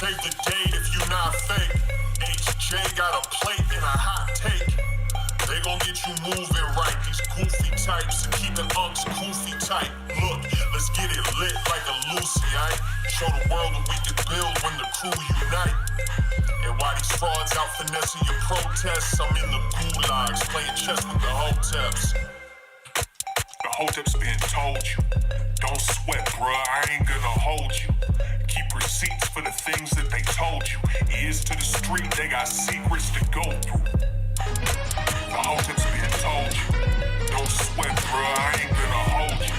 Save the date if you not fake. HJ got a plate and a hot take. They gon' get you moving right. These goofy types and keeping unks goofy tight. Look, let's get it lit like a Lucy, aight? Show the world what we can build when the crew unite. And while these frauds out finessing your protests, I'm in the gulags playing chess with the Hoteps. The Hoteps been told you, don't sweat, bruh, I ain't gonna hold you. Keep receipts for the things that they told you. Ears to the street, they got secrets to go through. The Hoteps been told you, don't sweat, bruh, I ain't gonna hold you.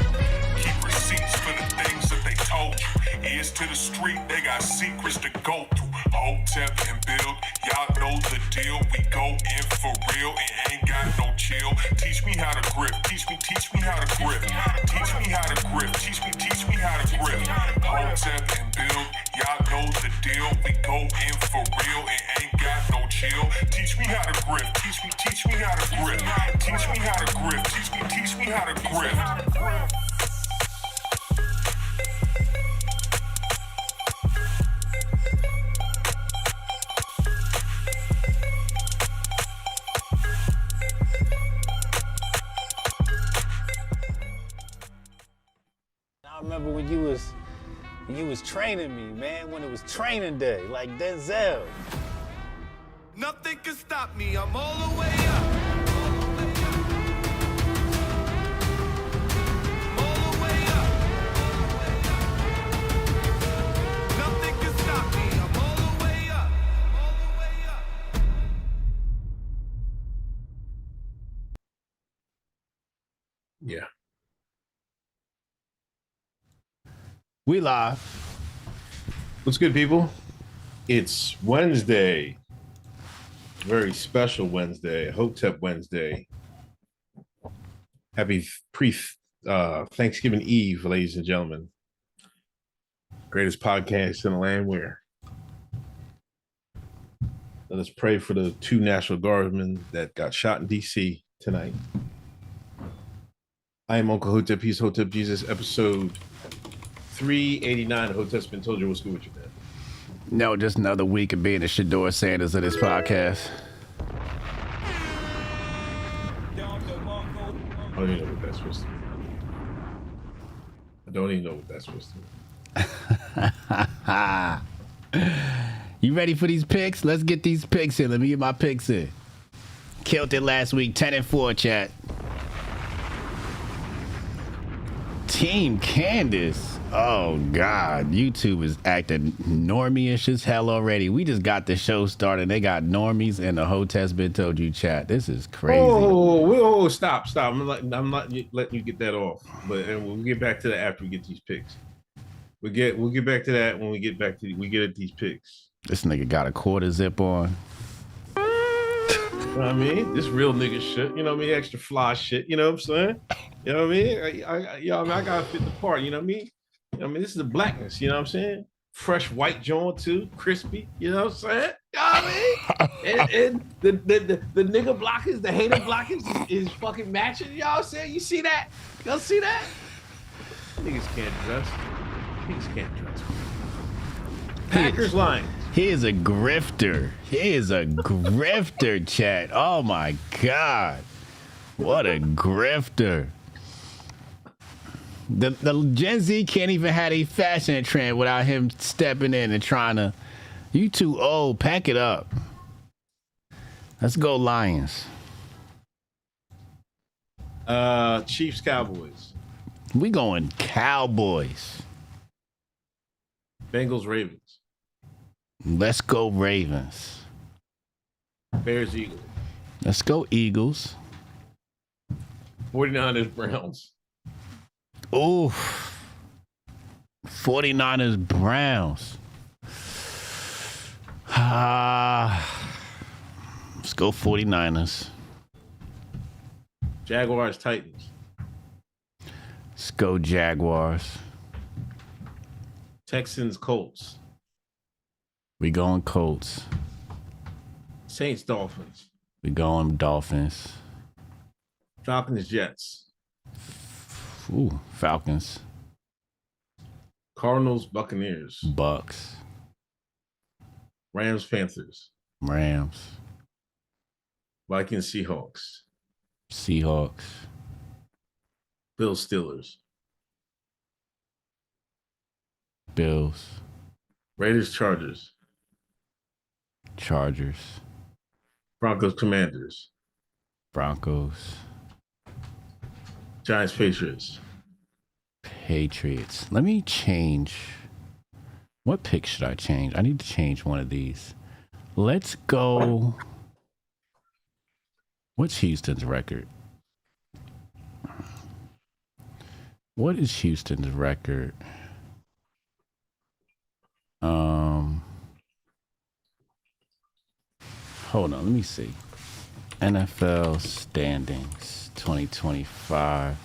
Keep receipts for the things that they told you. Ears to the street, they got secrets to go through. Hotep and build, y'all know the deal. We go in for real and ain't got no chill. Teach me how to grip, teach me how to grip. Teach me how to grip, teach me how to grip. Hotep and build, y'all know the deal. We go in for real and ain't got no chill. Teach me how to grip, teach me how to grip. Teach me how to grip, teach me how to grip. I remember when you was training me, man, when it was training day, like Denzel. Nothing can stop me, I'm all the way up. I'm all the way up. Nothing can stop me, I'm all the way up. All the way up. Yeah. We live. What's good, people? It's Wednesday. Very special Wednesday. Hotep Wednesday. Happy Thanksgiving Eve, ladies and gentlemen. Greatest podcast in the land. Where let us pray for the 2 National Guardsmen that got shot in DC tonight. I am Uncle Hotep. He's Hotep Jesus, episode 389. Hotep's been told you. What's good with you, man? No, just another week of being the Shador Sanders of this podcast. I don't even know what that's supposed to mean. I don't even know what that's supposed to mean. You ready for these picks? Let's get these picks in. Let me get my picks in. Killed it last week, 10-4, chat. Team Candace. Oh, God. YouTube is acting normie-ish as hell already. We just got the show started. They got normies and the Hoteps been told you, chat. This is crazy. Oh, stop. I'm not letting you get that off. And we'll get back to that after we get these picks. We'll get back to that when we get at these picks. This nigga got a quarter zip on. You know what I mean? This real nigga shit. You know what I mean? Extra fly shit. You know what I'm saying? You know what I mean? I gotta fit the part. You know what I mean? This is the blackness, you know what I'm saying? Fresh white joint too, crispy, you know what I'm saying? You know what I mean? and the nigga blockers, the hater blockers is fucking matching, you know what I'm saying? You see that? Y'all see that? Niggas can't dress. Packers line. He is a grifter. Chat. Oh my God. What a grifter. The Gen Z can't even have a fashion trend without him stepping in and trying to. You too old. Pack it up. Let's go Lions. Chiefs, Cowboys. We going Cowboys. Bengals, Ravens. Let's go Ravens. Bears, Eagles. Let's go Eagles. 49ers, Browns. Oof. 49ers, Browns. Let's go 49ers. Jaguars, Titans. Let's go Jaguars. Texans, Colts. We going Colts. Saints, Dolphins. We going Dolphins. Falcons, Jets. Ooh, Falcons. Cardinals, Buccaneers. Bucks. Rams, Panthers. Rams. Vikings, Seahawks. Seahawks. Bills, Steelers. Bills. Raiders, Chargers. Chargers. Broncos, Commanders. Broncos. Giants, Patriots. Patriots. Let me change. What pick should I change? I need to change one of these. Let's go. What's Houston's record? What is Houston's record? Hold on, let me see. NFL standings 2025.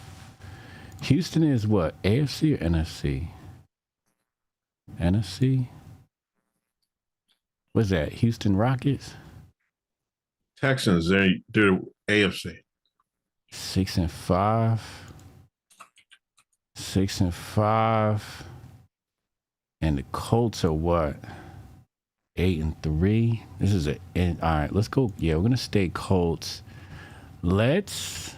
Houston is what? AFC or NFC? NFC? What's that? Houston Rockets? Texans, they're AFC. 6-5. 6-5. And the Colts are what? 8-3. This is all right. Let's go. Yeah, we're gonna stay Colts. Let's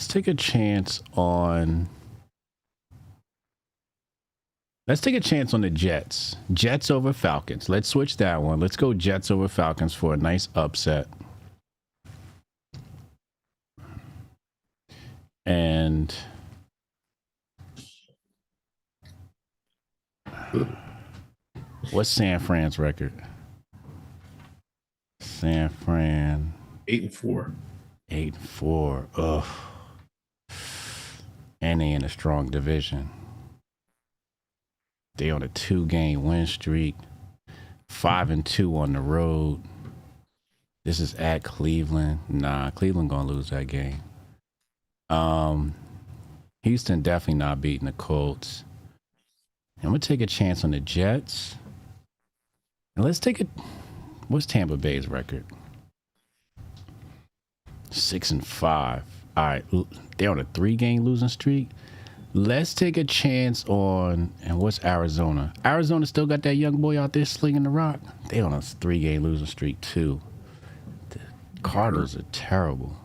take a chance on. Let's take a chance on the Jets. Jets over Falcons. Let's switch that one. Let's go Jets over Falcons for a nice upset. And what's San Fran's record? San Fran 8-4. 8-4. Ugh. And they in a strong division. They on a 2-game win streak. 5-2 on the road. This is at Cleveland. Nah, Cleveland gonna lose that game. Houston definitely not beating the Colts. I'm gonna take a chance on the Jets. And let's take what's Tampa Bay's record? 6-5. All right, they're on a 3-game losing streak. Let's take a chance on, and what's Arizona? Arizona still got that young boy out there slinging the rock. They on a 3-game losing streak too. The Cardinals are terrible.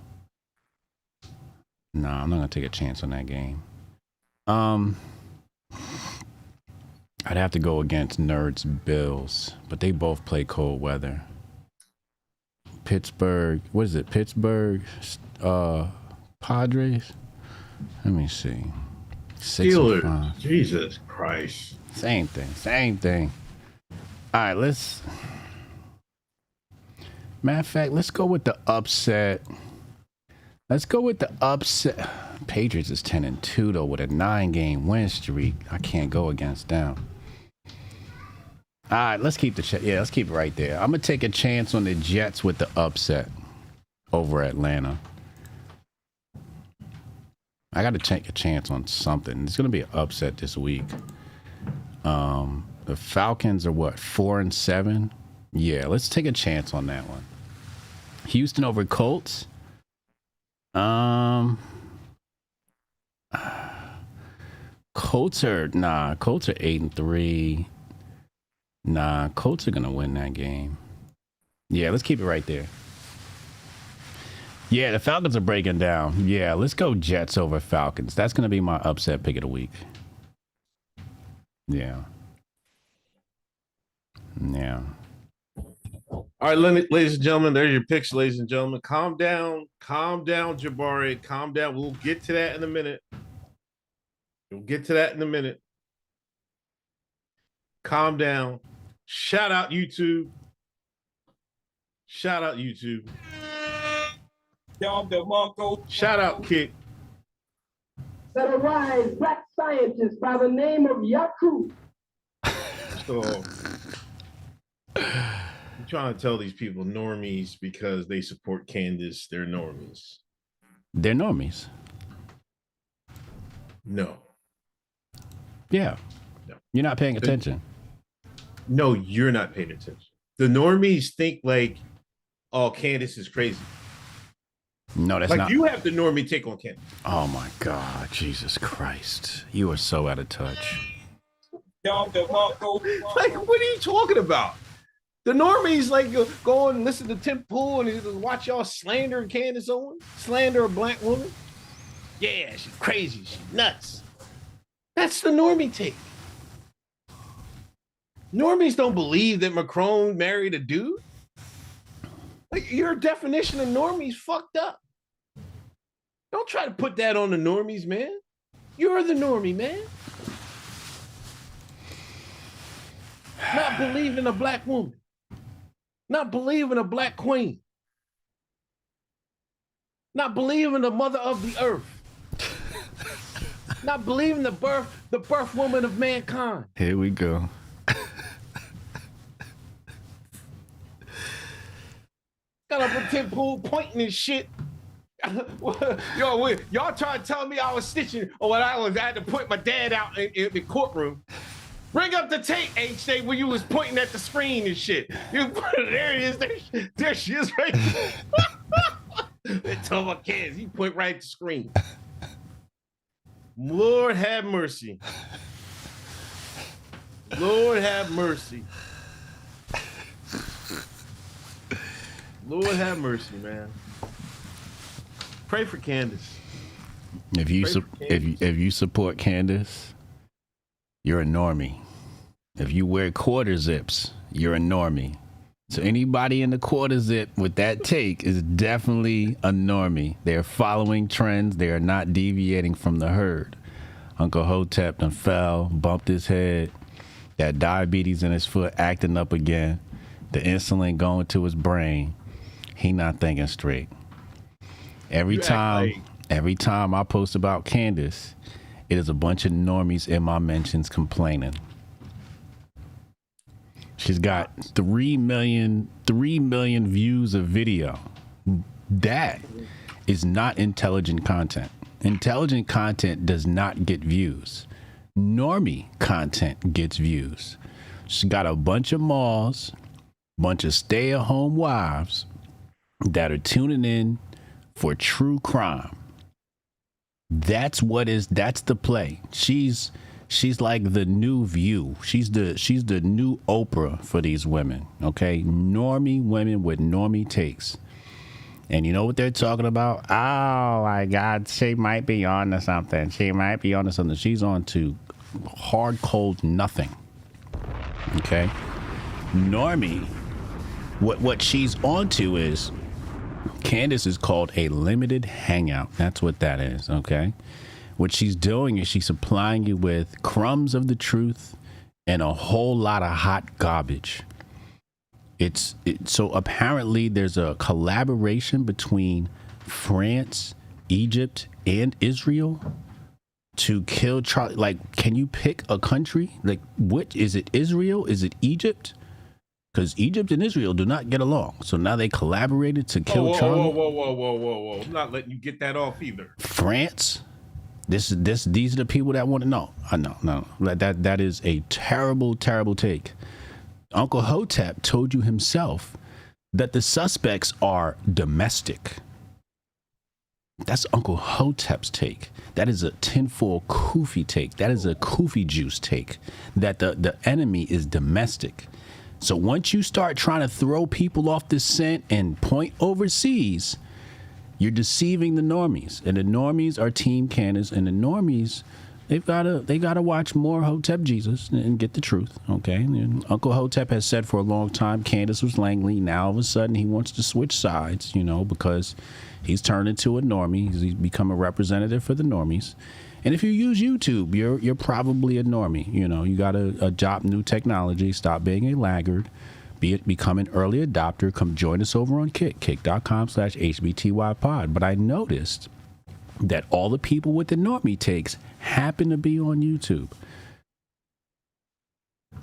Nah, I'm not gonna take a chance on that game. I'd have to go against Nerds Bills, but they both play cold weather. Pittsburgh, what is it? Pittsburgh, Padres. Let me see. Steelers. Jesus Christ. Same thing. All right, matter of fact, let's go with the upset. Patriots is 10-2 though with a 9-game win streak. I can't go against them. All right, let's keep let's keep it right there. I'm gonna take a chance on the Jets with the upset over Atlanta. I got to take a chance on something. It's gonna be an upset this week. The Falcons are what, 4-7? Yeah, let's take a chance on that one. Houston over Colts. Colts are 8-3. Nah, Colts are gonna win that game. Yeah, let's keep it right there. Yeah, the Falcons are breaking down. Yeah, let's go Jets over Falcons. That's gonna be my upset pick of the week. Yeah. All right, ladies and gentlemen, there's your picks, ladies and gentlemen. Calm down, Jabari. Calm down. We'll get to that in a minute. Calm down. Shout out YouTube. Shout out Kick. That a wise black scientist by the name of Yaku. So I'm trying to tell these people normies because they support Candace. They're normies. They're normies. No. Yeah. No. You're not paying attention. No, you're not paying attention. The normies think like, oh, Candace is crazy. No, that's Like not. you have the normie take on Candace. Oh my God, Jesus Christ! You are so out of touch. Like, what are you talking about? The normies like go and listen to Tim Pool and just watch y'all slander Candace Owens, slander a black woman. Yeah, she's crazy, she's nuts. That's the normie take. Normies don't believe that Macron married a dude. Like your definition of normies fucked up. Don't try to put that on the normies, man. You're the normie, man. Not believing a black woman. Not believing a black queen. Not believing the mother of the earth. Not believing the birth woman of mankind. Here we go. Got up a Tim Pool pointing and shit. Yo, y'all trying to tell me I was stitching or when I had to put my dad out in the courtroom. Bring up the tape, H. When you was pointing at the screen and shit. There it is. There she is right there. Tell my kids, he point right at the screen. Lord have mercy. Lord have mercy. Lord have mercy, man. Pray for Candace. If you support Candace, you're a normie. If you wear quarter zips, you're a normie. So anybody in the quarter zip with that take is definitely a normie. They're following trends. They are not deviating from the herd. Uncle Hotep done fell, bumped his head, got diabetes in his foot, acting up again. The insulin going to his brain. He not thinking straight. Every time I post about Candace, it is a bunch of normies in my mentions complaining. She's got 3 million views of video. That is not intelligent content. Intelligent content does not get views. Normie content gets views. She's got a bunch of malls, bunch of stay-at-home wives that are tuning in for true crime. That's the play. She's like the new View. She's the new Oprah for these women. Okay, normie women with normie takes. And you know what they're talking about? Oh my God, she might be on to something. She's on to hard, cold nothing. Okay, normie. What she's onto is Candace is called a limited hangout. That's what that is. Okay. What she's doing is she's supplying you with crumbs of the truth and a whole lot of hot garbage. So apparently there's a collaboration between France, Egypt, and Israel to kill Charlie. Like, can you pick a country? Like, what is it? Israel? Is it Egypt? Because Egypt and Israel do not get along. So now they collaborated to kill Charlie. Whoa. I'm not letting you get that off either. France? These are the people that want to know. I know. No. That is a terrible, terrible take. Uncle Hotep told you himself that the suspects are domestic. That's Uncle Hotep's take. That is a tinfoil kufi take. That is a kufi juice take. That the enemy is domestic. So once you start trying to throw people off the scent and point overseas, you're deceiving the normies. And the normies are Team Candace, and the normies, they gotta watch more Hotep Jesus and get the truth. Okay. And Uncle Hotep has said for a long time Candace was Langley. Now all of a sudden he wants to switch sides, because he's turned into a normie. He's become a representative for the normies. And if you use YouTube, you're probably a normie. You got to adopt new technology, stop being a laggard, become an early adopter. Come join us over on kick.com/HBTY pod. But I noticed that all the people with the normie takes happen to be on YouTube.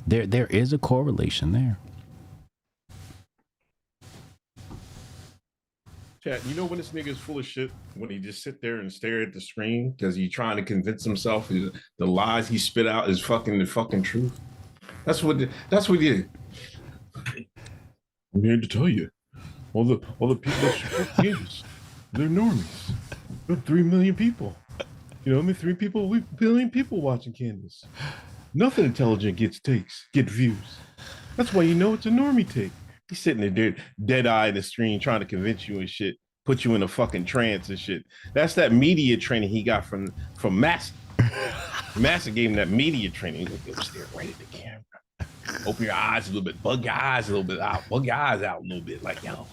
There is a correlation there. Chat, you know when this nigga is full of shit? When he just sit there and stare at the screen because he's trying to convince himself the lies he spit out is the fucking truth. That's what he did. I'm here to tell you, all the people that support Jesus, They're normies. We're 3 million people. You know, 3 billion people watching Candace. Nothing intelligent gets views. That's why you know it's a normie take. He's sitting there dead eye in the screen trying to convince you and shit, put you in a fucking trance and shit. That's that media training he got from Massa. Massa gave him that media training. He was staring right at the camera. Open your eyes a little bit, bug your eyes a little bit out, bug your eyes out a little bit, like, yo.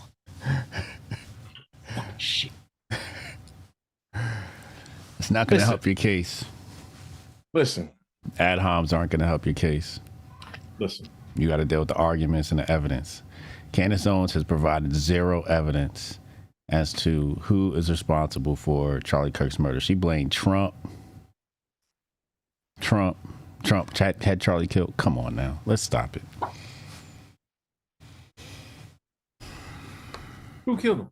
Fucking shit. It's not going to help your case. Listen. Ad homs aren't going to help your case. Listen. You got to deal with the arguments and the evidence. Candace Owens has provided zero evidence as to who is responsible for Charlie Kirk's murder. She blamed Trump. Trump had Charlie killed. Come on now. Let's stop it. Who killed him?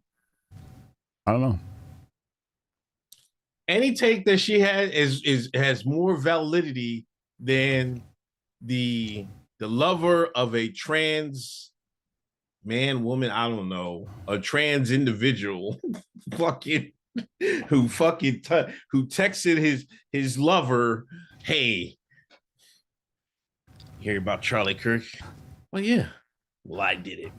I don't know. Any take that she had has more validity than the lover of a trans man, woman, I don't know, a trans individual who texted his lover, hey, hear about Charlie Kirk? Well, yeah. Well, I did it.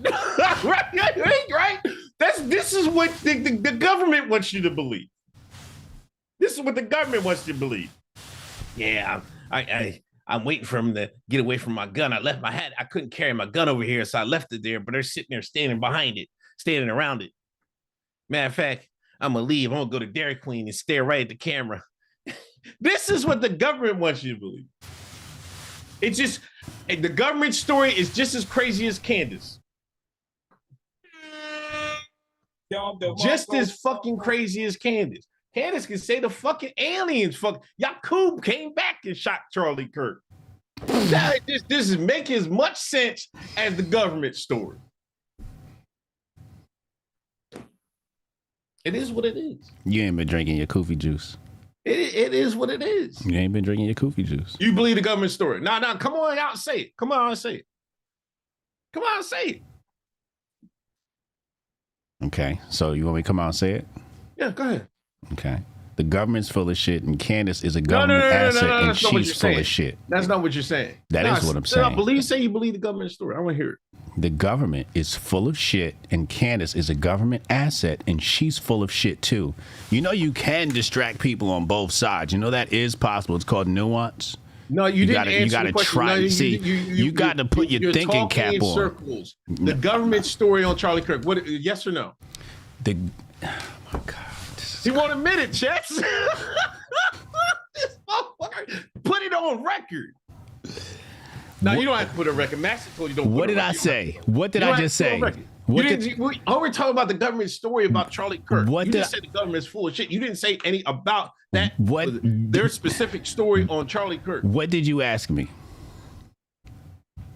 right? This is what the government wants you to believe. This is what the government wants you to believe. Yeah, I'm waiting for him to get away from my gun. I left my hat. I couldn't carry my gun over here, so I left it there, but they're sitting there standing behind it, standing around it. Matter of fact, I'm going to leave. I'm going to go to Dairy Queen and stare right at the camera. This is what the government wants you to believe. It's just, the government story is just as crazy as Candace. Just as fucking crazy as Candace. Candace can say the fucking aliens, Yaqub came back and shot Charlie Kirk. This is making as much sense as the government story. It is what it is. You ain't been drinking your Koofy juice. It is what it is. You ain't been drinking your Koofy juice. You believe the government story. No, come on out and say it. Come on and say it. Come on and say it. Okay, so you want me to come out and say it? Yeah, go ahead. Okay. The government's full of shit, and Candace is a government asset, and she's full of shit. That's not what you're saying. That is what I'm saying. Say you believe the government story. I want to hear it. The government is full of shit, and Candace is a government asset, and she's full of shit too. You know you can distract people on both sides. You know that is possible. It's called nuance. No, you didn't answer you gotta the question. try. No, see, you got to put your thinking cap on. Circles. The government story on Charlie Kirk. What? Yes or no? Oh my God. He won't admit it, Chess. Put it on record. No, you don't have to put it on record. Max told you don't. What did I say? What did I just say? We're talking about the government story about Charlie Kirk. You just said the government's full of shit. You didn't say any about that. Their specific story on Charlie Kirk. What did you ask me?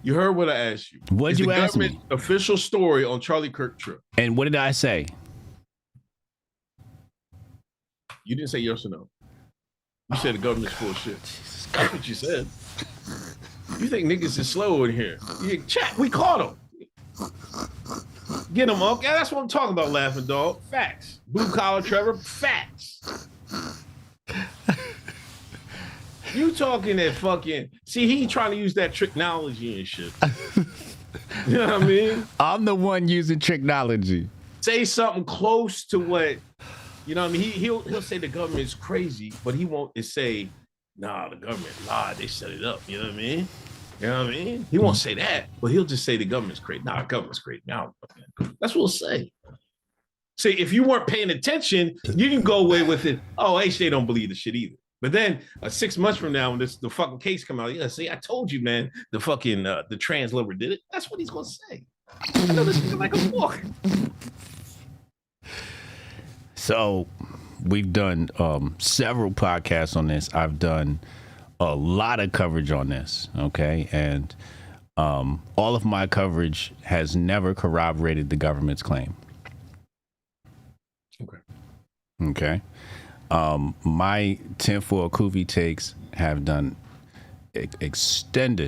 You heard what I asked you. What did you ask me? Official story on Charlie Kirk trip. And what did I say? You didn't say yes or no. You said the government's full of shit. That's what you said. You think niggas is slow in here. Chat, we caught him. Get him up. Yeah, that's what I'm talking about, laughing dog. Facts. Blue collar Trevor, facts. You talking that fucking, see, he trying to use that technology and shit. You know what I mean? I'm the one using technology. Say something close to what, you know what I mean? He'll say the government is crazy, but he won't say, nah, the government lied. They set it up. You know what I mean? You know what I mean? He won't say that, but he'll just say the government's crazy. Nah, the government's crazy. Now, that's what he'll say. See, if you weren't paying attention, you can go away with it. Oh, they don't believe the shit either. But then 6 months from now, when the fucking case come out, yeah, see, I told you, man, the fucking the trans lover did it. That's what he's gonna say. I know this nigga like a book. So we've done several podcasts on this. I've done a lot of coverage on this, okay? And all of my coverage has never corroborated the government's claim. Okay. My tinfoil Koofy takes have done extensory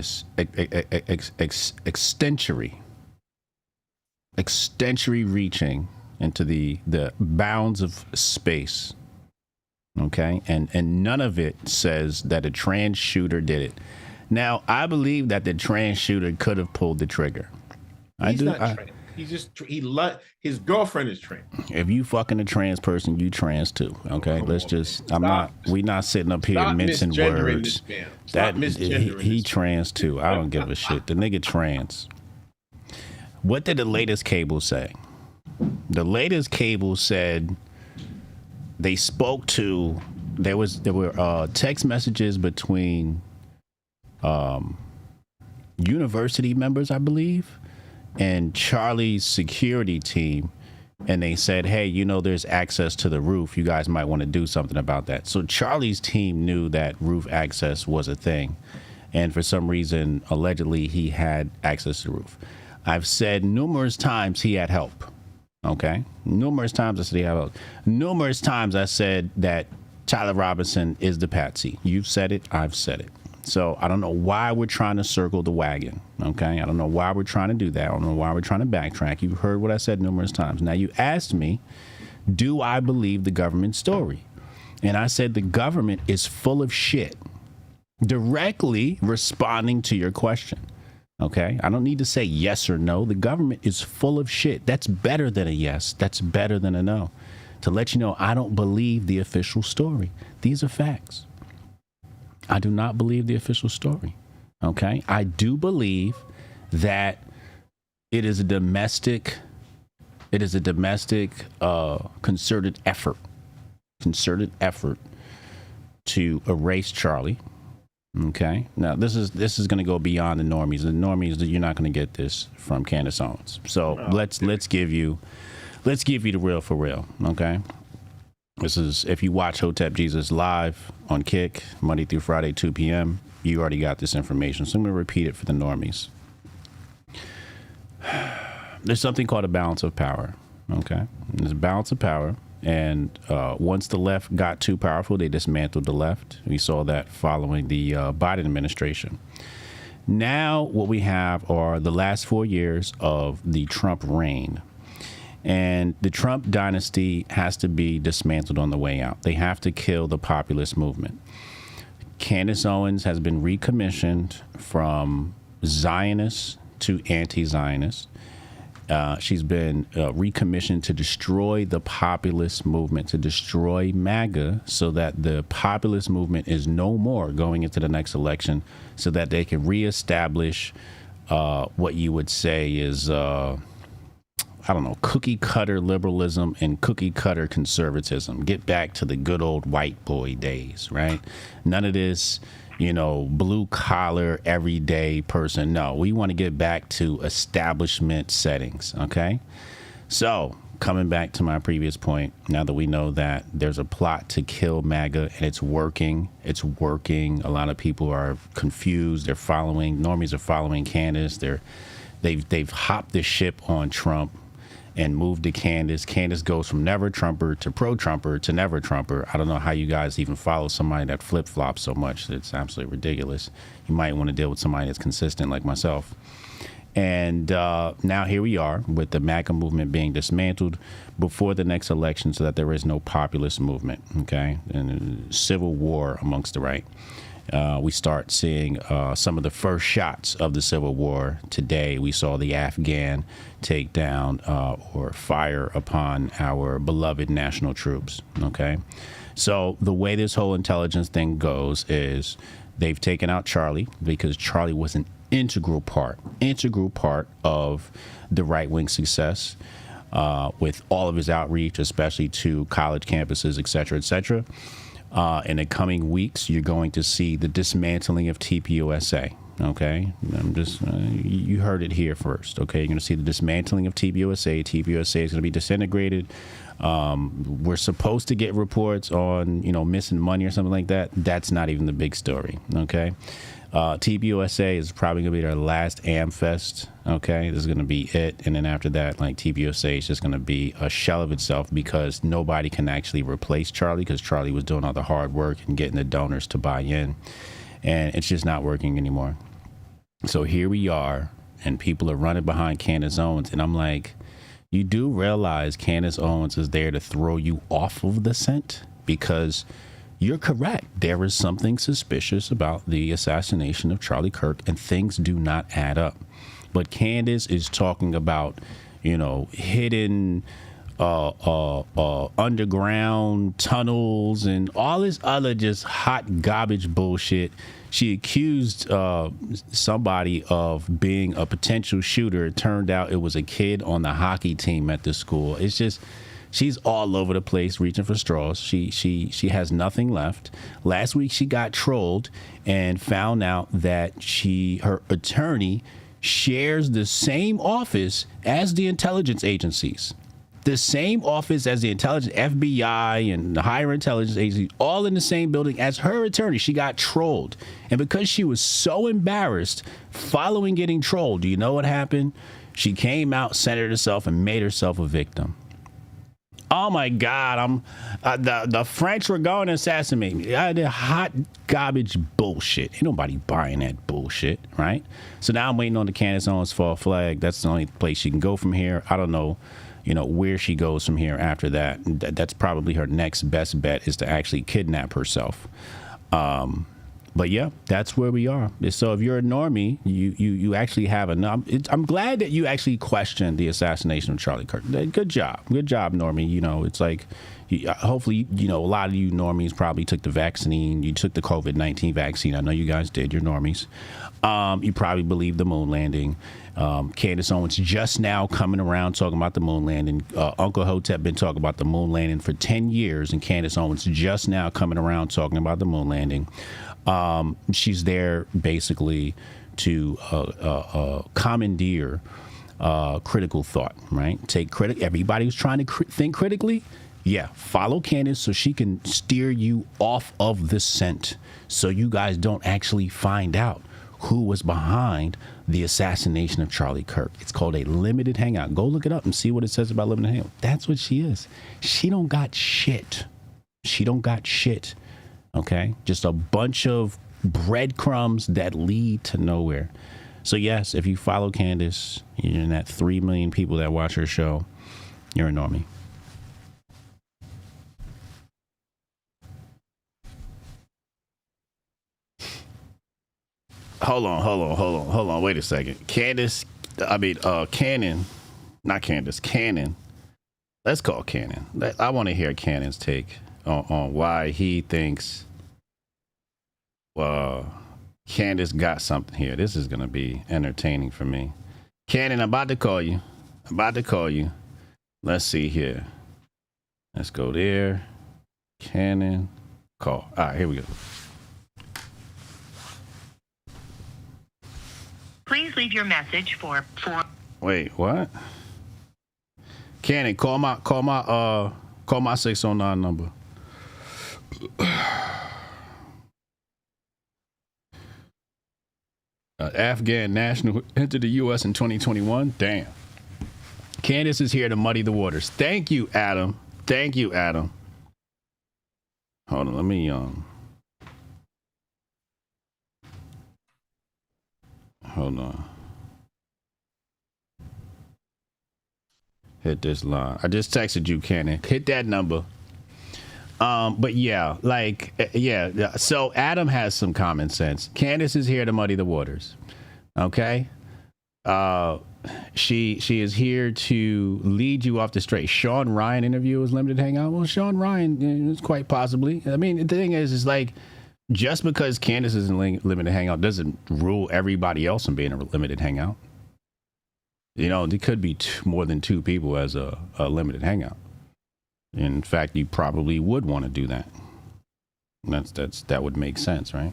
reaching into the bounds of space. Okay, and none of it says that a trans shooter did it. Now, I believe that the trans shooter could have pulled the trigger. He's not trans. He's just his girlfriend is trans. If you fucking a trans person, you trans too. Okay, let's just. We not sitting up here mincing words. He trans too. I don't give a shit. The nigga trans. What did the latest cable say? The latest cable said they spoke to. There were text messages between university members, I believe, and Charlie's security team, and they said, hey, you know, there's access to the roof. You guys might want to do something about that. So Charlie's team knew that roof access was a thing, and for some reason, allegedly, he had access to the roof. I've said numerous times he had help. Okay, numerous times I said he had help. Numerous times I said that Tyler Robinson is the patsy. You've said it, I've said it. So I don't know why we're trying to circle the wagon. Okay, I don't know why we're trying to do that. I don't know why we're trying to backtrack. You've heard what I said numerous times. Now, you asked me, do I believe the government story? And I said the government is full of shit. Directly responding to your question. Okay, I don't need to say yes or no. The government is full of shit. That's better than a yes. That's better than a no. To let you know, I don't believe the official story. These are facts. I do not believe the official story. Okay, I do believe that it is a domestic concerted effort to erase Charlie. Okay, now this is going to go beyond the normies. The normies, you're not going to get this from Candace Owens. So let's give you the real for real. Okay. This is, if you watch Hotep Jesus live on Kick, Monday through Friday, 2 p.m., you already got this information. So I'm going to repeat it for the normies. There's something called a balance of power. Okay. There's a balance of power. And once the left got too powerful, they dismantled the left. We saw that following the Biden administration. Now what we have are the last 4 years of the Trump reign. And the Trump dynasty has to be dismantled on the way out. They have to kill the populist movement. Candace Owens has been recommissioned from Zionist to anti-Zionist. She's been recommissioned to destroy the populist movement, to destroy MAGA, so that the populist movement is no more going into the next election, so that they can reestablish what you would say is cookie cutter liberalism and cookie cutter conservatism. Get back to the good old white boy days, right? None of this, blue collar, everyday person. No, we want to get back to establishment settings, okay? So, coming back to my previous point, now that we know that there's a plot to kill MAGA and it's working. A lot of people are confused. Normies are following Candace. They've hopped the ship on Trump and moved to Candace. Candace goes from never Trumper to pro Trumper to never Trumper. I don't know how you guys even follow somebody that flip flops so much. It's absolutely ridiculous. You might want to deal with somebody that's consistent like myself. And now here we are with the MAGA movement being dismantled before the next election, so that there is no populist movement. Okay, and civil war amongst the right. We start seeing some of the first shots of the Civil War today. We saw the Afghan take down or fire upon our beloved national troops. Okay, so the way this whole intelligence thing goes is they've taken out Charlie, because Charlie was an integral part of the right-wing success with all of his outreach, especially to college campuses, et cetera, et cetera. In the coming weeks, you're going to see the dismantling of TPUSA. Okay, you heard it here first. Okay, you're going to see the dismantling of TPUSA. TPUSA is going to be disintegrated. We're supposed to get reports on, missing money or something like that. That's not even the big story. Okay, TPUSA is probably going to be their last AmFest. Okay, this is going to be it. And then after that, TPUSA is just going to be a shell of itself, because nobody can actually replace Charlie, because Charlie was doing all the hard work and getting the donors to buy in. And it's just not working anymore. So here we are, and people are running behind Candace Owens. And I'm like, you do realize Candace Owens is there to throw you off of the scent, because you're correct. There is something suspicious about the assassination of Charlie Kirk, and things do not add up. But Candace is talking about, hidden underground tunnels and all this other just hot garbage bullshit. She accused somebody of being a potential shooter. It turned out it was a kid on the hockey team at the school. It's just, she's all over the place reaching for straws. She has nothing left. Last week she got trolled and found out that her attorney shares the same office as the intelligence agencies. The same office as the intelligence, FBI and the higher intelligence agencies, all in the same building as her attorney. She got trolled. And because she was so embarrassed following getting trolled, do you know what happened? She came out, centered herself, and made herself a victim. Oh my God, the French were going to assassinate me. The hot garbage bullshit. Ain't nobody buying that bullshit, right? So now I'm waiting on the Candace Owens fall flag. That's the only place she can go from here. I don't know, where she goes from here after that. That's probably her next best bet, is to actually kidnap herself. But yeah, that's where we are. So if you're a normie, you actually have enough. I'm glad that you actually questioned the assassination of Charlie Kirk. Good job, normie. It's like, hopefully, a lot of you normies probably took the vaccine. You took the COVID-19 vaccine. I know you guys did. You're normies. You probably believe the moon landing. Candace Owens just now coming around talking about the moon landing. Uncle Hotep been talking about the moon landing for 10 years, and Candace Owens just now coming around talking about the moon landing. She's there basically to commandeer critical thought, right? Everybody who's trying to think critically, follow Candace so she can steer you off of the scent, so you guys don't actually find out who was behind the assassination of Charlie Kirk. It's called a limited hangout. Go look it up and see what it says about limited hangout. That's what she is. She don't got shit. Okay? Just a bunch of breadcrumbs that lead to nowhere. So yes, if you follow Candace, you're in that 3 million people that watch her show, you're a normie. Hold on. Wait a second. Cannon. Let's call Cannon. I want to hear Cannon's take on why he thinks Candace got something here. This is going to be entertaining for me. Cannon, I'm about to call you. Let's see here. Let's go there. Cannon, call. All right, here we go. Please leave your message for. Wait, what? Cannon, call my 609 number. Afghan national entered the U.S. in 2021. Damn. Candace is here to muddy the waters. Thank you, Adam. Hold on, let me hold on. Hit this line. I just texted you, Cannon. Hit that number. But so Adam has some common sense. Candace is here to muddy the waters. Okay? She is here to lead you off the straight. Sean Ryan interview was limited hangout. Well, Sean Ryan is quite possibly. I mean, the thing is like, just because Candace is in limited hangout doesn't rule everybody else from being a limited hangout. There could be more than 2 people as a limited hangout. In fact, you probably would want to do that. That would make sense, right?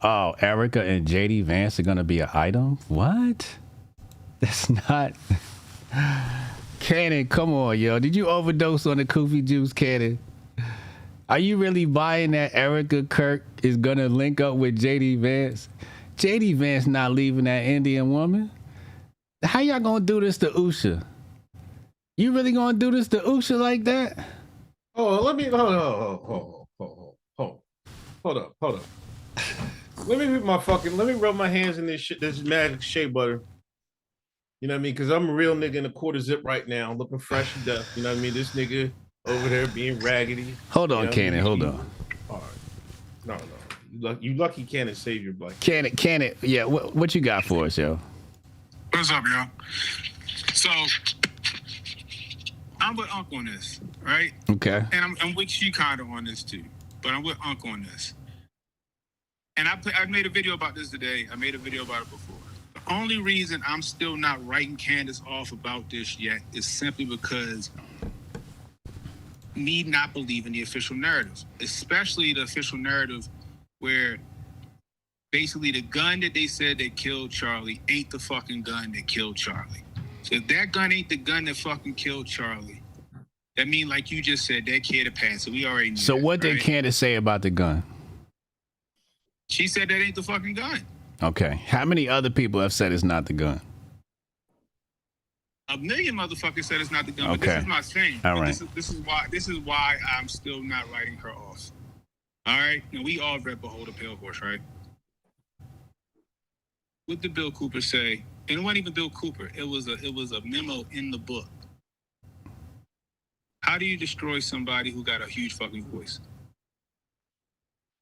Oh, Erica and JD Vance are gonna be an item? What? That's not. Cannon, come on, yo. Did you overdose on the Koofy juice, Cannon? Are you really buying that Erica Kirk is gonna link up with JD Vance? JD Vance not leaving that Indian woman. How y'all gonna do this to Usha? You really gonna do this to Usha like that? Oh, let me hold up. Let me rub my hands in this shit, this magic shea butter. You know what I mean? Because I'm a real nigga in a quarter zip right now, looking fresh to death. You know what I mean? This nigga over there being raggedy. Hold on, you know Cannon. Hold on. All right. No. You lucky Cannon saved your black. Cannon. Yeah, what you got for us, yo? What's up, y'all? So, I'm with Unc on this, right? Okay. And I'm with you kind of on this too, but I'm with Unc on this. And I made a video about this today. I made a video about it before. The only reason I'm still not writing Candace off about this yet is simply because me not believing the official narrative, especially the official narrative where basically the gun that they said that killed Charlie ain't the fucking gun that killed Charlie. So if that gun ain't the gun that fucking killed Charlie, that mean like you just said, that kid had passed. So we already knew So that, what did right? Candace say about the gun? She said that ain't the fucking gun. Okay. How many other people have said it's not the gun? A million motherfuckers said it's not the gun, but Okay. this is my thing. All But right. This is why I'm still not writing her off. All right. Now we all read Behold a Pale Horse, right? What did Bill Cooper say? And it wasn't even Bill Cooper. It was a memo in the book. How do you destroy somebody who got a huge fucking voice?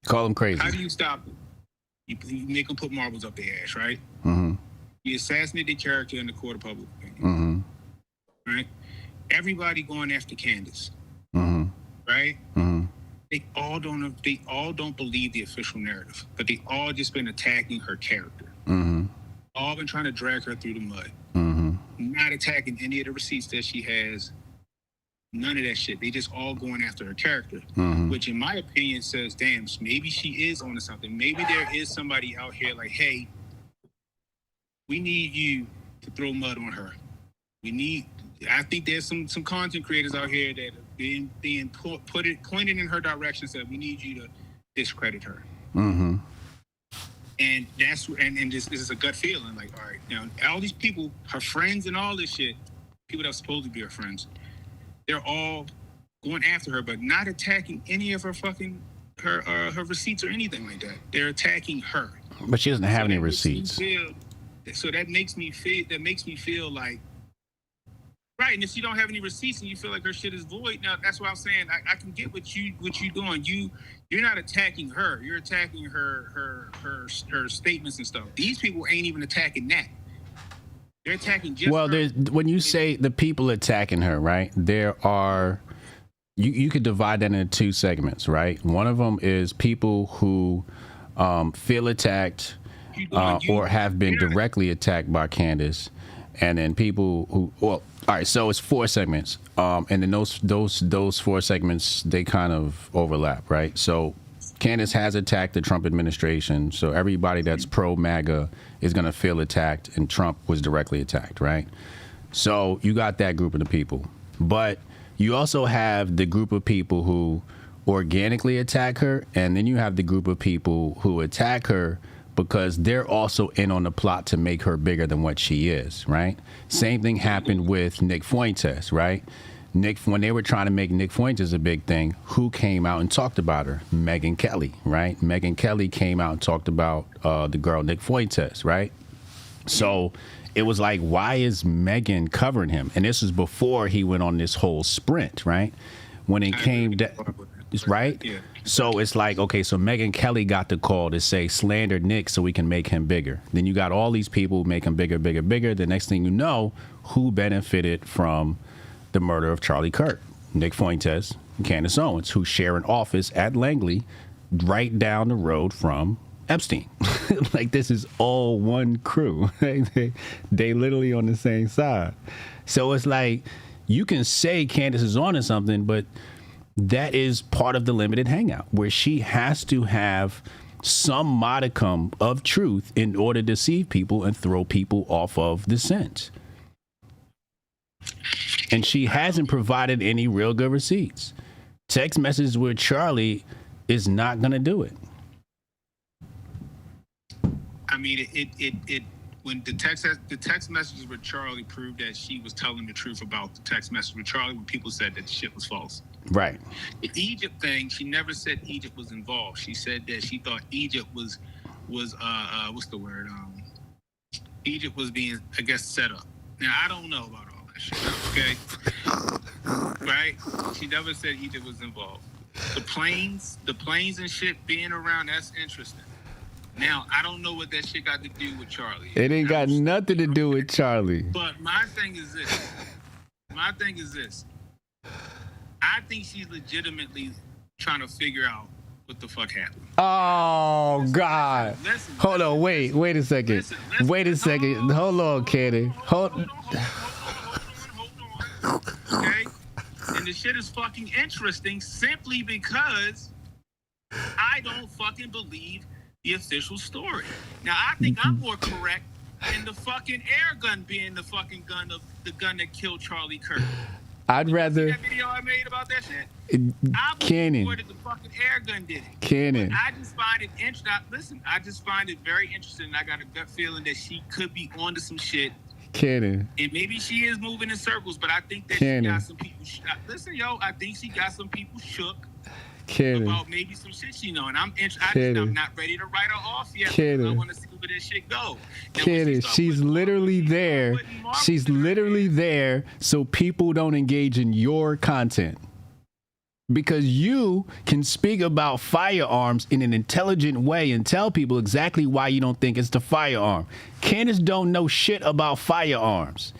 Call them crazy. How do you stop them? You make them put marbles up their ass, right? Mm-hmm. You assassinate their character in the court of public opinion, Mm-hmm. right? Everybody going after Candace, Mm-hmm. right? Mm-hmm. They all don't believe the official narrative, but they all just been attacking her character. Mm-hmm. All been trying to drag her through the mud. Mm-hmm. Not attacking any of the receipts that she has. None of that shit. They just all going after her character, Mm-hmm. which in my opinion says, damn, maybe she is onto something. Maybe there is somebody out here like, hey, we need you to throw mud on her. I think there's some content creators out here that are being pointed in her direction, said we need you to discredit her. Mm-hmm. And this is a gut feeling. Like, all right, now all these people, her friends and all this shit, people that are supposed to be her friends, they're all going after her, but not attacking any of her fucking her receipts or anything like that. They're attacking her. But she doesn't have any that makes me receipts. So that makes me feel like, right. And if she don't have any receipts and you feel like her shit is void, now that's what I'm saying. I can get what you doing. You're not attacking her. You're attacking her statements and stuff. These people ain't even attacking that. They're attacking just Well, her. when you say the people attacking her, right? There are you could divide that into two segments, right? One of them is people who feel attacked or have been directly attacked by Candace, and then people who, well, all right, so it's four segments, and then those four segments, they kind of overlap, right? So Candace has attacked the Trump administration, so everybody that's pro MAGA is going to feel attacked, and Trump was directly attacked, right? So you got that group of the people, but you also have the group of people who organically attack her, and then you have the group of people who attack her because they're also in on the plot to make her bigger than what she is, right? Same thing happened with Nick Fuentes, right? When they were trying to make Nick Fuentes a big thing, who came out and talked about her? Megyn Kelly, right? Megyn Kelly came out and talked about the girl Nick Fuentes, right? So it was like, why is Megyn covering him? And this was before he went on this whole sprint, right? When it came to, right? Yeah. So it's like, okay, so Megyn Kelly got the call to say slander Nick so we can make him bigger. Then you got all these people make him bigger, bigger, bigger. The next thing you know, who benefited from the murder of Charlie Kirk? Nick Fuentes and Candace Owens, who share an office at Langley right down the road from Epstein. Like, this is all one crew. They literally on the same side. So it's like, you can say Candace is on to something, but that is part of the limited hangout, where she has to have some modicum of truth in order to deceive people and throw people off of the scent. And she hasn't provided any real good receipts. Text messages with Charlie is not going to do it. I mean, it when the text messages with Charlie proved that she was telling the truth about the text message with Charlie when people said that the shit was false. Right. The Egypt thing, she never said Egypt was involved. She said that she thought Egypt was what's the word? Egypt was being, I guess, set up. Now I don't know about all that shit. Okay, right? She never said Egypt was involved. The planes and shit being around, that's interesting. Now I don't know what that shit got to do with Charlie. It ain't got nothing to do with Charlie. But my thing is this. I think she's legitimately trying to figure out what the fuck happened. Oh God! Hold on, wait a second. Wait a second. Hold on, Candy. Hold on. Okay? And the shit is fucking interesting simply because I don't fucking believe the official story. Now I think I'm more correct in the fucking air gun being the fucking gun that killed Charlie Kirk. I'd rather. See that video I made about that shit? I Cannon. believe that the fucking air gun did it. Cannon. But I just find it interesting. Listen, I just find it very interesting. I got a gut feeling that she could be onto some shit. Cannon. And maybe she is moving in circles, but I think that Cannon. she got some people. Listen, yo, I think she got some people shook Cannon. about maybe some shit she know. And I'm Cannon. not ready to write her off yet. Cannon. I want to see where this shit go. Now, Cannon, she's literally there. She's literally there so people don't engage in your content. Because you can speak about firearms in an intelligent way and tell people exactly why you don't think it's the firearm. Candace don't know shit about firearms.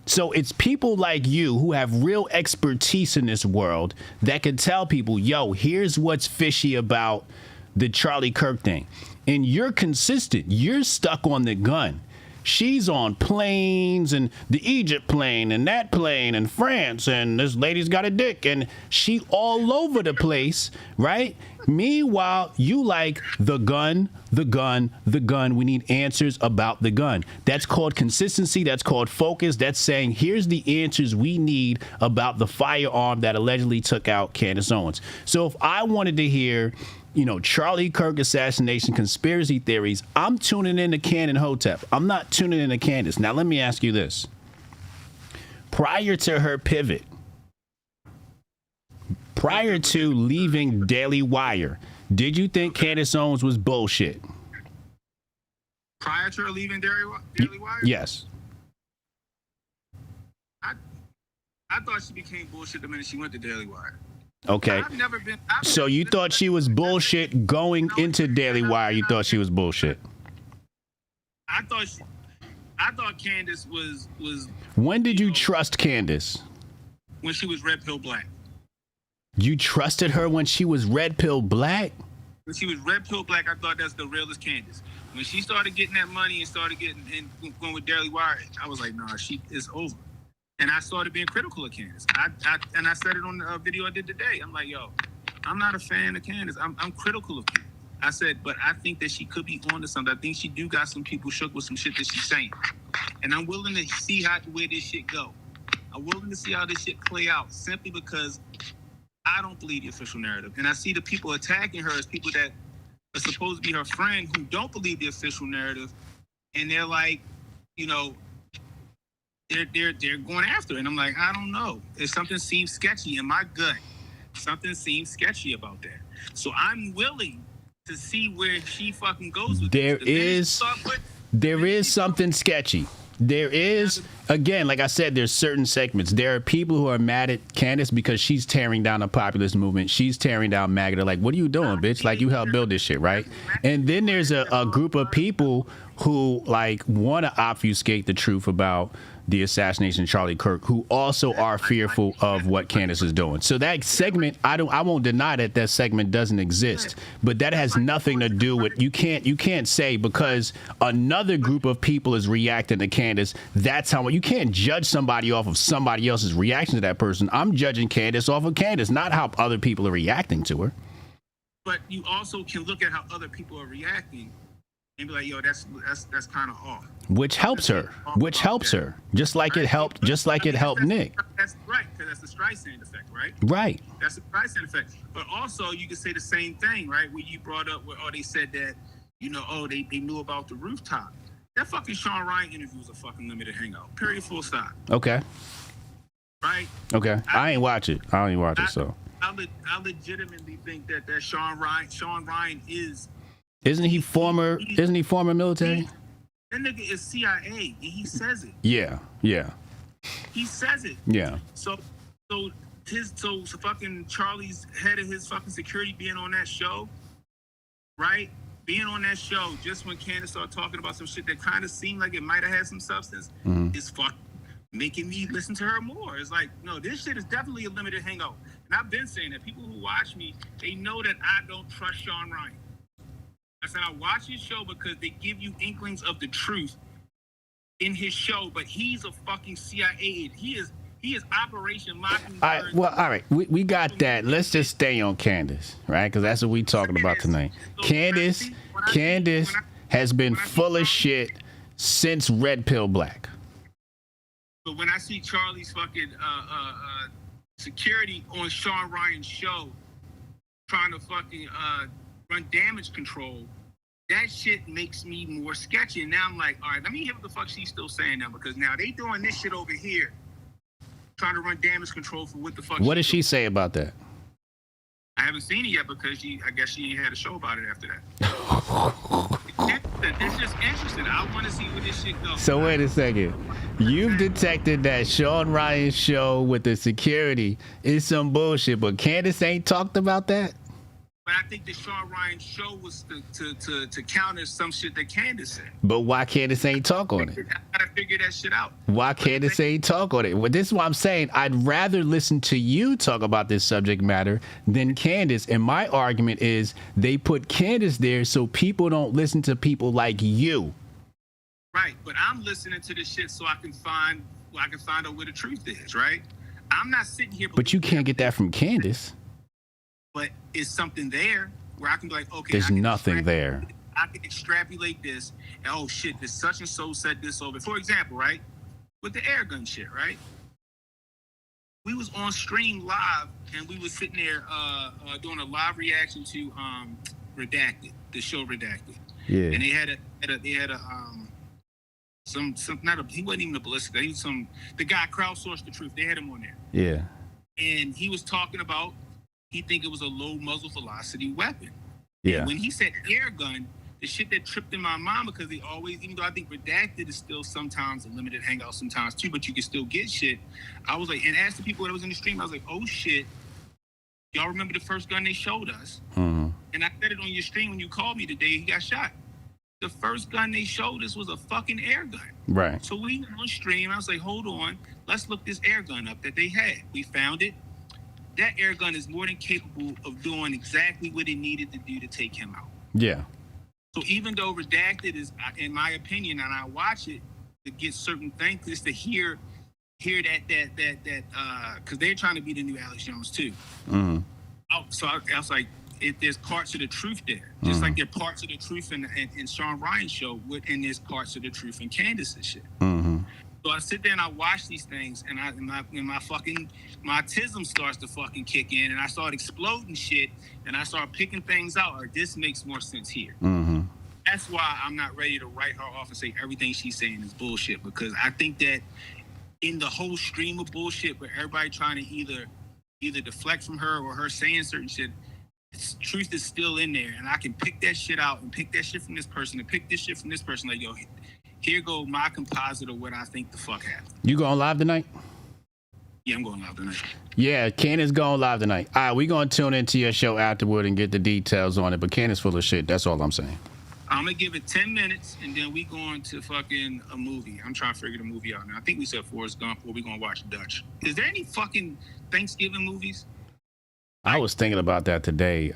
So it's people like you who have real expertise in this world that can tell people, yo, here's what's fishy about the Charlie Kirk thing. And you're consistent. You're stuck on the gun. She's on planes and the Egypt plane and that plane and France and this lady's got a dick and she all over the place, right? Meanwhile, you like the gun, the gun, the gun. We need answers about the gun. That's called consistency. That's called focus. That's saying here's the answers we need about the firearm that allegedly took out Candace Owens. So if I wanted to hear, Charlie Kirk assassination conspiracy theories, I'm tuning in to Candace Hotep. I'm not tuning in to Candace. Now, let me ask you this. Prior to her pivot, prior to leaving Daily Wire, did you think Candace Owens was bullshit? Prior to her leaving Daily Wire? Yes. I thought she became bullshit the minute she went to Daily Wire. Okay. So you thought she was bullshit going into Daily Wire. You thought she was bullshit. I thought Candace was. When did you trust Candace? When she was Red Pill Black. You trusted her when she was Red Pill Black? When she was Red Pill Black, I thought that's the realest Candace. When she started getting that money and started going with Daily Wire, I was like, nah, she is over. And I started being critical of Candace. And I said it on the video I did today. I'm like, yo, I'm not a fan of Candace. I'm critical of Candace. I said, but I think that she could be onto something. I think she do got some people shook with some shit that she's saying. And I'm willing to see where this shit go. I'm willing to see how this shit play out simply because I don't believe the official narrative. And I see the people attacking her as people that are supposed to be her friend who don't believe the official narrative. And they're like, they're going after it. And I'm like, I don't know. If something seems sketchy in my gut, something seems sketchy about that. So I'm willing to see where she fucking goes with this. There is something sketchy. There is, again, like I said, there's certain segments. There are people who are mad at Candace because she's tearing down the populist movement. She's tearing down MAGA. They're like, what are you doing, bitch? Like, you helped build this shit, right? And then there's a group of people who, want to obfuscate the truth about the assassination of Charlie Kirk, who also are fearful of what Candace is doing. So that segment, I won't deny that segment doesn't exist, but that has nothing to do with, you can't say because another group of people is reacting to Candace, that's how, you can't judge somebody off of somebody else's reaction to that person. I'm judging Candace off of Candace, not how other people are reacting to her. But you also can look at how other people are reacting and be like, yo, that's kind of off. Which helps her. Just like it helped Nick. That's right, because that's the Streisand effect, right? Right. That's the Streisand effect. But also, you can say the same thing, right? Where you brought up where they said that, they knew about the rooftop. That fucking Sean Ryan interview was a fucking limited hangout. Period, full stop. Okay. Right? Okay. I ain't watch it. I don't even watch it, so. I legitimately think that Sean Ryan is... Isn't he former military? That nigga is CIA, and he says it. Yeah. He says it. Yeah. So fucking Charlie's head of his fucking security being on that show, right? Being on that show just when Candace started talking about some shit that kind of seemed like it might have had some substance is fucking making me listen to her more. It's like, no, this shit is definitely a limited hangout. And I've been saying that. People who watch me, they know that I don't trust Sean Ryan. I said I watch his show because they give you inklings of the truth in his show, but he's a fucking CIA. He is Operation Mockingbird. All right. We got that. Let's just stay on Candace, right? Because that's what we talking about tonight. So Candace has been full of shit since Red Pill Black. But when I see Charlie's fucking security on Sean Ryan's show trying to fucking run damage control, that shit makes me more sketchy. And now I'm like, all right, let me hear what the fuck she's still saying now, because now they doing this shit over here, trying to run damage control for what the fuck. What did she say about that? I haven't seen it yet because I guess she ain't had a show about it after that. It's just interesting. I want to see where this shit goes. So wait a second. You've detected that Sean Ryan's show with the security is some bullshit, but Candace ain't talked about that? But I think the Sean Ryan show was to counter some shit that Candace said. But why Candace ain't talk on it? I gotta figure that shit out. Why Candace ain't talk on it? Well, this is what I'm saying. I'd rather listen to you talk about this subject matter than Candace. And my argument is they put Candace there so people don't listen to people like you. Right, but I'm listening to this shit so I can find out where the truth is, right? I'm not sitting here. But you can't get that from Candace. But is something there where I can be like, okay, there's nothing there. I can extrapolate this, and oh shit, this such and so said this over. For example, right, with the air gun shit, right? We was on stream live, and we was sitting there doing a live reaction to Redacted, the show Redacted. Yeah. And they had a he wasn't even a ballistic. He was the guy crowdsourced the truth. They had him on there. Yeah. And he was talking about. He think it was a low muzzle velocity weapon. Yeah. And when he said air gun, the shit that tripped in my mind, because they always, even though I think Redacted is still sometimes a limited hangout sometimes too, but you can still get shit. I was like, and asked the people that was in the stream, I was like, oh shit, y'all remember the first gun they showed us? Mm-hmm. And I said it on your stream when you called me the day he got shot. The first gun they showed us was a fucking air gun. Right. So we went on stream. I was like, hold on, let's look this air gun up that they had. We found it. That air gun is more than capable of doing exactly what it needed to do to take him out. Yeah. So even though Redacted is, in my opinion, and I watch it to get certain things, just to hear that, because they're trying to be the new Alex Jones too. Mm-hmm. So I was like, there's parts of the truth there, just like there are parts of the truth in Sean Ryan's show, and there's parts of the truth in Candace's shit. Mm-hmm. So I sit there and I watch these things, and my autism starts to fucking kick in, and I start exploding shit, and I start picking things out. Or this makes more sense here. Mm-hmm. That's why I'm not ready to write her off and say everything she's saying is bullshit, because I think that in the whole stream of bullshit, where everybody trying to either deflect from her or her saying certain shit, truth is still in there, and I can pick that shit out and pick that shit from this person and pick this shit from this person. Like, yo, here go my composite of what I think the fuck happened. You going live tonight? Yeah, I'm going live tonight. Yeah, Candace going live tonight. All right, we going to tune into your show afterward and get the details on it, but Candace full of shit. That's all I'm saying. I'm going to give it 10 minutes, and then we going to fucking a movie. I'm trying to figure the movie out now. I think we said Forrest Gump, or we going to watch Dutch. Is there any fucking Thanksgiving movies? I was thinking about that today.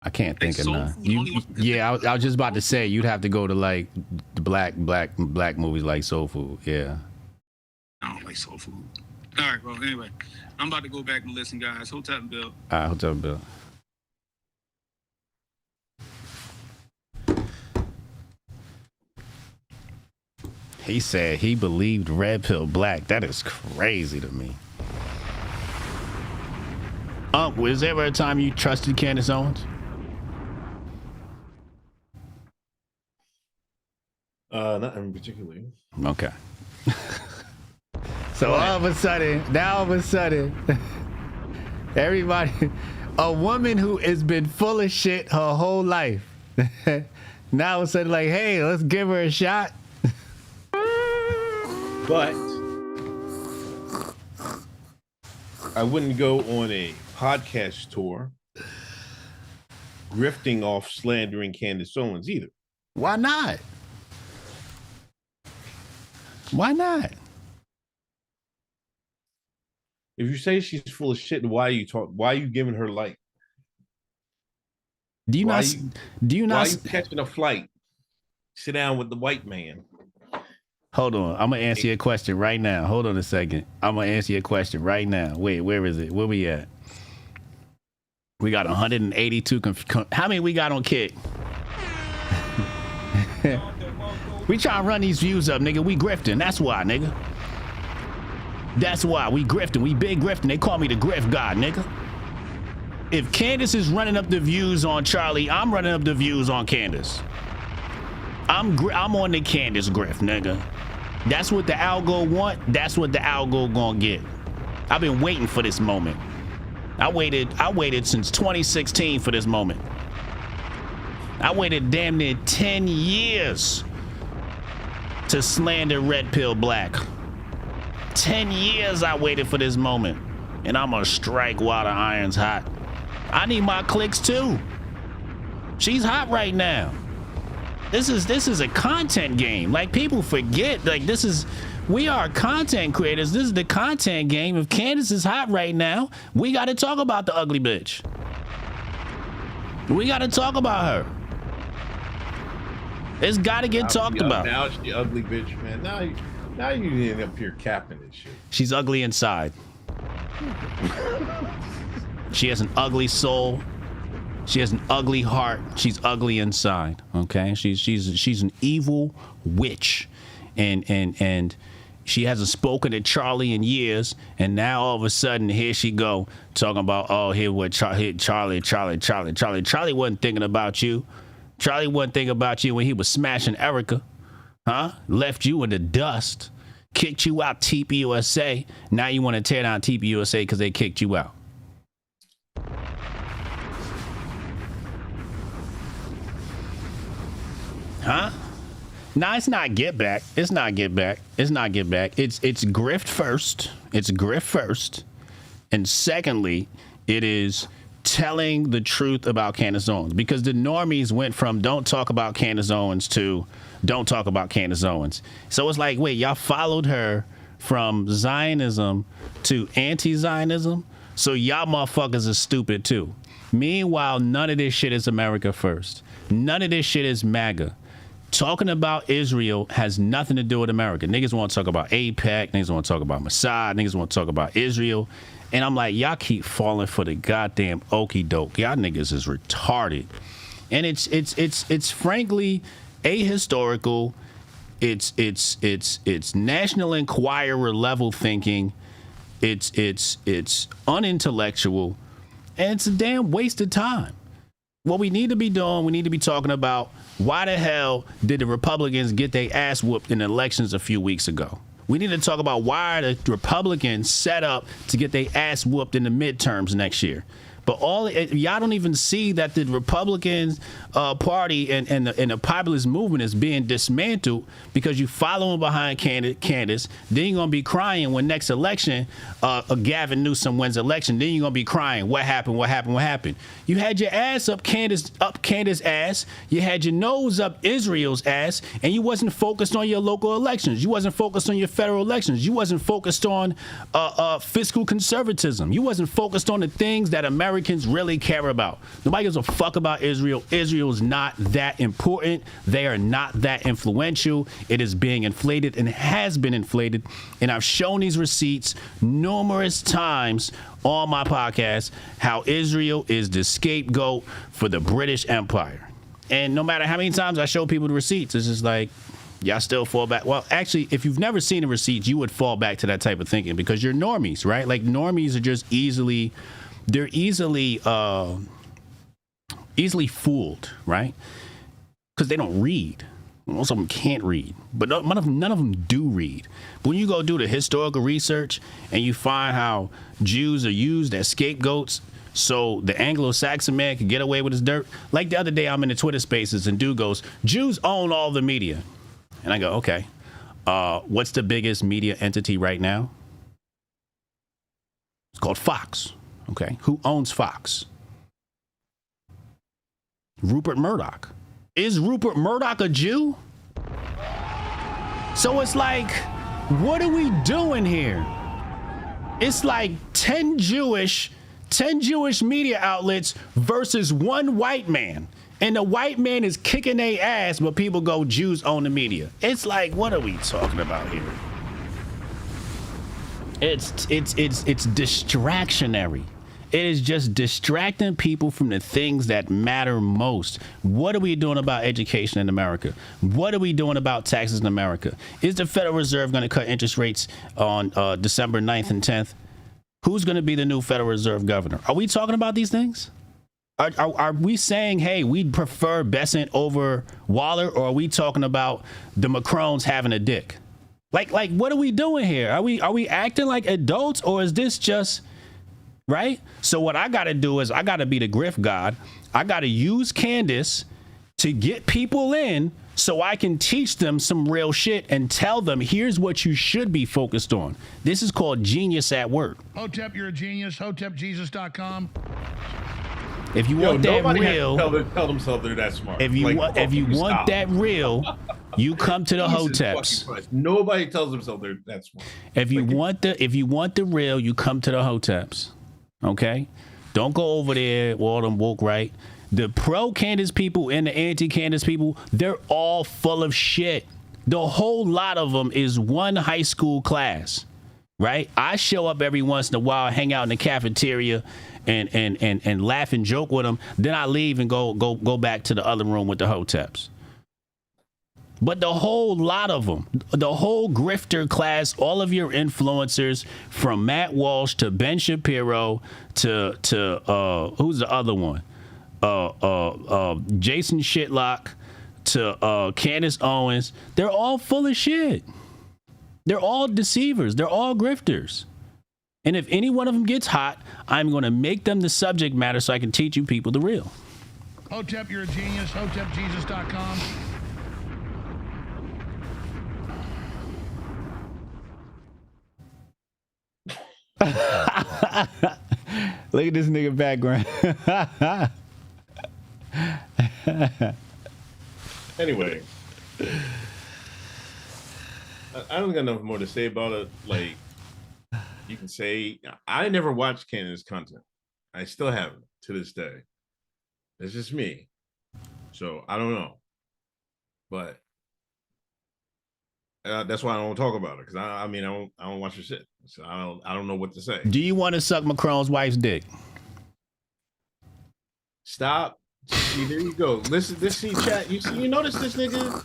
I can't think of none. I was just about to say you'd have to go to like the black movies like Soul Food. Yeah. I don't like Soul Food. All right, bro. Anyway, I'm about to go back and listen, guys. Hotep and Bill. All right, Hotep and Bill. He said he believed Red Pill Black. That is crazy to me. Was there ever a time you trusted Candace Owens? Not in particularly. Okay. So all of a sudden, everybody, a woman who has been full of shit her whole life, Now all of a sudden, like, hey, let's give her a shot. But I wouldn't go on a podcast tour grifting off slandering Candace Owens either. Why not? Why not? If you say she's full of shit, why are you giving her light? Do you Why not? you- Do you Why are not? you catching a flight? Sit down with the white man. Hold on. I'm gonna answer your question right now. Hold on a second. I'm gonna answer your question right now. Wait, where is it? Where we at? We got 182. How many we got on Kick? We trying to run these views up, nigga. We grifting. That's why, nigga. That's why we grifting. We big grifting. They call me the grift god, nigga. If Candace is running up the views on Charlie, I'm running up the views on Candace. I'm on the Candace grift, nigga. That's what the algo want. That's what the algo gonna get. I've been waiting for this moment. I waited since 2016 for this moment. I waited damn near 10 years to slander Red Pill Black. 10 years I waited for this moment. And I'm gonna strike while the iron's hot. I need my clicks too. She's hot right now. This is a content game. Like, people forget, like, we are content creators. This is the content game. If Candace is hot right now, we got to talk about the ugly bitch. We got to talk about her. It's got to get talked about. Now she ugly bitch, man. Now you end up here capping this shit. She's ugly inside. She has an ugly soul. She has an ugly heart. She's ugly inside. Okay, she's an evil witch, and she hasn't spoken to Charlie in years. And now all of a sudden, here she go talking about, oh, here what Charlie wasn't thinking about you. Charlie wasn't thinking about you when he was smashing Erica, huh? Left you in the dust, kicked you out TPUSA. Now you want to tear down TPUSA because they kicked you out. Huh? Nah, it's not get back. It's not get back. It's not get back. It's grift first. It's grift first. And secondly, it is telling the truth about Candace Owens, because the normies went from don't talk about Candace Owens to don't talk about Candace Owens. So it's like, wait, y'all followed her from Zionism to anti-Zionism? So y'all motherfuckers are stupid too. Meanwhile, none of this shit is America first. None of this shit is MAGA. Talking about Israel has nothing to do with America. Niggas want to talk about AIPAC. Niggas want to talk about Mossad. Niggas want to talk about Israel. And I'm like, y'all keep falling for the goddamn okie doke. Y'all niggas is retarded. And it's frankly ahistorical. It's National Enquirer level thinking. It's unintellectual. And it's a damn waste of time. What we need to be doing, we need to be talking about, why the hell did the Republicans get their ass whooped in the elections a few weeks ago? We need to talk about why the Republicans set up to get their ass whooped in the midterms next year. But y'all don't even see that the Republican Party and the populist movement is being dismantled because you following behind Candace. Then you're gonna be crying when next election, Gavin Newsom wins election. Then you're gonna be crying, what happened? What happened? What happened? You had your ass up Candace ass. You had your nose up Israel's ass, and you wasn't focused on your local elections. You wasn't focused on your federal elections. You wasn't focused on fiscal conservatism. You wasn't focused on the things that Americans really care about. Nobody gives a fuck about Israel. Israel is not that important. They are not that influential. It is being inflated and has been inflated. And I've shown these receipts numerous times on my podcast, how Israel is the scapegoat for the British Empire. And no matter how many times I show people the receipts, it's just like, y'all still fall back. Well, actually, if you've never seen the receipts, you would fall back to that type of thinking because you're normies, right? Like, normies are just easily fooled, right? Because they don't read. Most of them can't read, but none of them do read. But when you go do the historical research and you find how Jews are used as scapegoats so the Anglo-Saxon man can get away with his dirt. Like the other day, I'm in the Twitter spaces and dude goes, Jews own all the media. And I go, okay, what's the biggest media entity right now? It's called Fox. Okay, who owns Fox? Rupert Murdoch. Is Rupert Murdoch a Jew? So it's like, what are we doing here? It's like 10 Jewish media outlets versus one white man. And the white man is kicking their ass, but people go, Jews own the media. It's like, what are we talking about here? It's distractionary. It is just distracting people from the things that matter most. What are we doing about education in America? What are we doing about taxes in America? Is the Federal Reserve going to cut interest rates on December 9th and 10th? Who's going to be the new Federal Reserve governor? Are we talking about these things? Are we saying, hey, we'd prefer Besant over Waller, or are we talking about the Macrons having a dick? Like, what are we doing here? Are we acting like adults, or is this just right? So what I got to do is I got to be the grift god. I got to use Candace to get people in so I can teach them some real shit and tell them, here's what you should be focused on. This is called genius at work. Hotep, you're a genius. HotepJesus.com. If you want that real, tell themselves they're that smart. If you want that real, you come to the Hoteps. Nobody tells themselves they're that smart. If you want the real, you come to the Hoteps. Okay? Don't go over there with all them woke right. The pro-Candace people and the anti-Candace people, they're all full of shit. The whole lot of them is one high school class, right? I show up every once in a while, hang out in the cafeteria and laugh and joke with them. Then I leave and go back to the other room with the Hoteps. But the whole lot of them, the whole grifter class, all of your influencers, from Matt Walsh to Ben Shapiro to who's the other one? Jason Shitlock to Candace Owens, they're all full of shit. They're all deceivers. They're all grifters. And if any one of them gets hot, I'm going to make them the subject matter so I can teach you people the real. Hotep, you're a genius. HotepJesus.com. Look at this nigga background. Anyway, I don't got nothing more to say about it. Like, you can say, I never watched Candace's content. I still haven't to this day. It's just me. So I don't know. But that's why I don't talk about it, because I don't watch her shit. So I don't know what to say. Do you want to suck Macron's wife's dick? Stop. See, there you go. Listen, chat. You notice this nigga?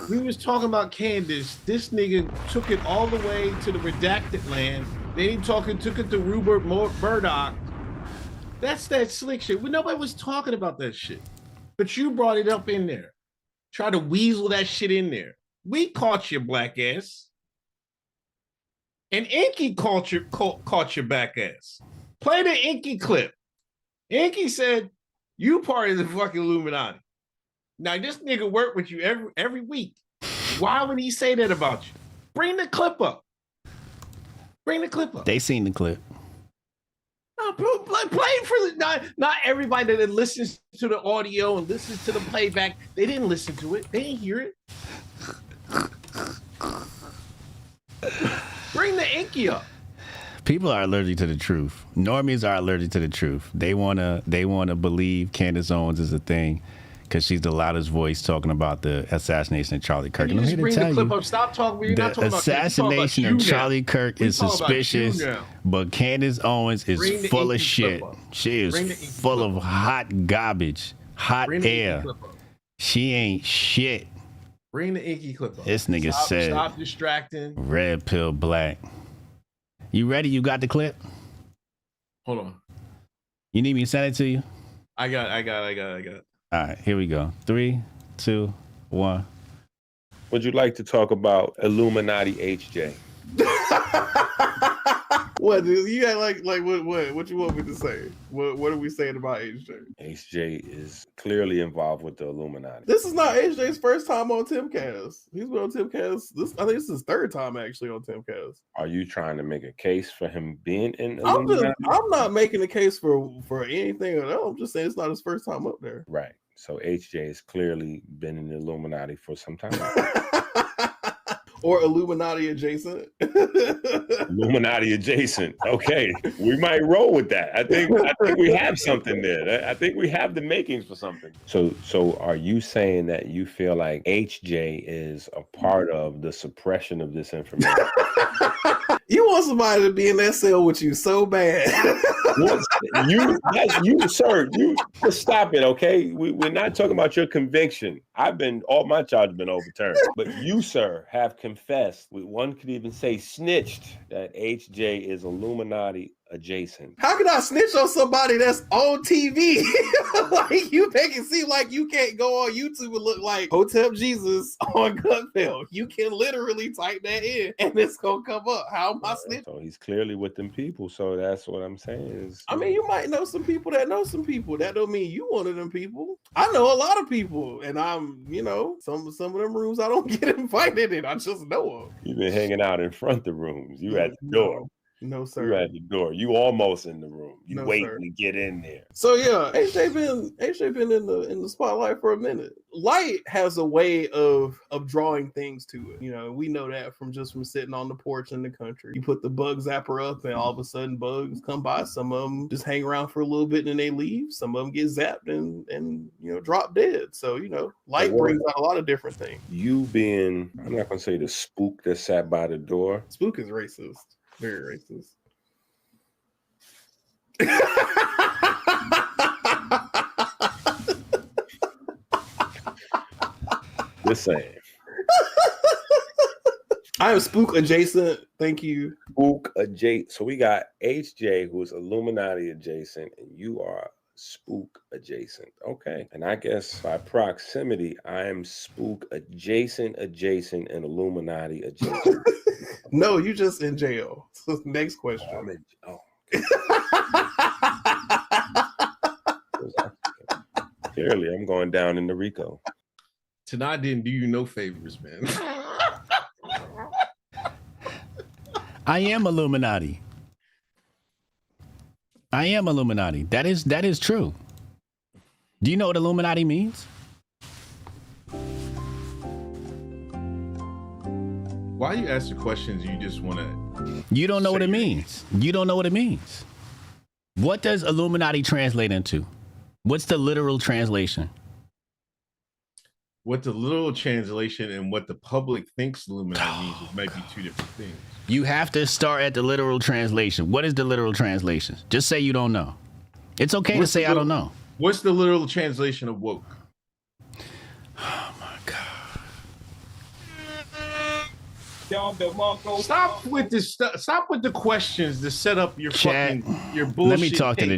We was talking about Candace. This nigga took it all the way to the redacted land. Then he took it to Rupert Murdoch. That's that slick shit. Nobody was talking about that shit. But you brought it up in there. Try to weasel that shit in there. We caught your black ass. And Inky caught your back ass. Play the Inky clip. Inky said, you part of the fucking Illuminati. Now, this nigga work with you every week. Why would he say that about you? Bring the clip up. Bring the clip up. They seen the clip. No, play it for not everybody that listens to the audio and listens to the playback. They didn't listen to it. They didn't hear it. Bring the Inky up. People are allergic to the truth. Normies are allergic to the truth. They wanna believe Candace Owens is a thing because she's the loudest voice talking about the assassination of Charlie Kirk. And I'm here to tell you, stop talking. We're not talking about assassination of Charlie Kirk is suspicious, but Candace Owens is full of shit. She is full of hot garbage, hot air. She ain't shit. Bring the Inky clip up. This nigga said, stop distracting. Red pill black. You ready? You got the clip? Hold on. You need me to send it to you? I got it. All right, here we go. 3, 2, 1. Would you like to talk about Illuminati HJ? What you got like what you want me to say? What are we saying about HJ? HJ is clearly involved with the Illuminati. This is not HJ's first time on Timcast. He's been on Timcast. I think this is his third time actually on Timcast. Are you trying to make a case for him being in I'm Illuminati? not making a case for anything at all. I'm just saying it's not his first time up there. Right. So HJ has clearly been in the Illuminati for some time. Or Illuminati adjacent. Illuminati adjacent. Okay, we might roll with that. I think we have something there. I think we have the makings for something. So are you saying that you feel like HJ is a part of the suppression of this information? You want somebody to be in that cell with you so bad. You, sir, you just stop it, okay? We're not talking about your conviction. All my charges have been overturned. But you, sir, have confessed, one could even say snitched, that HJ is Illuminati adjacent. How can I snitch on somebody that's on TV? Like, you make it seem like you can't go on YouTube and look like Hotep Jesus on Gutfeld. You can literally type that in and it's gonna come up. How am I snitching? So he's clearly with them people. So that's what I'm saying is. I mean, you might know some people that know some people. That don't mean you one of them people. I know a lot of people, and I'm, some of them rooms I don't get invited in. I just know them. You've been hanging out in front of the rooms. You at the door. No, sir. You at the door. You almost in the room. You waiting sir. to get in there. So yeah, HJ been in the spotlight for a minute. Light has a way of drawing things to it. We know that from sitting on the porch in the country. You put the bug zapper up, and all of a sudden bugs come by. Some of them just hang around for a little bit and then they leave. Some of them get zapped and drop dead. So light brings out a lot of different things. You being, I'm not gonna say the spook that sat by the door. Spook is racist. Very racist. Just saying. I am spook adjacent. Thank you. Spook adjacent. So we got HJ, who is Illuminati adjacent, and you are spook adjacent. Okay. And I guess by proximity, I am spook adjacent, and Illuminati adjacent. No, you just in jail. So next question. Clearly, I'm going down in the Rico. Tonight didn't do you no favors, man. I am Illuminati. That is true. Do you know what Illuminati means? Why you ask the questions you just want to... You don't know what it means. You don't know what it means. What does Illuminati translate into? What's the literal translation? What the literal translation and what the public thinks Illuminati means might be two different things. You have to start at the literal translation. What is the literal translation? Just say you don't know. It's okay to say I don't know. What's the literal translation of woke? Oh my God. Stop with this. Stop with the questions to set up your chat, your bullshit. Let me talk to the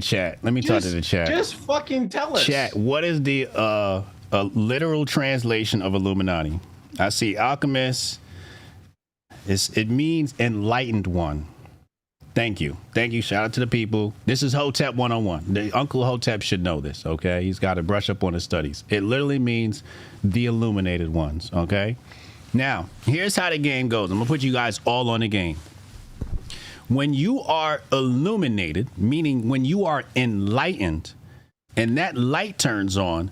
chat. Just fucking tell us. Chat, what is the literal translation of Illuminati? I see alchemist. It means enlightened one. Thank you. Shout out to the people. This is Hotep 101. The Uncle Hotep should know this, okay? He's got to brush up on his studies. It literally means the illuminated ones, okay? Now, here's how the game goes. I'm going to put you guys all on the game. When you are illuminated, meaning when you are enlightened, and that light turns on,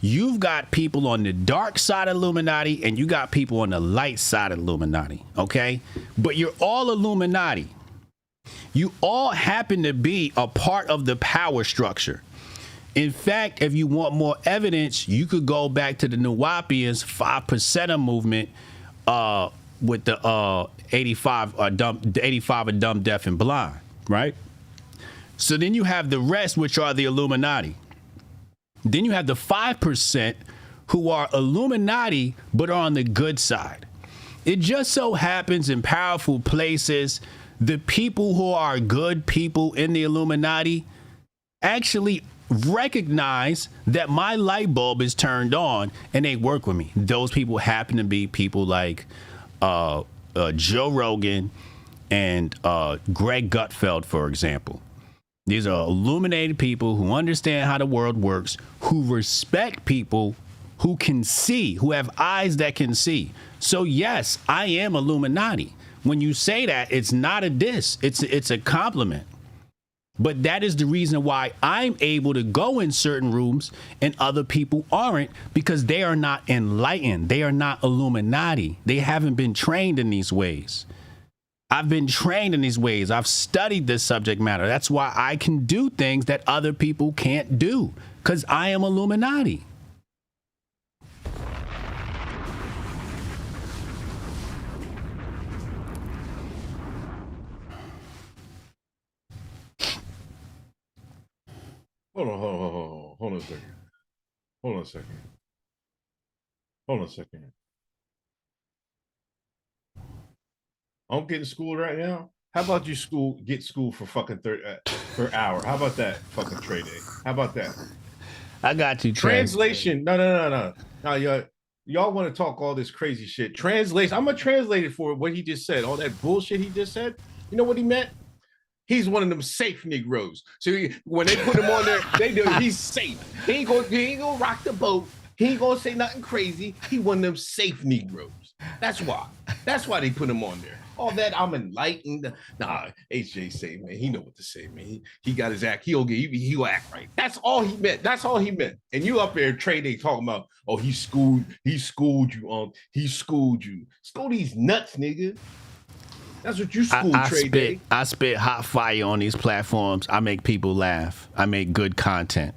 you've got people on the dark side of Illuminati and you got people on the light side of Illuminati, okay? But you're all Illuminati. You all happen to be a part of the power structure. In fact, if you want more evidence, you could go back to the Nuwapians 5%er movement with the 85 are dumb, deaf, and blind, right? So then you have the rest, which are the Illuminati. Then you have the 5% who are Illuminati, but are on the good side. It just so happens in powerful places, the people who are good people in the Illuminati actually recognize that my light bulb is turned on and they work with me. Those people happen to be people like Joe Rogan and Greg Gutfeld, for example. These are illuminated people who understand how the world works, who respect people who can see, who have eyes that can see. So yes, I am Illuminati. When you say that, it's not a diss. It's a compliment. But that is the reason why I'm able to go in certain rooms and other people aren't, because they are not enlightened. They are not Illuminati. They haven't been trained in these ways. I've been trained in these ways. I've studied this subject matter. That's why I can do things that other people can't do, because I am Illuminati. Hold on a second. Hold on a second. I'm getting schooled right now. How about you get schooled for fucking per hour? How about that fucking trade day? How about that? I got you. Translation. No. Y'all want to talk all this crazy shit. Translation. I'm gonna translate it for what he just said. All that bullshit he just said. You know what he meant? He's one of them safe Negroes. So when they put him on there, they do. He's safe. He ain't gonna rock the boat. He ain't gonna say nothing crazy. He one of them safe Negroes. That's why. That's why they put him on there. All that I'm enlightened. Nah, HJ say, man, he know what to say, man. He got his act. He'll act right. That's all he meant. That's all he meant. And you up there trading, talking about, oh, he schooled you. He schooled you. School these nuts, nigga. That's what you school trade. I spit hot fire on these platforms. I make people laugh. I make good content.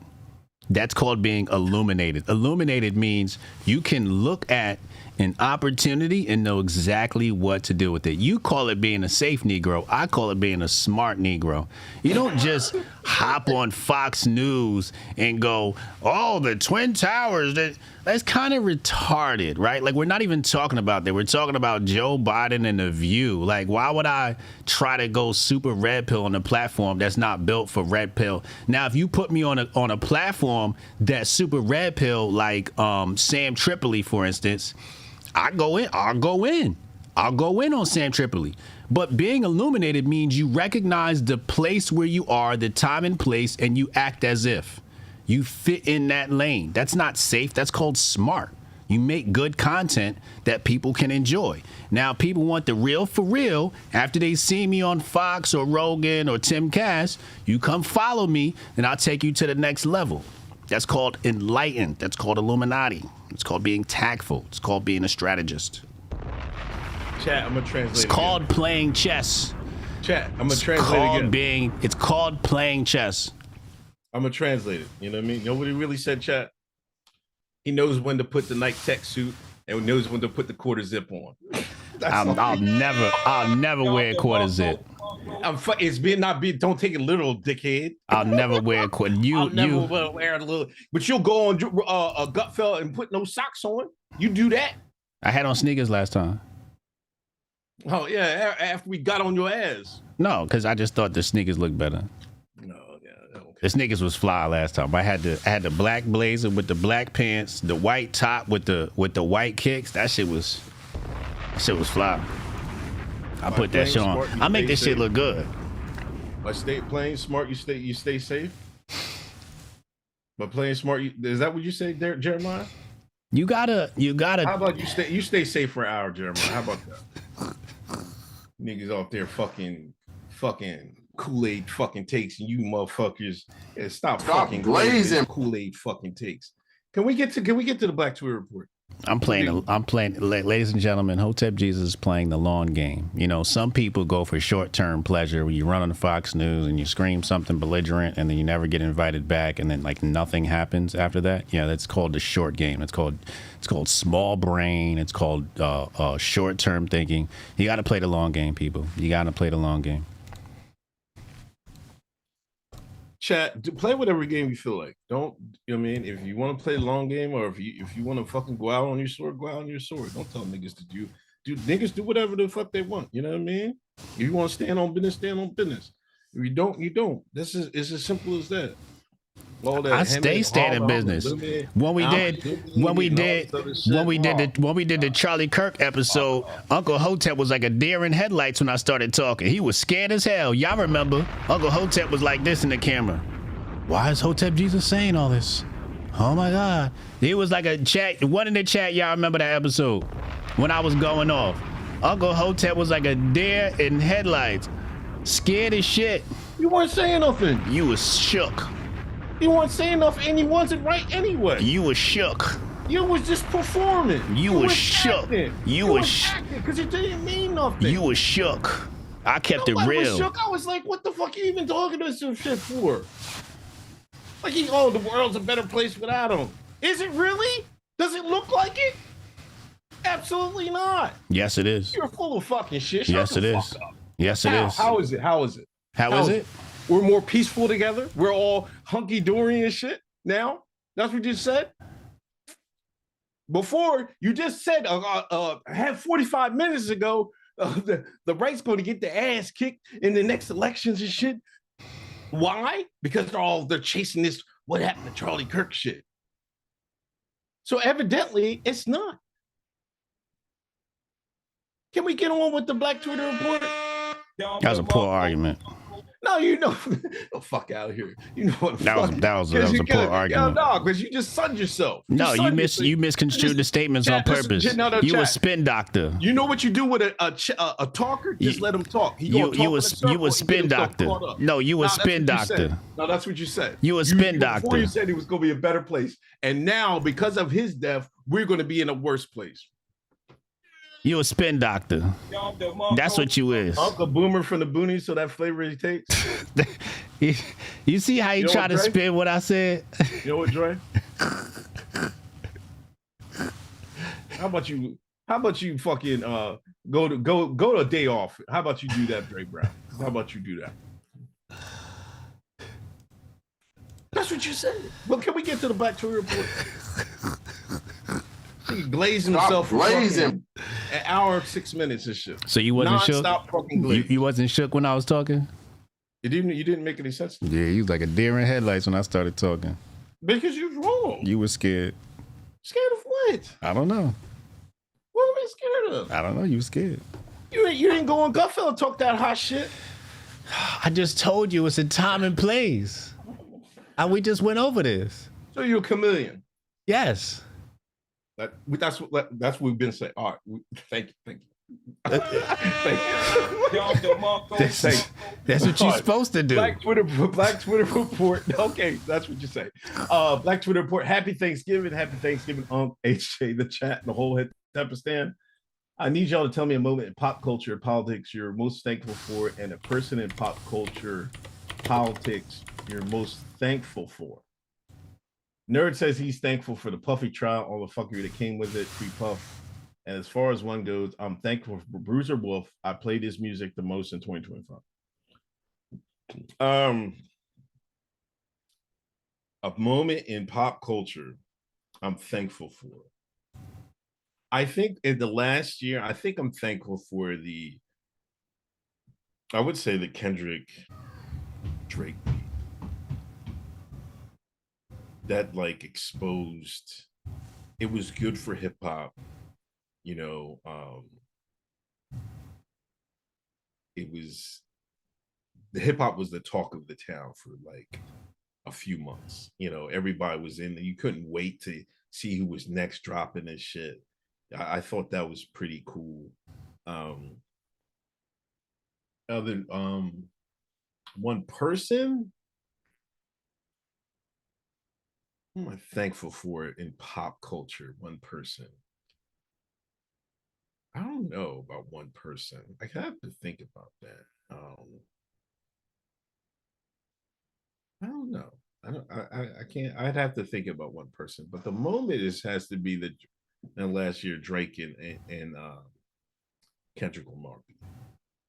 That's called being illuminated. Illuminated means you can look at an opportunity and know exactly what to do with it. You call it being a safe Negro. I call it being a smart Negro. You don't just hop on Fox News and go, oh, the Twin Towers. That's kind of retarded, right? Like, we're not even talking about that. We're talking about Joe Biden and The View. Like, why would I try to go super red pill on a platform that's not built for red pill? Now, if you put me on a platform that's super red pill, like Sam Tripoli, for instance, I'll go in on Sam Tripoli. But being illuminated means you recognize the place where you are, the time and place, and you act as if you fit in that lane. That's not safe. That's called smart. You make good content that people can enjoy. Now, people want the real for real. After they see me on Fox or Rogan or Tim Cass, you come follow me, and I'll take you to the next level. That's called enlightened. That's called Illuminati. It's called being tactful. It's called being a strategist. Chat, I'm gonna translate. It's called playing chess. Chat, I'm gonna translate again. It's called playing chess. I'm gonna translate it. You know what I mean? Nobody really said, chat. He knows when to put the Nike Tech suit and knows when to put the quarter zip on. I'll never wear a quarter zip. Don't take it literal, dickhead. I'll never wear a quarter. I'll never wear a little. But you'll go on a Gutfeld and put no socks on. You do that. I had on sneakers last time. Oh yeah, after we got on your ass. No, because I just thought the sneakers looked better. No, yeah, okay. The sneakers was fly last time. I had the black blazer with the black pants, the white top with the white kicks. That shit was fly. I put that shit on. I make this shit look good. By playing smart, you stay safe. But playing smart, is that what you say, Jeremiah? You gotta. How about you stay safe for an hour, Jeremiah? How about that? Niggas off there fucking Kool-Aid fucking takes, and you motherfuckers stop fucking blazing Kool-Aid fucking takes. Can we get to the Black Twitter report? I'm playing, ladies and gentlemen, Hotep Jesus is playing the long game. You know, some people go for short-term pleasure where you run on Fox News and you scream something belligerent and then you never get invited back and then like nothing happens after that. Yeah, that's called the short game. It's called small brain. It's called short-term thinking. You got to play the long game, people. You got to play the long game. Chat, play whatever game you feel like. Don't, you know what I mean? If you want to play the long game or if you want to fucking go out on your sword, go out on your sword. Don't tell niggas to do niggas do whatever the fuck they want. You know what I mean? If you want to stand on business, stand on business. If you don't, you don't. It's as simple as that. All that I hemming stay and standing hawing, business. limited, When we I'm did limited, when we and all did this other shit. when we did the Charlie Kirk episode, Uncle Hotep was like a deer in headlights when I started talking. He was scared as hell. Y'all remember? Uncle Hotep was like this in the camera. Why is Hotep Jesus saying all this? Oh my God. He was like a chat. One in the chat, y'all remember that episode when I was going off. Uncle Hotep was like a deer in headlights. Scared as shit. You weren't saying nothing. You was shook. You weren't saying nothing, and you wasn't right anyway. You was shook. You was just performing. You was shook. You was acting because it didn't mean nothing. You was shook. I kept Nobody it real. was shook. I was like, what the fuck are you even talking to this shit for? Like, the world's a better place without him. Is it really? Does it look like it? Absolutely not. Yes, it is. You're full of fucking shit. Yes, it is. Yes, it is. How is it? How is it? How is it? We're more peaceful together. We're all hunky-dory and shit now. That's what you said? Before, you just said, had 45 minutes ago, the right's going to get the ass kicked in the next elections and shit. Why? Because they're chasing this what happened to Charlie Kirk shit. So evidently, it's not. Can we get on with the Black Twitter report? That was a poor argument. No, the fuck out of here. You know what? That was a poor argument. No, because you just sunned yourself. You misconstrued the statements on purpose. You a spin doctor. You know what you do with a talker? Just let him talk. You a spin doctor. No, you a spin doctor. No, that's what you said. You a spin doctor. Before you said it was going to be a better place, and now because of his death, we're going to be in a worse place. You a spin doctor. That's what you is. Uncle Boomer from the Boonies, so that flavor he takes. You see how he tried to spin what I said? You know what, Dre? How about you fucking go to a day off? How about you do that, Dre Brown? How about you do that? That's what you said. Well, can we get to the Black Twitter report? He glazed himself for an hour and 6 minutes and shit. So you wasn't shook? You wasn't shook when I was talking? You didn't make any sense to me. Yeah, you was like a deer in headlights when I started talking. Because you was wrong. You was scared. Scared of what? I don't know. What am I scared of? I don't know. You was scared. You didn't go on Gutfeld and talk that hot shit. I just told you it's a time and place. We just went over this. So you're a chameleon. Yes. That's what we've been saying. All right. Thank you. That's what you're supposed to do. Black Twitter report. Okay, that's what you say. Black Twitter report. Happy Thanksgiving, HJ, the chat, the whole Tepistan. I need y'all to tell me a moment in pop culture, politics you're most thankful for, and a person in pop culture, politics you're most thankful for. Nerd says he's thankful for the Puffy trial, all the fuckery that came with it, free Puff. And as far as one goes, I'm thankful for Bruiser Wolf. I played his music the most in 2025. A moment in pop culture I'm thankful for. I think in the last year, I'm thankful for the Kendrick Drake beat. That like exposed, it was good for hip hop, it was, the hip hop was the talk of the town for like a few months. Everybody was in, you couldn't wait to see who was next dropping this shit. I thought that was pretty cool. One person, what am I thankful for in pop culture? One person. I don't know about one person. I have to think about that. I don't know. I can't. I'd have to think about one person. But the moment has to be last year Drake and Kendrick Lamar.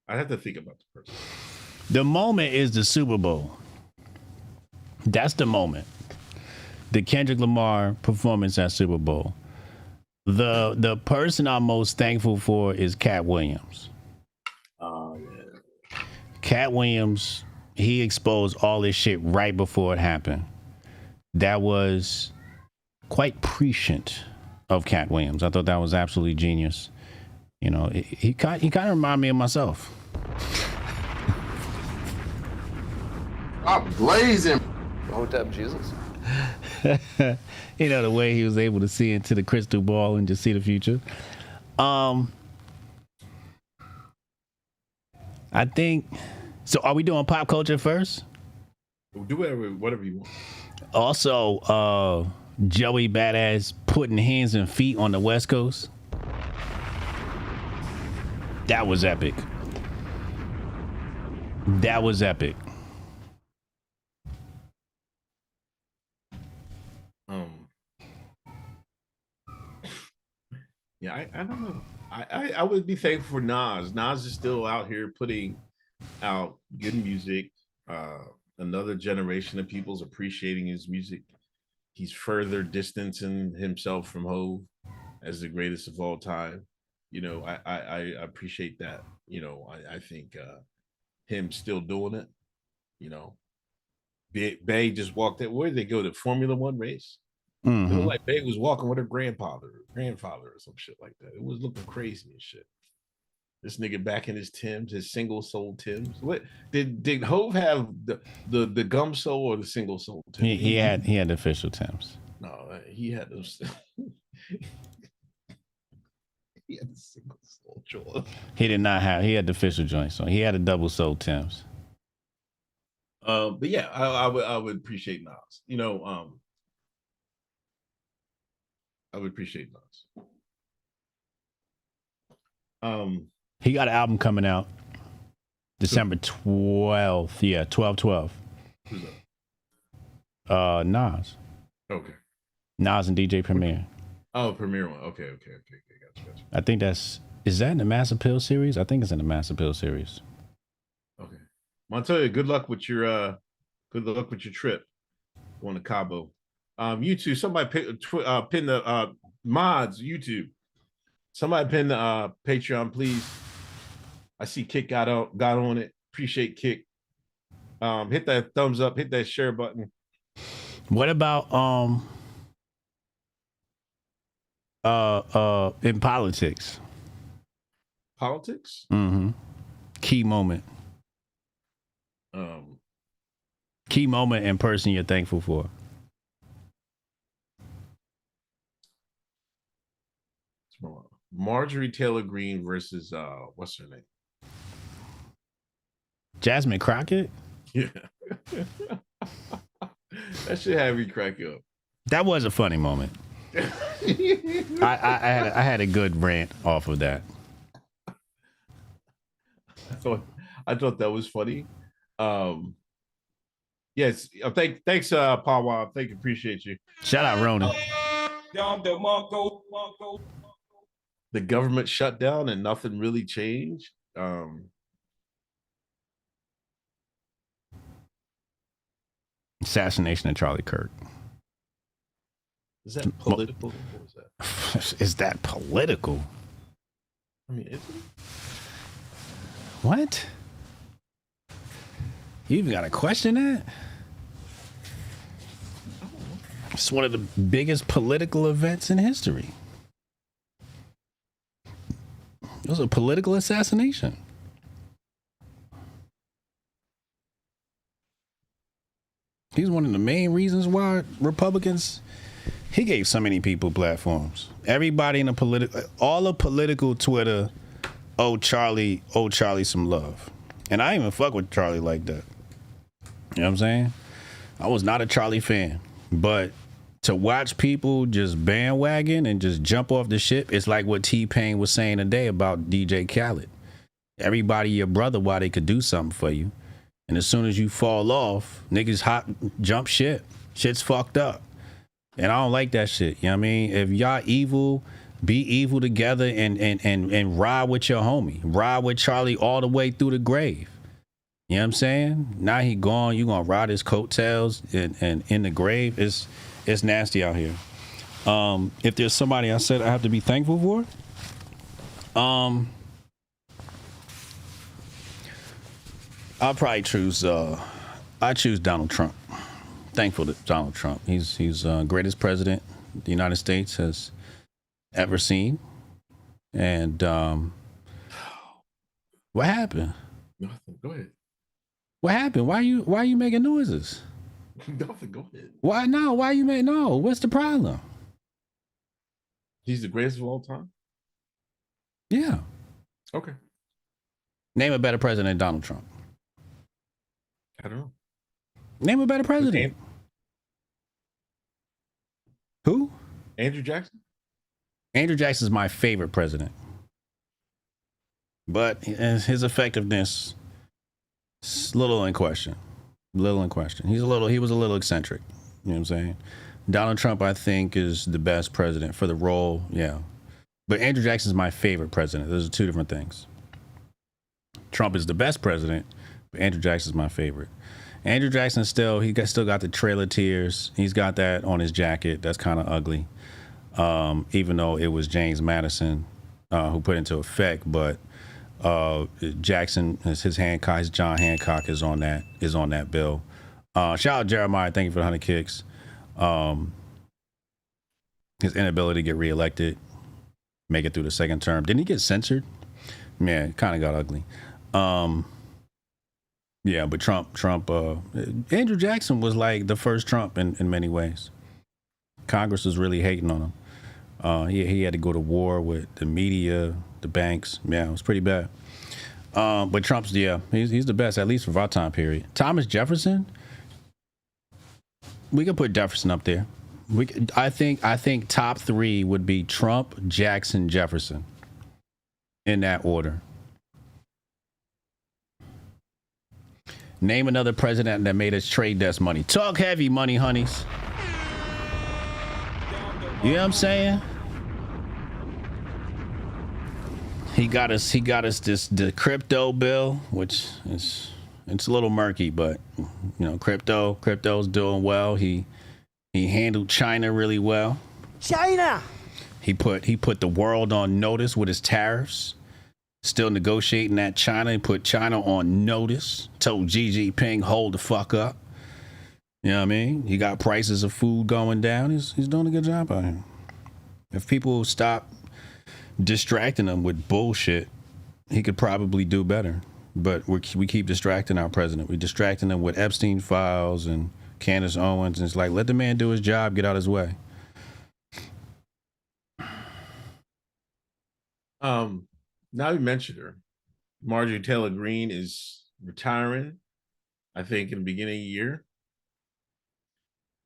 I'd have to think about the person. The moment is the Super Bowl. That's the moment. The Kendrick Lamar performance at Super Bowl. The person I'm most thankful for is Cat Williams. Oh yeah. Cat Williams, he exposed all this shit right before it happened. that was quite prescient of Cat Williams. I thought that was absolutely genius. You know, he kind of reminded me of myself. I'm blazing. Hotep Jesus. You know, the way he was able to see into the crystal ball and just see the future. I think so. Are we doing pop culture first? Do whatever you want. Also, Joey Badass putting hands and feet on the West Coast. That was epic. That was epic. Yeah, I don't know. I would be thankful for Nas. Nas is still out here putting out good music. Another generation of people's appreciating his music. He's further distancing himself from Hov as the greatest of all time. You know, I appreciate that. You know, I think him still doing it. You know, Bay just walked in. Where did they go? To Formula One race? Mm-hmm. It looked like Bay was walking with her grandfather or some shit like that. It was looking crazy and shit. This nigga back in his Timbs, his single sole Timbs. What did Hov have the gum sole or the single sole Timbs? He had the official Timbs. No, he had those. He had the single sole joint. He did not have. He had the official joint, so he had a double sole Timbs. But yeah, I would appreciate Nas. You know, I would appreciate Nas. He got an album coming out December 12th. Yeah, 12/12. Who's that? Nas. Okay. Nas and DJ Premier. Oh, Premier one. Okay. Gotcha. I think is that in the Mass Appeal series? I think it's in the Mass Appeal series. Okay. Montoya, good luck with your trip going to Cabo. YouTube, somebody pin the mods, YouTube. Somebody pin the Patreon, please. I see Kick got on it. Appreciate Kick. Hit that thumbs up, hit that share button. What about in politics? Politics? Mm-hmm. Key moment. Key moment and person you're thankful for. Marjorie Taylor Greene versus what's her name? Jasmine Crockett? Yeah. That shit had me crack up. That was a funny moment. I had a good rant off of that. I thought that was funny. Yes, thanks Pawa. Appreciate you. Shout out Ronan. The government shut down and nothing really changed. Assassination of Charlie Kirk. Is that political? What was that? Is that political? I mean, is it? What? You even got to question that? It's one of the biggest political events in history. It was a political assassination. He's one of the main reasons why Republicans, he gave so many people platforms. Everybody in the all of political Twitter, oh Charlie some love. And I even fuck with Charlie like that. You know what I'm saying? I was not a Charlie fan, but to watch people just bandwagon and just jump off the ship, it's like what T-Pain was saying today about DJ Khaled. Everybody your brother while they could do something for you. And as soon as you fall off, niggas jump ship. Shit's fucked up. And I don't like that shit. You know what I mean? If y'all evil, be evil together and ride with your homie. Ride with Charlie all the way through the grave. You know what I'm saying? Now he gone, you gonna ride his coattails and in the grave. It's nasty out here. If there's somebody I said I have to be thankful for, I'll probably choose Donald Trump. thankful to Donald Trump. He's greatest president the United States has ever seen. And what happened? Nothing. Go ahead. What happened? Why are you making noises? Nothing. Go ahead. Why no? Why you make no? What's the problem? He's the greatest of all time. Yeah. Okay. Name a better president than Donald Trump. I don't know. Name a better president. Who? Andrew Jackson. Andrew Jackson's my favorite president, but his effectiveness is a little in question. He was a little eccentric. You know what I'm saying? Donald Trump, I think, is the best president for the role. Yeah. But Andrew Jackson is my favorite president. Those are two different things. Trump is the best president, but Andrew Jackson is my favorite. Andrew Jackson still got the Trail of Tears. He's got that on his jacket. That's kind of ugly. Even though it was James Madison who put it into effect, but Jackson is his Hancock, his John Hancock is on that bill. Shout out Jeremiah, thank you for the 100 kicks. His inability to get reelected, make it through the second term. Didn't he get censored? Man, it kind of got ugly. Yeah, but Trump, Andrew Jackson was like the first Trump in many ways. Congress was really hating on him. He had to go to war with the media, the banks. Yeah, it was pretty bad. But Trump's, he's the best, at least for our time period. Thomas Jefferson, we could put Jefferson up there. I think top three would be Trump, Jackson, Jefferson, in that order. Name another president that made us trade desk money. Talk heavy, money honeys. You know what I'm saying? He got us the crypto bill, which is it's a little murky, but you know, crypto's doing well. He handled China really well. China. He put the world on notice with his tariffs. Still negotiating that China. He put China on notice. Told Xi Jinping, hold the fuck up. You know what I mean? He got prices of food going down. He's doing a good job out here. If people stop distracting him with bullshit, he could probably do better. But we keep distracting our president. We're distracting him with Epstein files and Candace Owens. And it's like, let the man do his job, get out his way. Now you mentioned her. Marjorie Taylor Greene is retiring, I think, in the beginning of the year.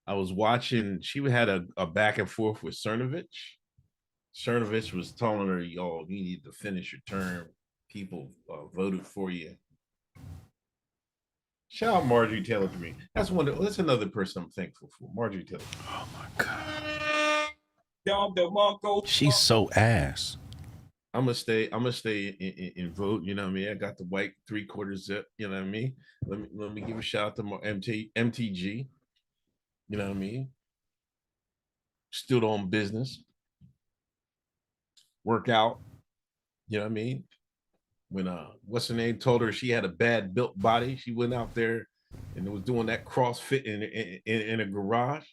I was watching, she had a back and forth with Cernovich. Cernovich was telling her, yo, you need to finish your term. People voted for you. Shout out Marjorie Taylor Greene. That's another person I'm thankful for. Marjorie Taylor. Oh my God. She's so ass. I'm gonna stay in vote. You know what I mean? I got the white 3/4 zip. You know what I mean? Let me give a shout out to MTG. You know what I mean? Stood on business. Work out. You know what I mean? When what's her name told her she had a bad built body, she went out there and was doing that CrossFit in a garage.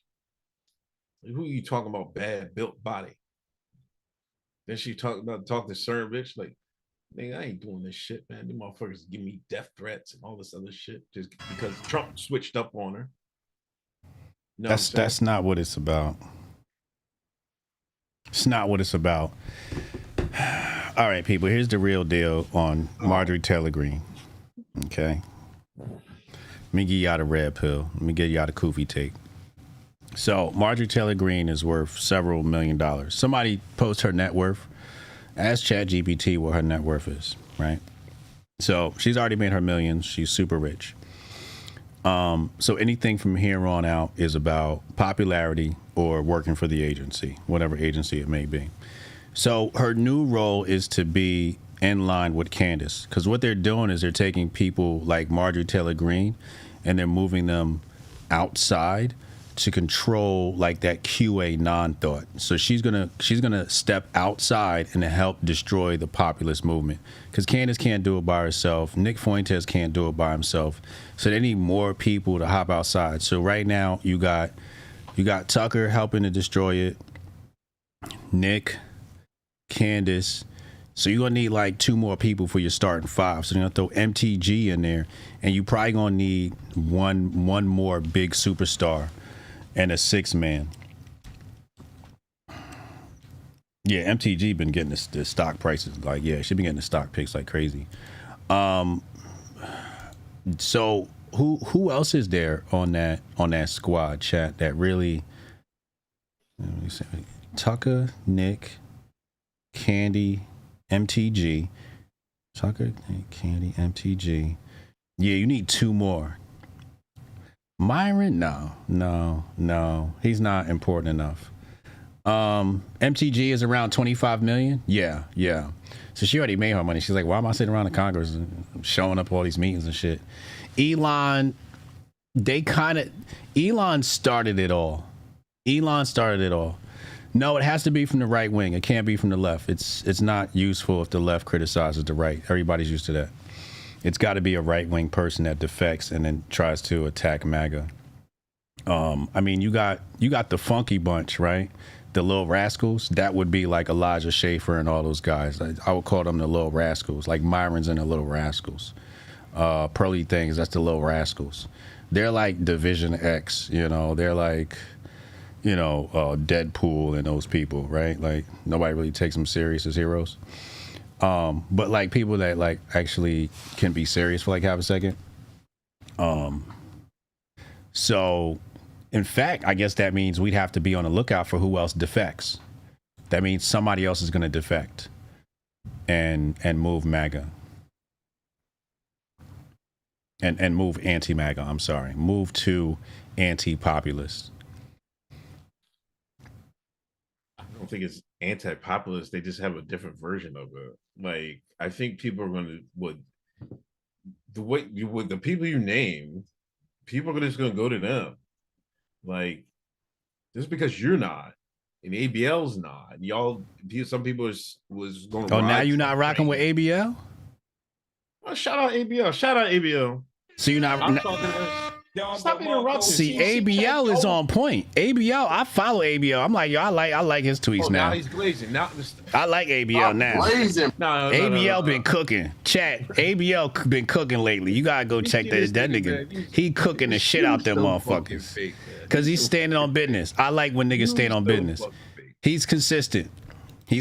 Who are you talking about? Bad built body. Then she talked to Cernovich, like, nigga, I ain't doing this shit, man. Them motherfuckers give me death threats and all this other shit just because Trump switched up on her. You know that's not what it's about. It's not what it's about. All right, people, here's the real deal on Marjorie Taylor Greene. Okay. Let me give y'all the red pill. Let me give y'all the Koofy take. So Marjorie Taylor Greene is worth several $1 million. Somebody post her net worth. Ask ChatGPT what her net worth is, right? So she's already made her millions. She's super rich. So anything from here on out is about popularity or working for the agency, whatever agency it may be. So her new role is to be in line with Candace, because what they're doing is they're taking people like Marjorie Taylor Greene and they're moving them outside to control like that QA non-thought. So she's gonna step outside and help destroy the populist movement. Because Candace can't do it by herself. Nick Fuentes can't do it by himself. So they need more people to hop outside. So right now you got Tucker helping to destroy it. Nick, Candace. So you're gonna need like 2 more people for your starting 5. So you're gonna throw MTG in there, and you probably gonna need one more big superstar and a 6-man. Yeah, MTG been getting the stock prices like, yeah, she been getting the stock picks like crazy. So who else is there on that squad, chat, that really? Let me see. Tucker, Nick, Candy, MTG. Tucker, Candy, MTG. Yeah, you need 2 more. Myron, no. He's not important enough. MTG is around 25 million. Yeah. So she already made her money. She's like, why am I sitting around the Congress and showing up all these meetings and shit? Elon started it all. No, it has to be from the right wing. It can't be from the left. It's not useful if the left criticizes the right. Everybody's used to that. It's got to be a right-wing person that defects and then tries to attack MAGA. I mean, you got the funky bunch, right? The Little Rascals. That would be like Elijah Schaefer and all those guys. I would call them the Little Rascals, like Myron's and the Little Rascals. Pearly Things, that's the Little Rascals. They're like Division X, you know. They're like, you know, Deadpool and those people, right? Like nobody really takes them serious as heroes. But like people that like actually can be serious for like half a second. So in fact, I guess that means we'd have to be on the lookout for who else defects. That means somebody else is going to defect and move MAGA. And move anti-MAGA, I'm sorry. Move to anti-populist. I don't think it's anti-populist. They just have a different version of it. Like, I think people are going to the people you name, people are just going to go to them. Like, just because you're not, and ABL's not, some people was going. Oh, now you're not rocking with ABL? Oh, shout out ABL. So you're not. Stop interrupting. See, ABL is on point. ABL, I follow ABL. I'm like, yo, I like his tweets now. Now he's glazing. Now I like ABL now. Blazing. No, ABL been cooking. Chat. ABL been cooking lately. You gotta go check that nigga. He cooking the shit out them motherfuckers. Cause he's standing on business. I like when niggas stand on business. He's consistent. I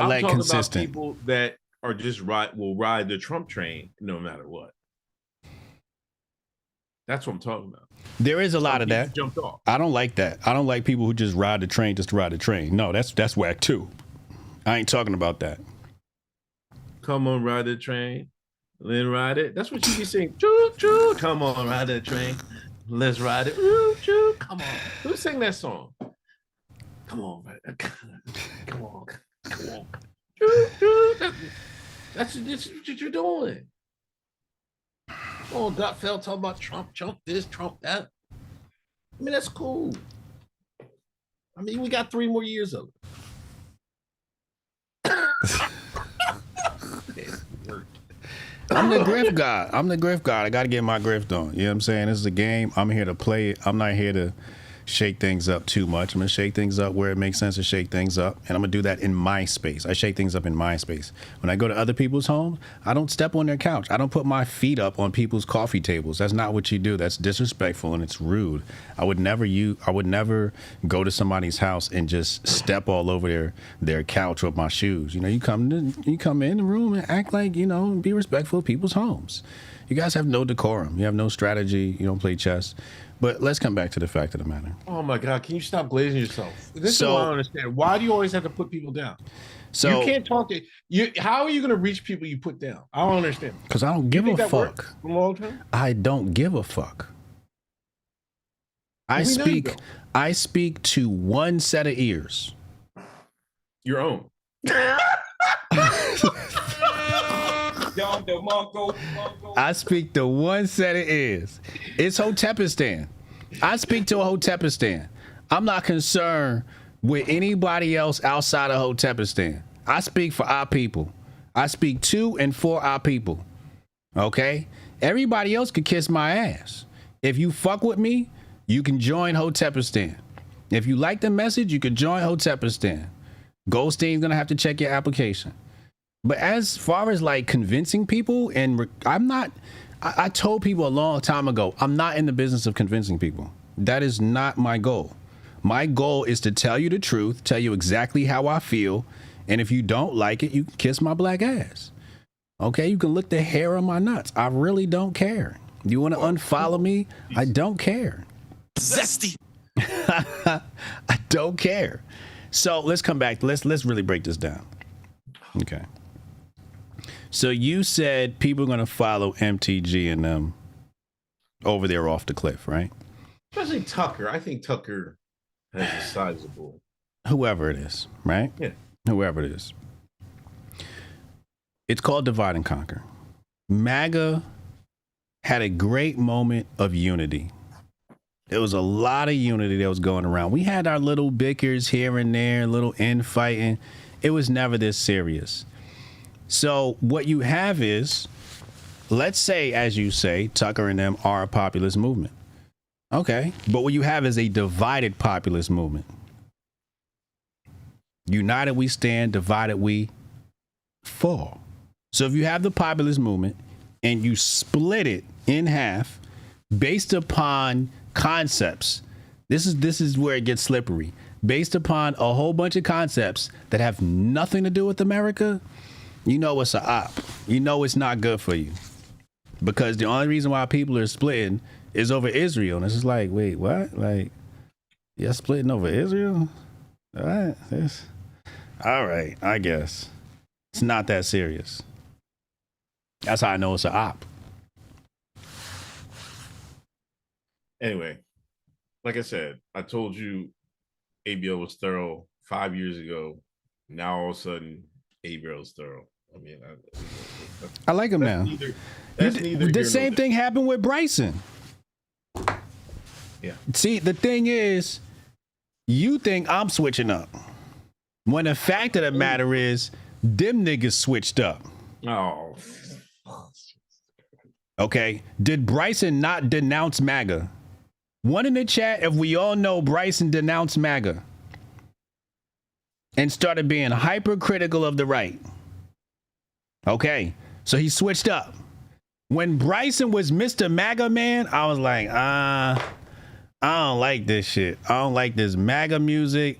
like consistent. About people that are just will ride the Trump train no matter what. That's what I'm talking about. There is a lot of that. Jumped off. I don't like that. I don't like people who just ride the train just to ride the train. No, that's whack too. I ain't talking about that. Come on, ride the train. Then ride it. That's what you be saying. Choo choo. Come on, ride the train. Let's ride it. Choo choo. Come on. Who sang that song? Come on, man. Come on. Choo choo. That's what you're doing. Oh, Gutfeld talking about Trump this, Trump that. I mean, that's cool. I mean, we got 3 more years of it. I'm the grift god. I got to get my grift on. You know what I'm saying? This is a game. I'm here to play it. I'm not here to shake things up too much. I'm going to shake things up where it makes sense to shake things up. And I'm going to do that in my space. I shake things up in my space. When I go to other people's homes, I don't step on their couch. I don't put my feet up on people's coffee tables. That's not what you do. That's disrespectful and it's rude. I would never go to somebody's house and just step all over their couch with my shoes. You know, you come in the room and act like, you know, be respectful of people's homes. You guys have no decorum. You have no strategy. You don't play chess. But let's come back to the fact of the matter. Oh my God! Can you stop glazing yourself? This is what I don't understand. Why do you always have to put people down? So you can't talk to you. How are you going to reach people you put down? I don't understand. Because I don't give a fuck. I don't give a fuck. I speak to one set of ears. Your own. I speak to one set of ears. It's Hotepistan. I speak to a Hotepistan. I'm not concerned with anybody else outside of Hotepistan. I speak for our people. I speak to and for our people. Okay? Everybody else could kiss my ass. If you fuck with me, you can join Hotepistan. If you like the message, you can join Hotepistan. Goldstein's gonna have to check your application. But as far as like convincing people, and I told people a long time ago, I'm not in the business of convincing people. That is not my goal. My goal is to tell you the truth, tell you exactly how I feel, and if you don't like it, you can kiss my black ass. Okay, you can lick the hair on my nuts. I really don't care. You want to unfollow me? I don't care. Zesty. I don't care. So let's come back. Let's really break this down. Okay. So you said people are going to follow MTG and them over there off the cliff, right? Especially Tucker. I think Tucker has a sizable. Whoever it is, right? Yeah. Whoever it is. It's called Divide and Conquer. MAGA had a great moment of unity. There was a lot of unity that was going around. We had our little bickers here and there, little infighting. It was never this serious. So what you have is, let's say, as you say, Tucker and them are a populist movement. Okay. But what you have is a divided populist movement. United we stand, divided we fall. So if you have the populist movement and you split it in half based upon concepts, this is where it gets slippery. Based upon a whole bunch of concepts that have nothing to do with America, you know it's a op. You know it's not good for you. Because the only reason why people are splitting is over Israel. And it's just like, wait, what? Like, you're splitting over Israel? All right, I guess. It's not that serious. That's how I know it's a op. Anyway, like I said, I told you ABL was thorough 5 years ago. Now all of a sudden, ABL is thorough. I mean, I like him now. The same thing happened with Bryson. Yeah. See, the thing is, you think I'm switching up. When the fact of the matter is, them niggas switched up. Oh. Okay. Did Bryson not denounce MAGA? One in the chat, if we all know Bryson denounced MAGA and started being hypercritical of the right. Okay. So he switched up. When Bryson was Mr. MAGA man, I was like, I don't like this shit. I don't like this MAGA music.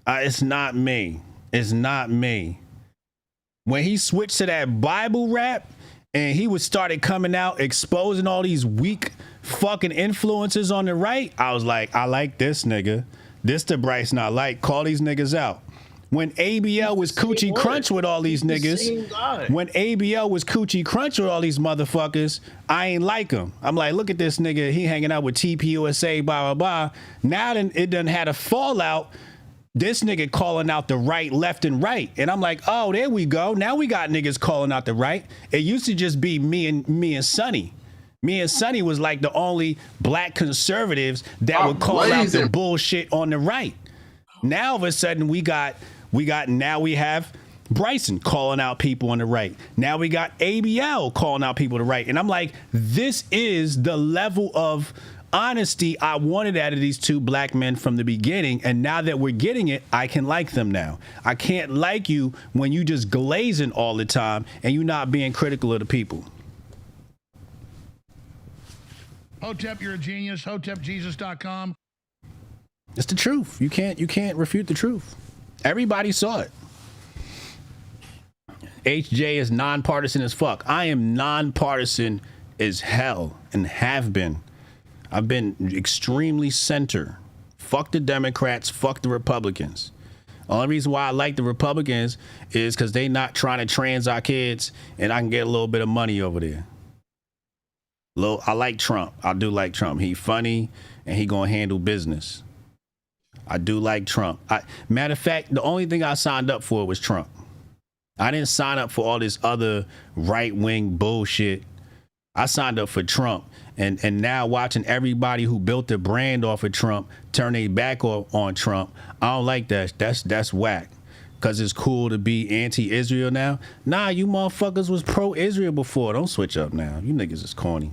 It's not me. It's not me. When he switched to that Bible rap and he was started coming out exposing all these weak fucking influences on the right, I was like, I like this nigga. This the Bryson I like. Call these niggas out. When ABL was Coochie Crunch with all these niggas, when ABL was Coochie Crunch with all these motherfuckers, I ain't like him. I'm like, look at this nigga. He hanging out with TPUSA, blah, blah, blah. Now it done had a fallout. This nigga calling out the right, left, and right. And I'm like, oh, there we go. Now we got niggas calling out the right. It used to just be me and Sonny. Me and Sonny was like the only black conservatives that would call out the bullshit on the right. Now all of a sudden we have Bryson calling out people on the right. Now we got ABL calling out people on the right. And I'm like, this is the level of honesty I wanted out of these two black men from the beginning. And now that we're getting it, I can like them now. I can't like you when you just glazing all the time and you not being critical of the people. Hotep, you're a genius. HotepJesus.com. It's the truth. You can't refute the truth. Everybody saw it. HJ is nonpartisan as fuck. I am nonpartisan as hell and have been. I've been extremely center. Fuck the Democrats, fuck the Republicans. Only reason why I like the Republicans is because they not trying to trans our kids and I can get a little bit of money over there. I like Trump. I do like Trump. He funny and he gonna handle business. I do like Trump. Matter of fact, the only thing I signed up for was Trump. I didn't sign up for all this other right-wing bullshit. I signed up for Trump, and now watching everybody who built the brand off of Trump turn their back on Trump, I don't like that. That's whack. Cause it's cool to be anti-Israel now. Nah, you motherfuckers was pro-Israel before. Don't switch up now. You niggas is corny.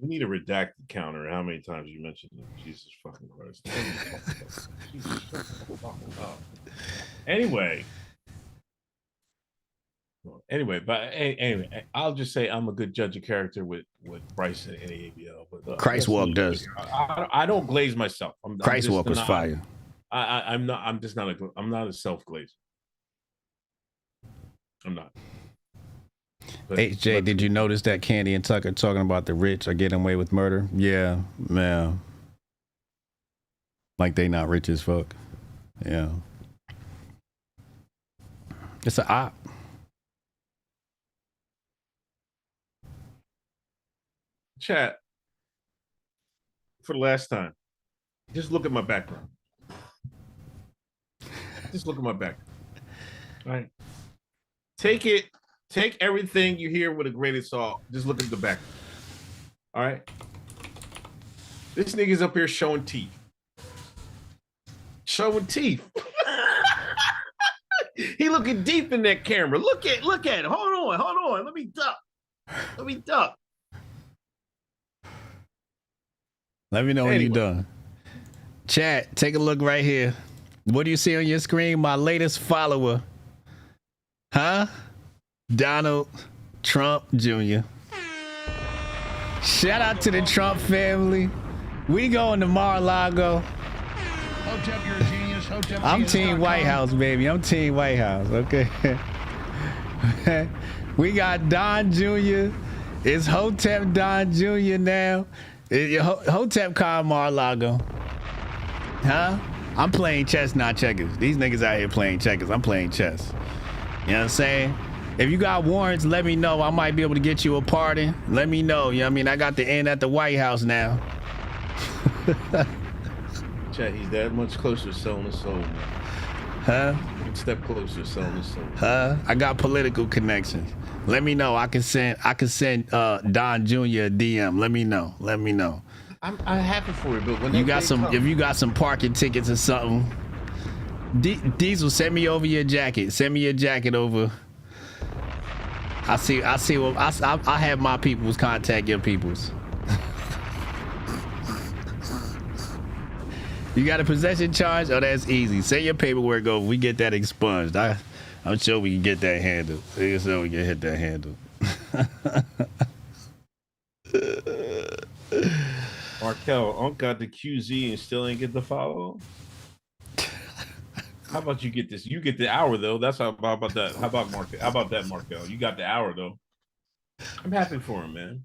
We need a redacted counter. How many times you mentioned it? Jesus fucking Christ. Jesus fucking up. Anyway, I'll just say I'm a good judge of character with Bryce and ABL. But Christ Walk does. I don't glaze myself. Christ Walk was fire. I'm not. I'm just not a. I'm not a self glazer. I'm not. But, HJ, did you notice that Candy and Tucker talking about the rich are getting away with murder? Yeah, man. Like they not rich as fuck. Yeah. It's an op. Chat. For the last time, just look at my background. Just look at my background. All right. Take everything you hear with a grain of salt. Just look at the background. All right. This nigga's up here showing teeth. Showing teeth. He looking deep in that camera. Look at it. Hold on. Let me duck. Let me know when you're done. Chat, take a look right here. What do you see on your screen? My latest follower. Huh? Donald Trump Jr. Shout out to the Trump family. We going to Mar-a-Lago. Hotep, you're a genius. Hotep, I'm Team White House, baby. I'm Team White House. Okay. We got Don Jr. It's Hotep Don Jr. now. Hotep called Mar-a-Lago. Huh? I'm playing chess, not checkers. These niggas out here playing checkers. I'm playing chess. You know what I'm saying? If you got warrants, let me know. I might be able to get you a pardon. Let me know. You know what I mean? I got the end at the White House now. Chat, he's that much closer to selling his soul, man. Huh? One step closer to selling his soul. Huh? I got political connections. Let me know. I can send Don Jr. a DM. Let me know. I'm happy for you, but when you got some, if you got some parking tickets or something, Diesel, send me over your jacket. Send me your jacket over. I see. What I have my peoples contact your peoples. You got a possession charge? Oh, that's easy. Send your paperwork over. We get that expunged. I'm sure we can get that handled. So we can hit that handle. Markel, Unc got the QZ and still ain't get the follow. How about you get this? You get the hour though. That's how about that. How about Markel? How about that, Markel? You got the hour though. I'm happy for him, man.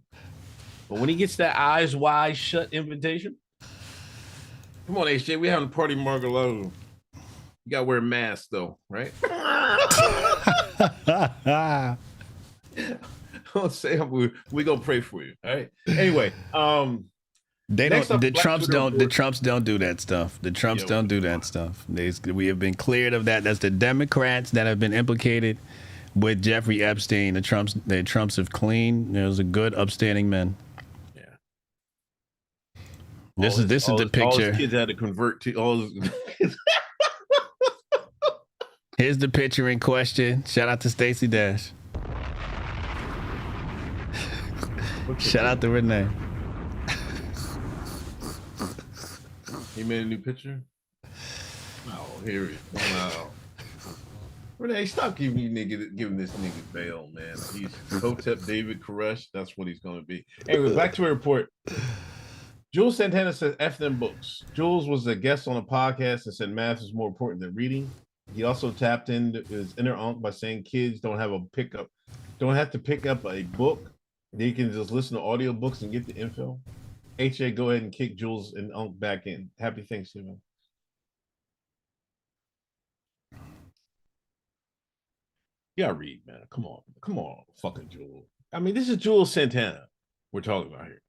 But when he gets that eyes wide shut invitation, come on, HJ. We having a party, Margalo. You gotta wear a mask though, right? Don't say we gonna pray for you. All right. Anyway, they don't. The Trumps don't. The Trumps don't do that stuff. The Trumps don't do that stuff. We have been cleared of that. That's the Democrats that have been implicated with Jeffrey Epstein. The Trumps have clean. There's a good, upstanding men. Yeah. This is the picture. All his kids had to convert to all. His Here's the picture in question. Shout out to Stacey Dash. Shout out to Renee. He made a new picture. Oh, here it is. Wow. Renee, stop giving this nigga bail, man. He's Hotep David Koresh. That's what he's going to be. Anyway, back to a report. Jules Santana says, F them books. Jules was a guest on a podcast and said math is more important than reading. He also tapped into his inner unk by saying kids don't have to pick up a book. They can just listen to audiobooks and get the info. HJ, go ahead and kick Jules and Unk back in. Happy Thanksgiving. Yeah, read, man. Come on, fucking Jules. I mean, this is Jules Santana we're talking about here.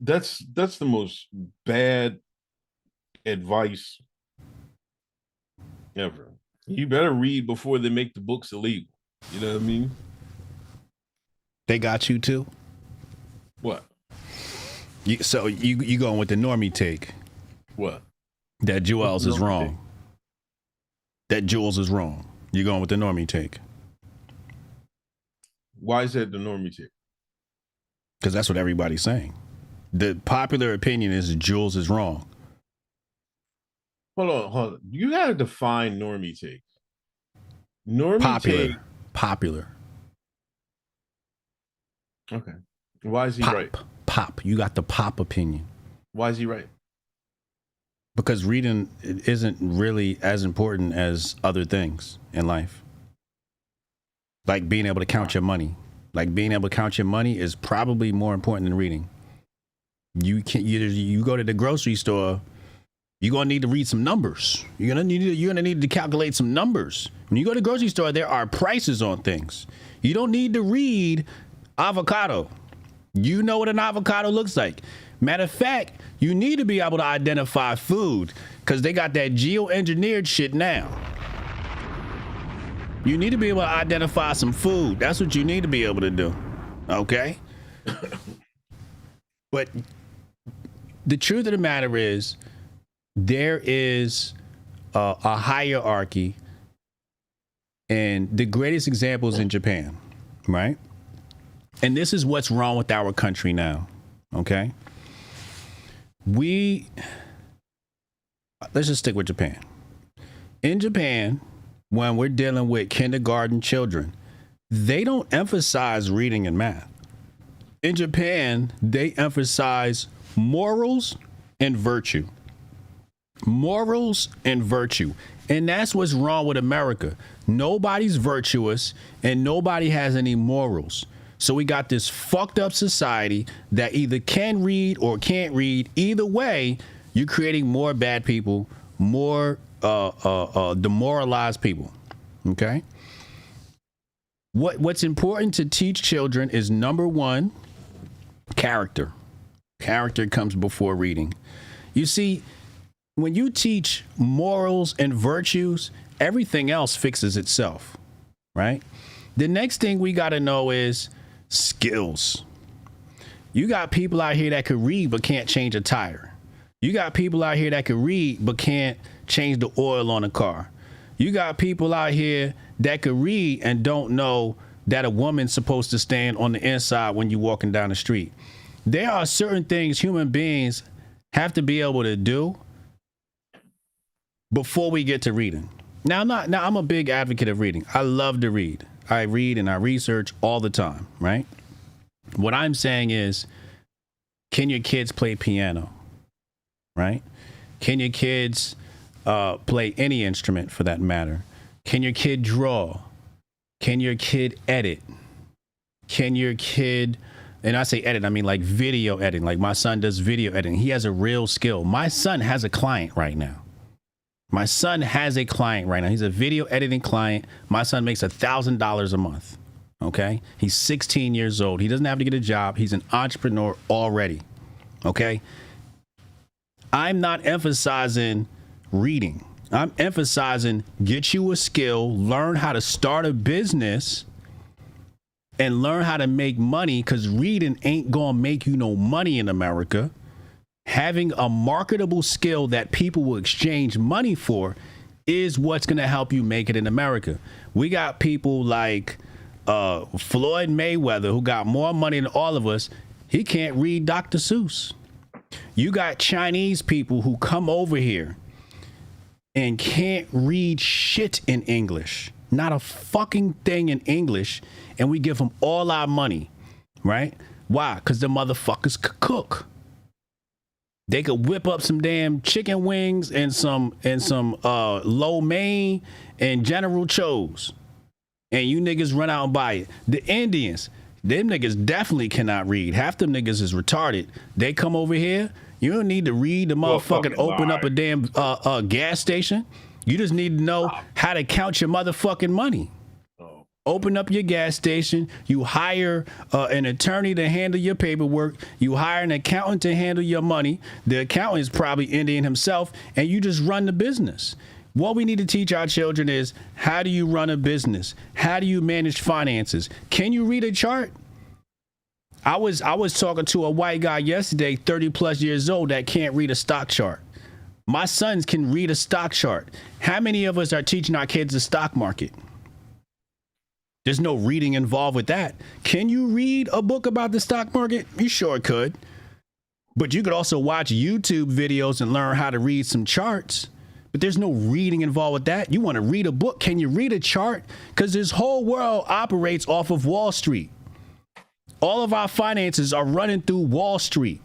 That's the most bad advice ever. You better read before they make the books illegal. You know what I mean? They got you too. What? So you going with the normie take? What? That Jules is wrong. Take? That Jules is wrong. You going with the normie take? Why is that the normie take? Because that's what everybody's saying. The popular opinion is Jules is wrong. Hold on. You gotta define normie take. Normie popular. take. Popular. Okay. Why is he pop, right? Pop. You got the pop opinion. Why is he right? Because reading isn't really as important as other things in life. Like being able to count your money. Like being able to count your money is probably more important than reading. You go to the grocery store, you're gonna need to read some numbers. You're gonna need to calculate some numbers. When you go to the grocery store, there are prices on things. You don't need to read avocado. You know what an avocado looks like. Matter of fact, you need to be able to identify food because they got that geoengineered shit now. You need to be able to identify some food. That's what you need to be able to do. Okay? But the truth of the matter is, there is a hierarchy, and the greatest example is in Japan, right? And this is what's wrong with our country now, okay? Let's just stick with Japan. In Japan, when we're dealing with kindergarten children, they don't emphasize reading and math. In Japan, they emphasize morals and virtue. Morals and virtue. And that's what's wrong with America. Nobody's virtuous and nobody has any morals. So we got this fucked up society that either can read or can't read. Either way, you're creating more bad people, more demoralized people. Okay? What's important to teach children is, number one, character. Character comes before reading. You see, when you teach morals and virtues, everything else fixes itself, right? The next thing we got to know is skills. You got people out here that could read but can't change a tire. You got people out here that could read but can't change the oil on a car. You got people out here that could read and don't know that a woman's supposed to stand on the inside when you're walking down the street. There are certain things human beings have to be able to do before we get to reading. Now I'm a big advocate of reading. I love to read. I read and I research all the time, right? What I'm saying is, can your kids play piano, right? Can your kids play any instrument for that matter? Can your kid draw? Can your kid edit? Can your kid, and I say edit, I mean like video editing. Like my son does video editing. He has a real skill. My son has a client right now. He's a video editing client. My son makes $1,000 a month. Okay. He's 16 years old. He doesn't have to get a job. He's an entrepreneur already. Okay. I'm not emphasizing reading. I'm emphasizing get you a skill, learn how to start a business, and learn how to make money, because reading ain't gonna make you no money in America. Having a marketable skill that people will exchange money for is what's gonna help you make it in America. We got people like Floyd Mayweather, who got more money than all of us. He can't read Dr. Seuss. You got Chinese people who come over here and can't read shit in English. Not a fucking thing in English. And we give them all our money, right? Why? Because the motherfuckers could cook. They could whip up some damn chicken wings and some lo mein and General Cho's. And you niggas run out and buy it. The Indians, them niggas definitely cannot read. Half them niggas is retarded. They come over here. You don't need to read the motherfucking open up a damn gas station. You just need to know how to count your motherfucking money. Open up your gas station. You hire an attorney to handle your paperwork. You hire an accountant to handle your money. The accountant is probably Indian himself, and you just run the business. What we need to teach our children is, how do you run a business? How do you manage finances? Can you read a chart? I was talking to a white guy yesterday, 30 plus years old, that can't read a stock chart. My sons can read a stock chart. How many of us are teaching our kids the stock market? There's no reading involved with that. Can you read a book about the stock market? You sure could. But you could also watch YouTube videos and learn how to read some charts. But there's no reading involved with that. You want to read a book? Can you read a chart? Because this whole world operates off of Wall Street. All of our finances are running through Wall Street.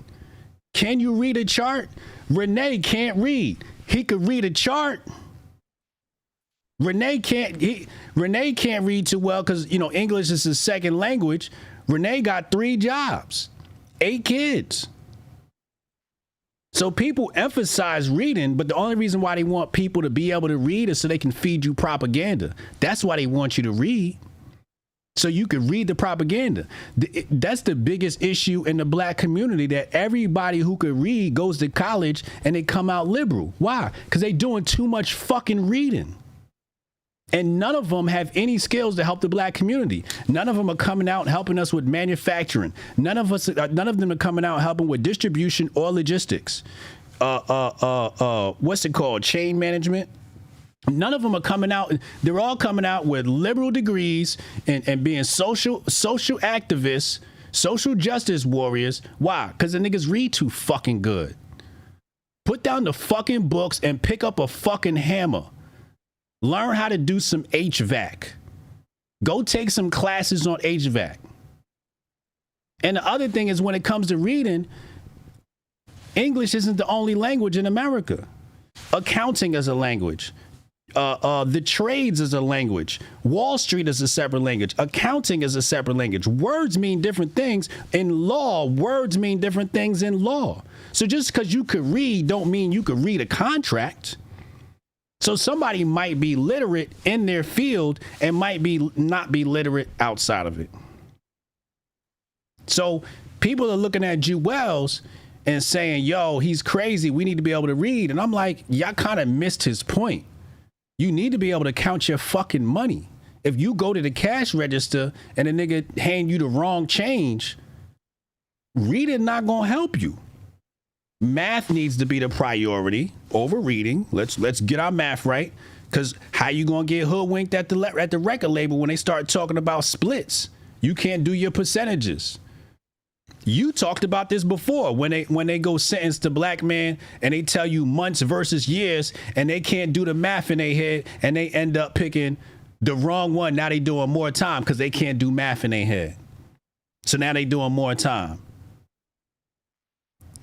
Can you read a chart? Renee can't read. He could read a chart. Renee can't read too well because, you know, English is his second language. Renee got 3 jobs, 8 kids. So people emphasize reading, but the only reason why they want people to be able to read is so they can feed you propaganda. That's why they want you to read. So you could read the propaganda. That's the biggest issue in the black community, that everybody who could read goes to college and they come out liberal. Why? Because they doing too much fucking reading. And none of them have any skills to help the black community. None of them are coming out and helping us with manufacturing. None of them are coming out helping with distribution or logistics. What's it called? Chain management. None of them are coming out. They're all coming out with liberal degrees and being social activists, social justice warriors. Why? Because the niggas read too fucking good. Put down the fucking books and pick up a fucking hammer. Learn how to do some HVAC. Go take some classes on HVAC. And the other thing is, when it comes to reading, English isn't the only language in America. Accounting is a language. The trades is a language. Wall Street is a separate language. Accounting is a separate language. Words mean different things. In law, words mean different things in law. So just because you could read don't mean you could read a contract. So somebody might be literate in their field and might be not be literate outside of it. So people are looking at Jewels and saying, yo, he's crazy. We need to be able to read. And I'm like, y'all kind of missed his point. You need to be able to count your fucking money. If you go to the cash register and a nigga hand you the wrong change, reading not gonna help you. Math needs to be the priority over reading. Let's get our math right. Because how you gonna get hoodwinked at the record label when they start talking about splits? You can't do your percentages. You talked about this before when they go sentence the black man and they tell you months versus years and they can't do the math in their head and they end up picking the wrong one. Now they doing more time because they can't do math in their head. So now they doing more time.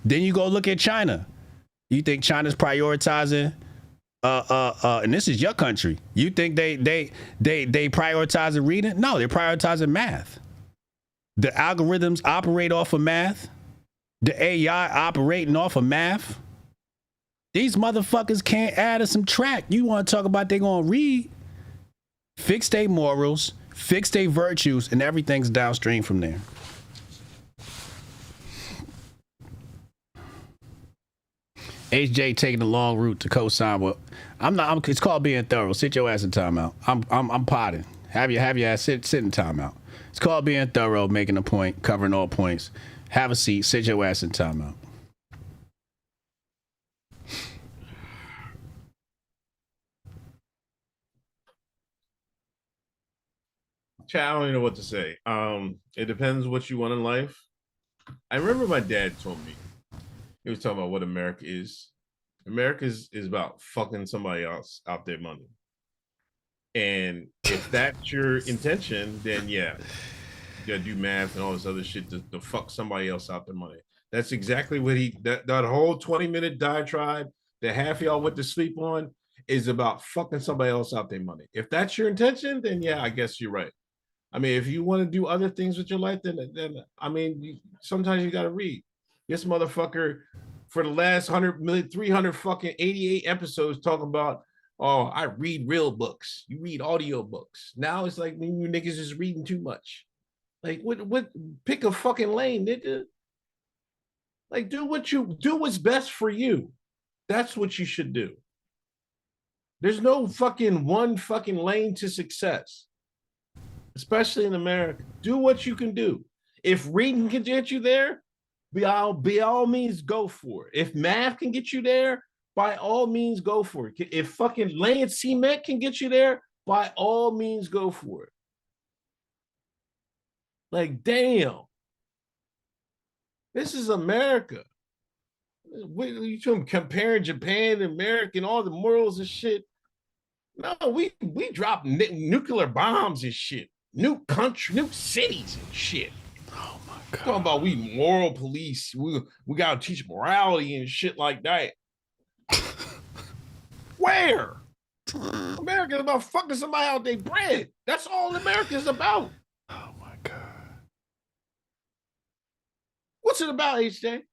Then you go look at China. You think China's prioritizing and this is your country. You think they prioritizing reading? No, they're prioritizing math. The algorithms operate off of math. The AI operating off of math. These motherfuckers can't add or subtract. You want to talk about they gonna read? Fix their morals, fix their virtues, and everything's downstream from there. HJ taking the long route to co-sign. Well, it's called being thorough. Sit your ass in timeout. I'm potting. Have your ass sit in timeout. It's called being thorough, making a point, covering all points. Have a seat. Sit your ass in timeout. Chad, I don't even know what to say. It depends what you want in life. I remember my dad told me, he was talking about what America is. America is about fucking somebody else out their money. And if that's your intention, then yeah, you gotta do math and all this other shit to fuck somebody else out their money. That's exactly what that whole 20-minute diatribe that half of y'all went to sleep on is about fucking somebody else out their money. If that's your intention, then yeah, I guess you're right. I mean, if you want to do other things with your life, then I mean, sometimes you gotta read. This motherfucker for the last 300 fucking 88 episodes talking about, oh, I read real books. You read audio books. Now it's like you niggas is reading too much. Like, what? Pick a fucking lane, nigga. Like, do what's best for you. That's what you should do. There's no fucking one fucking lane to success, especially in America. Do what you can do. If reading can get you there, by all means go for it. If math can get you there, by all means go for it. If fucking laying cement can get you there, by all means go for it. Like, damn. This is America. What are you talking, comparing Japan and America and all the morals and shit? No, we drop nuclear bombs and shit. New country, new cities and shit. Oh my God. Talking about we moral police. We gotta teach morality and shit like that. Where? America is about fucking somebody out their bread. That's all America is about. Oh my God. What's it about, HJ?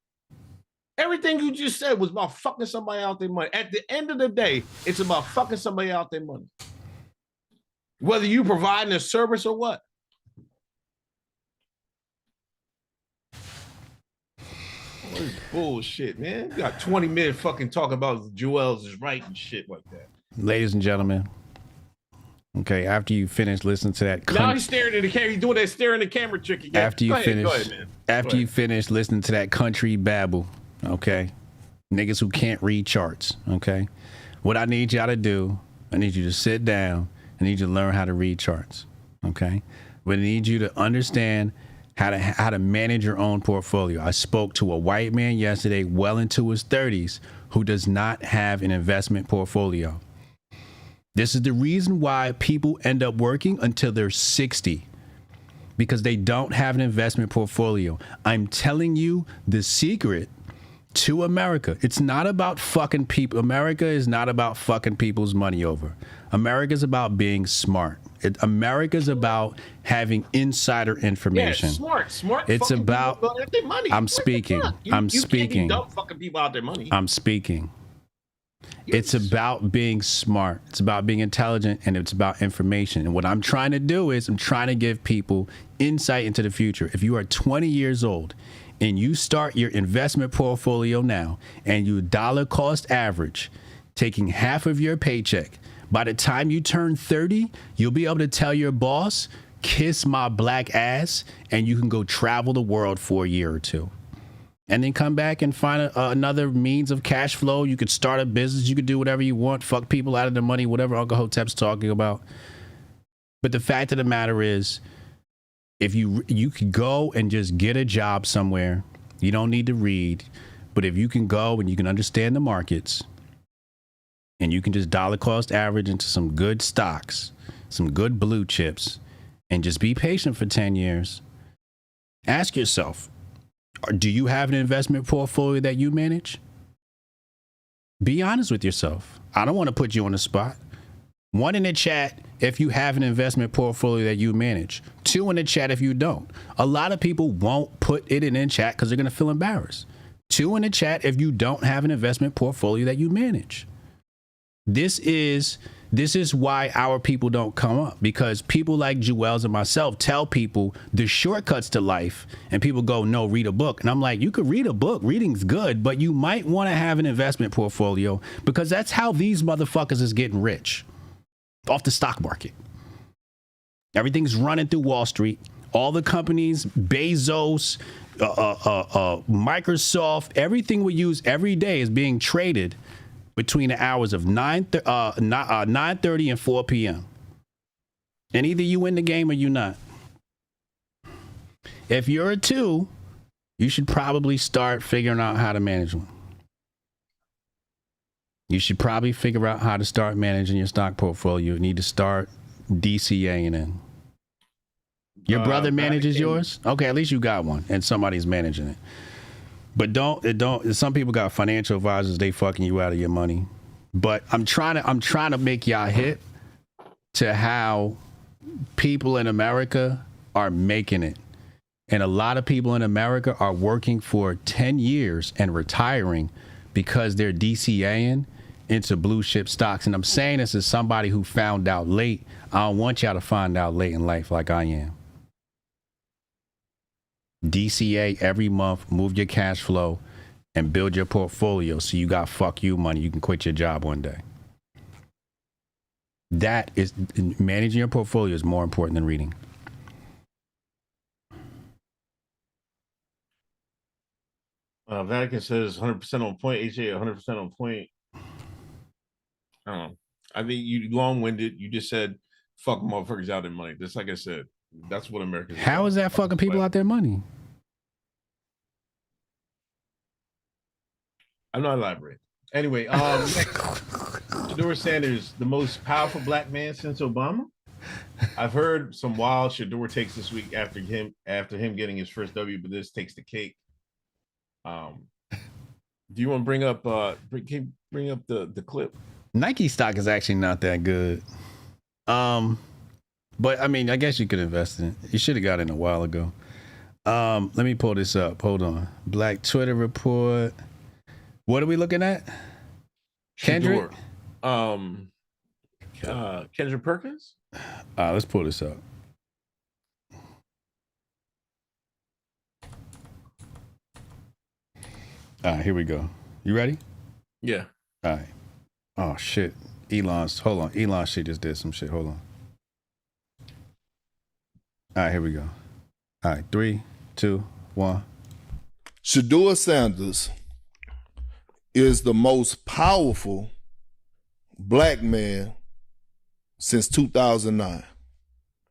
Everything you just said was about fucking somebody out their money. At the end of the day, it's about fucking somebody out their money. Whether you providing a service or what. What is bullshit, man? You got 20 minutes fucking talking about Joel's is right and shit like that. Ladies and gentlemen, okay, after you finish listening to that, now he's staring at the camera. He's doing that staring at the camera trick again. After you finish listening to that country babble, okay, niggas who can't read charts, okay, what I need y'all to do, I need you to sit down. I need you to learn how to read charts, okay. But I need you to understand how to manage your own portfolio. I spoke to a white man yesterday, well into his 30s, who does not have an investment portfolio. This is the reason why people end up working until they're 60, because they don't have an investment portfolio. I'm telling you the secret to America. It's not about fucking people. America is not about fucking people's money over. America's about being smart. America's about having insider information. Yeah, smart. It's about. Their money. I'm speaking. I'm speaking. You can't be dumb fucking people out their money. I'm speaking. It's about being smart. It's about being intelligent, and it's about information. And what I'm trying to do is I'm trying to give people insight into the future. If you are 20 years old and you start your investment portfolio now and you dollar cost average, taking half of your paycheck, by the time you turn 30, you'll be able to tell your boss, kiss my black ass, and you can go travel the world for a year or two. And then come back and find another means of cash flow. You could start a business. You could do whatever you want. Fuck people out of their money, whatever Uncle Hotep's talking about. But the fact of the matter is, if you could go and just get a job somewhere, you don't need to read. But if you can go and you can understand the markets, and you can just dollar cost average into some good stocks, some good blue chips, and just be patient for 10 years, ask yourself, do you have an investment portfolio that you manage? Be honest with yourself. I don't want to put you on the spot. 1 in the chat if you have an investment portfolio that you manage. 2 in the chat if you don't. A lot of people won't put it in the chat because they're going to feel embarrassed. 2 in the chat if you don't have an investment portfolio that you manage. This is why our people don't come up, because people like Joel's and myself tell people the shortcuts to life, and people go, no, read a book. And I'm like, you could read a book. Reading's good, but you might want to have an investment portfolio, because that's how these motherfuckers is getting rich, off the stock market. Everything's running through Wall Street. All the companies, Bezos, Microsoft, everything we use every day is being traded between the hours of 9:30 and 4 p.m. And either you win the game or you not. If you're a 2, you should probably start figuring out how to manage one. You should probably figure out how to start managing your stock portfolio. You need to start DCAing in. Your brother manages yours? Okay, at least you got one and somebody's managing it. But don't. Some people got financial advisors. They fucking you out of your money. But I'm trying to make y'all hip to how people in America are making it, and a lot of people in America are working for 10 years and retiring because they're DCAing into blue chip stocks. And I'm saying this as somebody who found out late. I don't want y'all to find out late in life like I am. DCA every month, move your cash flow, and build your portfolio so you got fuck you money. You can quit your job one day. That is managing your portfolio is more important than reading. Vatican says 100% on point. HA 100% on point. I think you long-winded. You just said fuck motherfuckers out their money. Just like I said, that's what America. How is that fucking people out their money? I'm not elaborating. Anyway, Shador Sanders, the most powerful black man since Obama. I've heard some wild Shador takes this week after him getting his first W, but this takes the cake. Do you want to bring up bring up the clip? Nike stock is actually not that good. But I mean, I guess you could invest in it. You should have got in a while ago. Let me pull this up. Hold on. Black Twitter report. What are we looking at? Kendrick? Kendrick Perkins? Let's pull this up. All right, here we go. You ready? Yeah. All right. Oh, shit. Hold on. Elon shit just did some shit. Hold on. All right, here we go. All right, 3, 2, 1. Shador Sanders is the most powerful black man since 2009.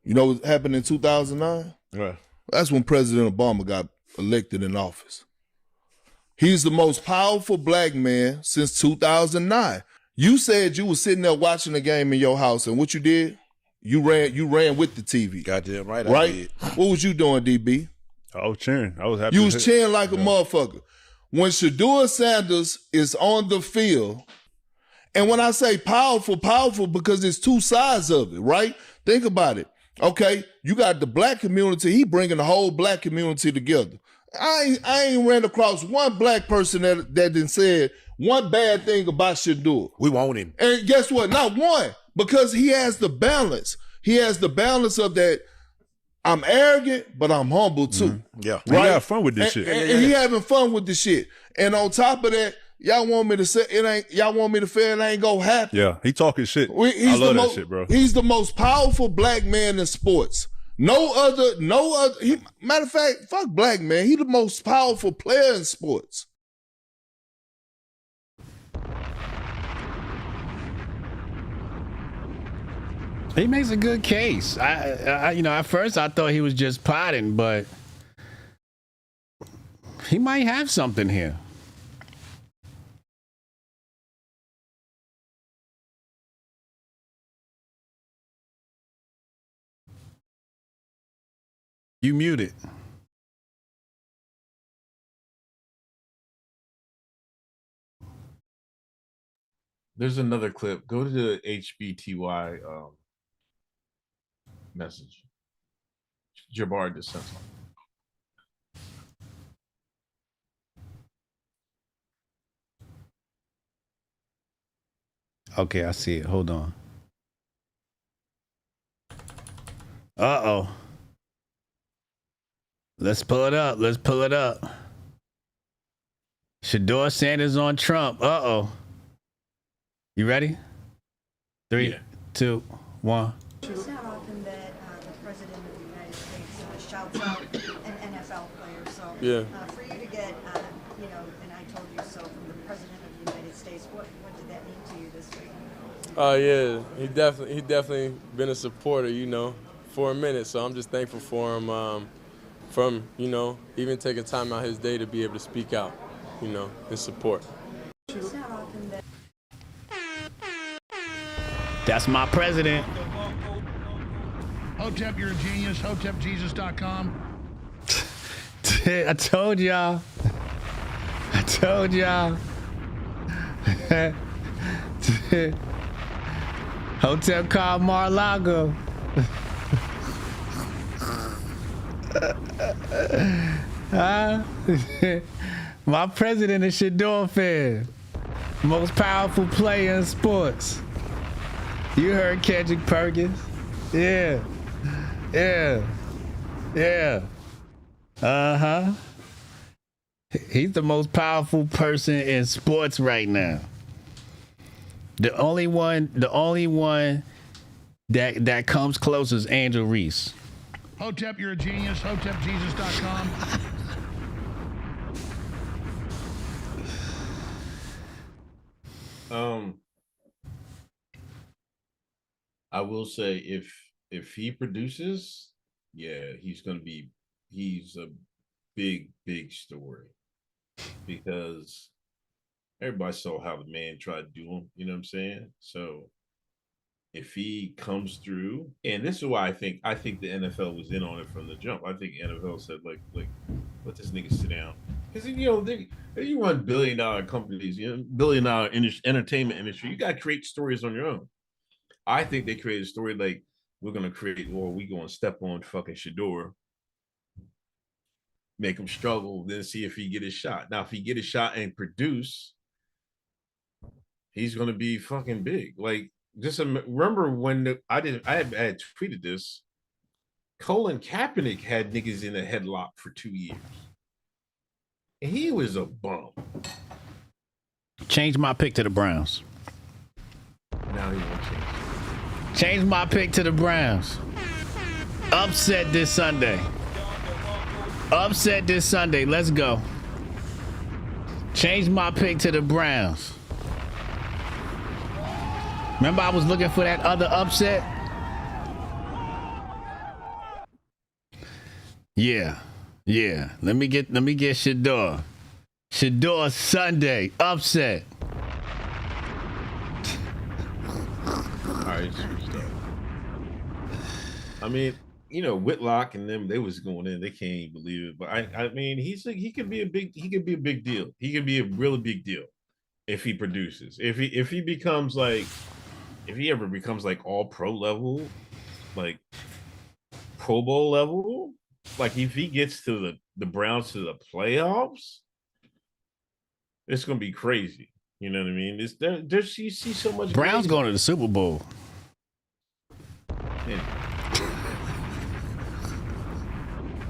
You know what happened in 2009? Right. That's when President Obama got elected in office. He's the most powerful black man since 2009. You said you were sitting there watching the game in your house, and what you did? You ran with the TV. Goddamn right, right? I did. What was you doing, DB? I was cheering. I was happy. You was cheering like a motherfucker. When Shador Sanders is on the field, and when I say powerful because there's two sides of it, right? Think about it. Okay, you got the black community. He bringing the whole black community together. I ain't ran across one black person that didn't said one bad thing about Shador. We want him. And guess what? Not one. Because he has the balance. He has the balance of that. I'm arrogant, but I'm humble too. Mm-hmm. Yeah. Right? He have fun with this shit. And he having fun with this shit. And on top of that, y'all want me to say it ain't gonna happen. Yeah, he talking shit. I love that shit, bro. He's the most powerful black man in sports. No other. Matter of fact, fuck black man. He the most powerful player in sports. He makes a good case. I at first I thought he was just potting, but he might have something here. You muted. There's another clip. Go to the HBTY message. Jabbar just sent something. Okay, I see it. Hold on. Uh-oh. Let's pull it up. Shador Sanders on Trump. Uh-oh. You ready? 3, 2, 1. It's not often that the President of the United States shouts out an NFL player. So for you to get, and I told you so from the President of the United States, what did that mean to you this week? Yeah, he definitely been a supporter, for a minute. So I'm just thankful for him, from even taking time out his day to be able to speak out, in support. It's not often that. That's my president. Hotep, you're a genius. HotepJesus.com. I told y'all. Hotep called Mar-a-Lago. My president is Shador fan. Most powerful player in sports. You heard Kendrick Perkins. Yeah. Uh-huh. He's the most powerful person in sports right now. The only one that comes close is Angel Reese. Hotep, you're a genius. HotepJesus.com. I will say if he produces, yeah, he's a big story because everybody saw how the man tried to do him, you know what I'm saying? So if he comes through, and this is why I think the NFL was in on it from the jump. I think NFL said like let this nigga sit down. Because you run billion-dollar companies, billion-dollar entertainment industry, you gotta create stories on your own. I think they created a story like we're gonna step on fucking Shador, make him struggle, then see if he get his shot. Now, if he get his shot and produce, he's gonna be fucking big. Like, just remember when I had tweeted this. Colin Kaepernick had niggas in a headlock for 2 years, and he was a bum. Change my pick to the Browns. Now he won't change. Change my pick to the Browns. Upset this Sunday. Upset this Sunday. Let's go. Change my pick to the Browns. Remember I was looking for that other upset? Yeah. Let me get Shador. Shador Sunday. Upset. All right, I mean, Whitlock and them, they was going in. They can't even believe it. But I mean, he could be a big deal. He could be a really big deal if he produces. If he ever becomes like all pro level, like Pro Bowl level, like if he gets to the Browns to the playoffs, it's gonna be crazy. You know what I mean? You see so much. Browns going to the Super Bowl. Yeah.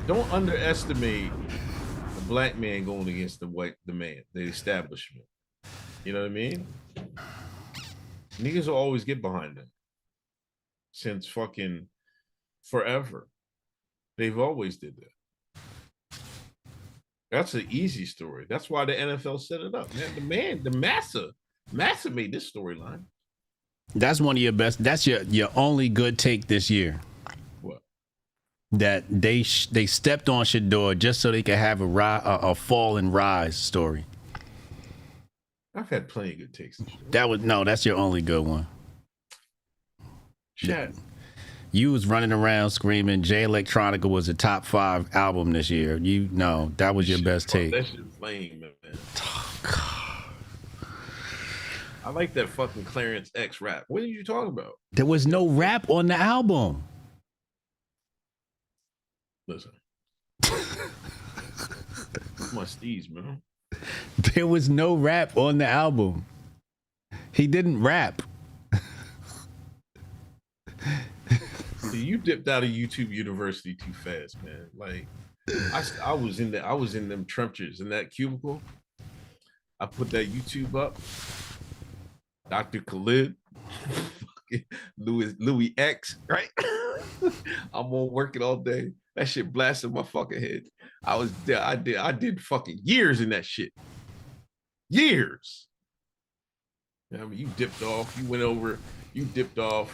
Don't underestimate a black man going against the man, the establishment. You know what I mean? Niggas will always get behind them. Since fucking forever. They've always did that. That's an easy story. That's why the NFL set it up. Man, the Massa made this storyline. That's one of your best. That's your only good take this year. What? That they stepped on Shador just so they could have a fall and rise story. I've had plenty of good takes. That's your only good one. Chat. You was running around screaming Jay Electronica was a top 5 album this year. That was your best take. That shit lame, man. Oh, God. I like that fucking Clarence X rap. What are you talking about? There was no rap on the album. Listen. My steez, man. There was no rap on the album. He didn't rap. See, you dipped out of YouTube University too fast, man. Like, I was in them trenches in that cubicle. I put that YouTube up. Dr. Khalid, Louis X, right? I'm on working all day. That shit blasted my fucking head. I was there. I did fucking years in that shit. Years. I mean, you dipped off. You went over. You dipped off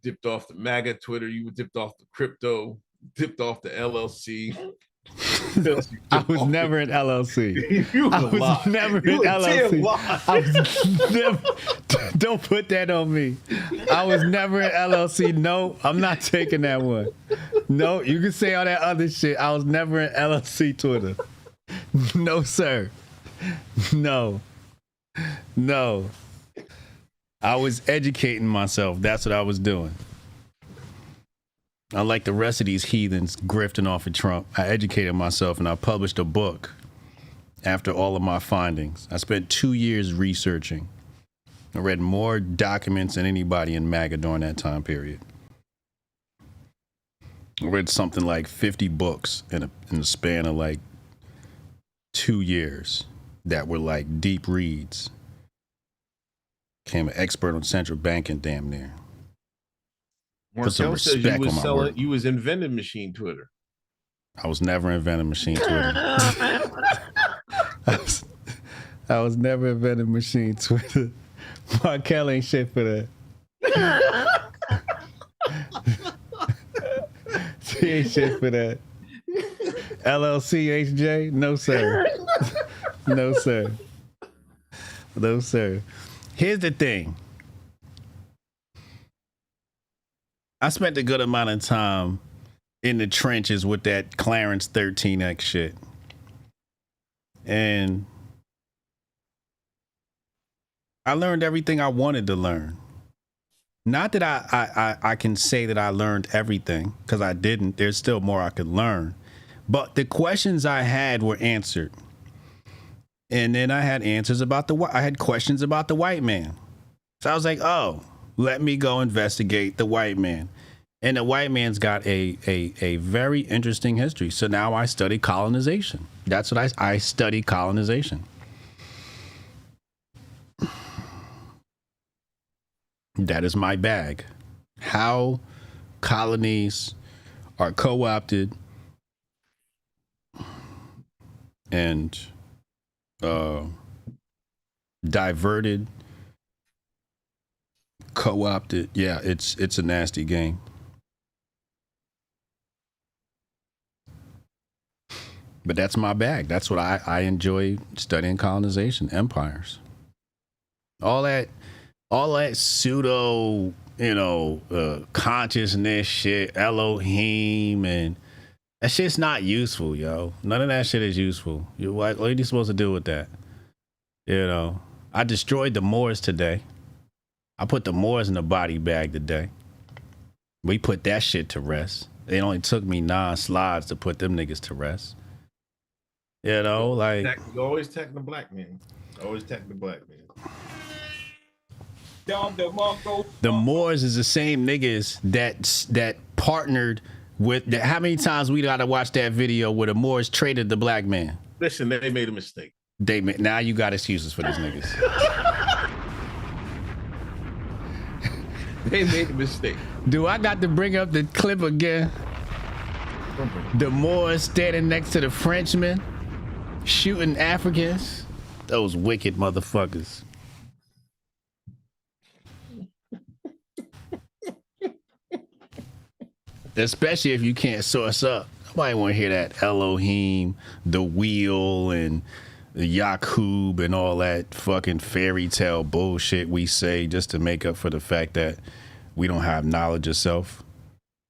the MAGA Twitter. You dipped off the crypto. Dipped off the LLC. I was never in LLC. I was never in LLC. I was never. Don't put that on me. I was never in LLC. No, I'm not taking that one. No, you can say all that other shit. I was never in LLC Twitter. No, sir. No. I was educating myself. That's what I was doing. Unlike the rest of these heathens grifting off of Trump, I educated myself and I published a book after all of my findings. I spent 2 years researching. I read more documents than anybody in MAGA during that time period. I read something like 50 books in the span of like 2 years that were like deep reads. Became an expert on central banking damn near. Put some Markel says you respect was on my selling, word. you was inventing machine Twitter. I was never inventing machine Twitter. I was never inventing machine Twitter. Markel ain't shit for that. She ain't shit for that. LLC HJ? No, sir. No, sir. No, sir. Here's the thing. I spent a good amount of time in the trenches with that Clarence 13X shit. And I learned everything I wanted to learn. Not that I can say that I learned everything, because I didn't. There's still more I could learn. But the questions I had were answered. And then I had answers about I had questions about the white man. So I was like, oh, let me go investigate the white man. And the white man's got a very interesting history. So now I study colonization. That's what I study colonization. That is my bag. How colonies are co-opted and diverted, co-opted. Yeah, it's a nasty game. But that's my bag. That's what I enjoy studying colonization, empires. All that pseudo, consciousness shit, Elohim, and that shit's not useful, yo. None of that shit is useful. What are you supposed to do with that? I destroyed the Moors today. I put the Moors in the body bag today. We put that shit to rest. It only took me 9 slides to put them niggas to rest. You always attack the black man. Always attack the black man. The Moors is the same niggas that partnered with. How many times we gotta watch that video where the Moors traded the black man? Listen, they made a mistake. Now you got excuses for these niggas. They made a mistake. Do I got to bring up the clip again? The Moors standing next to the Frenchmen, shooting Africans. Those wicked motherfuckers. Especially if you can't source up. Nobody want to hear that Elohim, the wheel, and the Yakub, and all that fucking fairy tale bullshit we say just to make up for the fact that we don't have knowledge of self.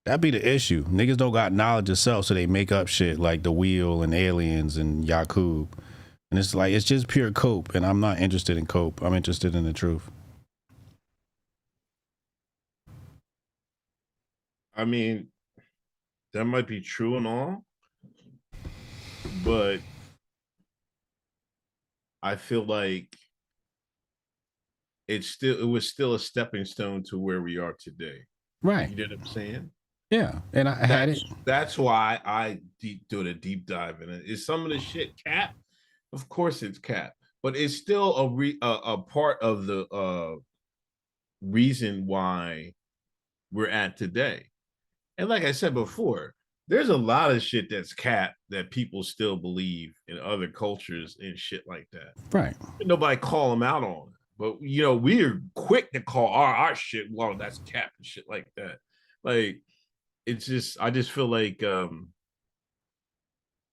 That'd be the issue. Niggas don't got knowledge of self, so they make up shit like the wheel and aliens and Yakub. And it's like, it's just pure cope, and I'm not interested in cope. I'm interested in the truth. I mean, that might be true and all, but I feel like it was still a stepping stone to where we are today. Right. You know what I'm saying? Yeah. And I had it. That's why I did a deep dive in it. Is some of the shit cap? Of course it's cap, but it's still a part of the reason why we're at today. And like I said before, there's a lot of shit that's cap that people still believe in other cultures and shit like that. Right. Nobody call them out on it. But, we're quick to call our shit, well, that's cap and shit like that. Like, it's just, I just feel like...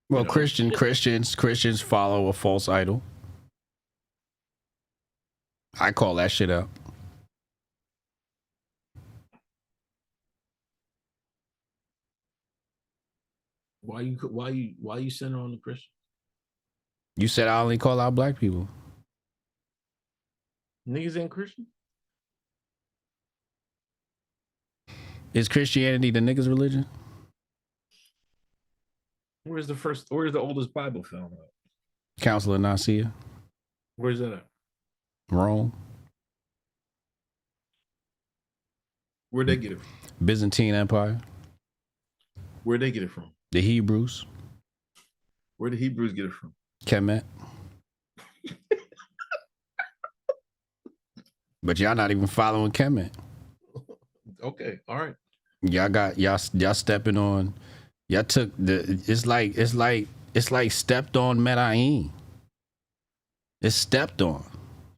Well, Christians follow a false idol. I call that shit out. Why you center on the Christian? You said I only call out black people. Niggas ain't Christian. Is Christianity the niggas' religion? Where's the oldest Bible found out? Council of Nicaea. Where's that at? Rome. Where'd they get it from? Byzantine Empire. Where'd they get it from? The Hebrews. Where did Hebrews get it from? Kemet. But y'all not even following Kemet. Okay, all right. y'all stepping on. Y'all took the. It's like stepped on Medellin. It's stepped on.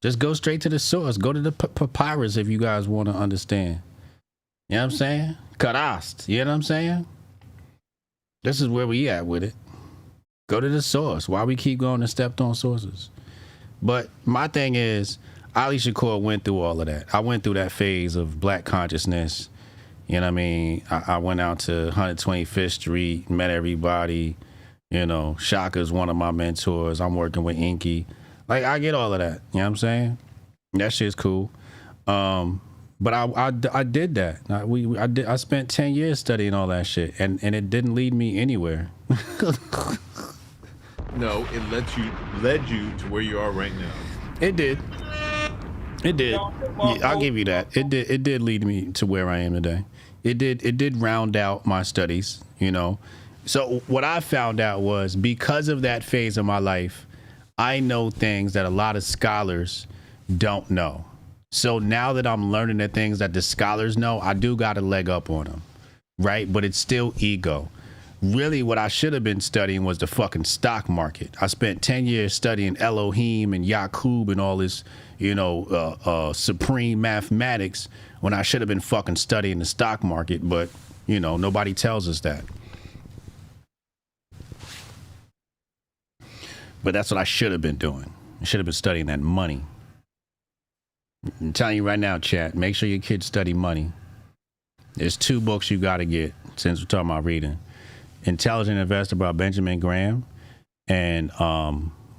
Just go straight to the source. Go to the papyrus if you guys want to understand. You know what I'm saying? Karast. You know what I'm saying? This is where we at with it. Go to the source. Why we keep going to stepped on sources? But my thing is, Ali Shakur went through all of that. I went through that phase of black consciousness. You know what I mean? I went out to 125th Street, met everybody. You know, Shaka's one of my mentors. I'm working with Inky. Like, I get all of that. You know what I'm saying? That shit's cool. But I did that. I spent 10 years studying all that shit, and it didn't lead me anywhere. No, it led you to where you are right now. It did. It did. Yeah, I'll give you that. It did lead me to where I am today. It did round out my studies, you know. So what I found out was, because of that phase of my life, I know things that a lot of scholars don't know. So now that I'm learning the things that the scholars know, I do got a leg up on them, right? But it's still ego. Really, what I should have been studying was the fucking stock market. I spent 10 years studying Elohim and Yaqub and all this, you know, supreme mathematics, when I should have been fucking studying the stock market. But, you know, nobody tells us that. But that's what I should have been doing. I should have been studying that money. I'm telling you right now, chat, make sure your kids study money. There's 2 books you got to get, since we're talking about reading. Intelligent Investor by Benjamin Graham, and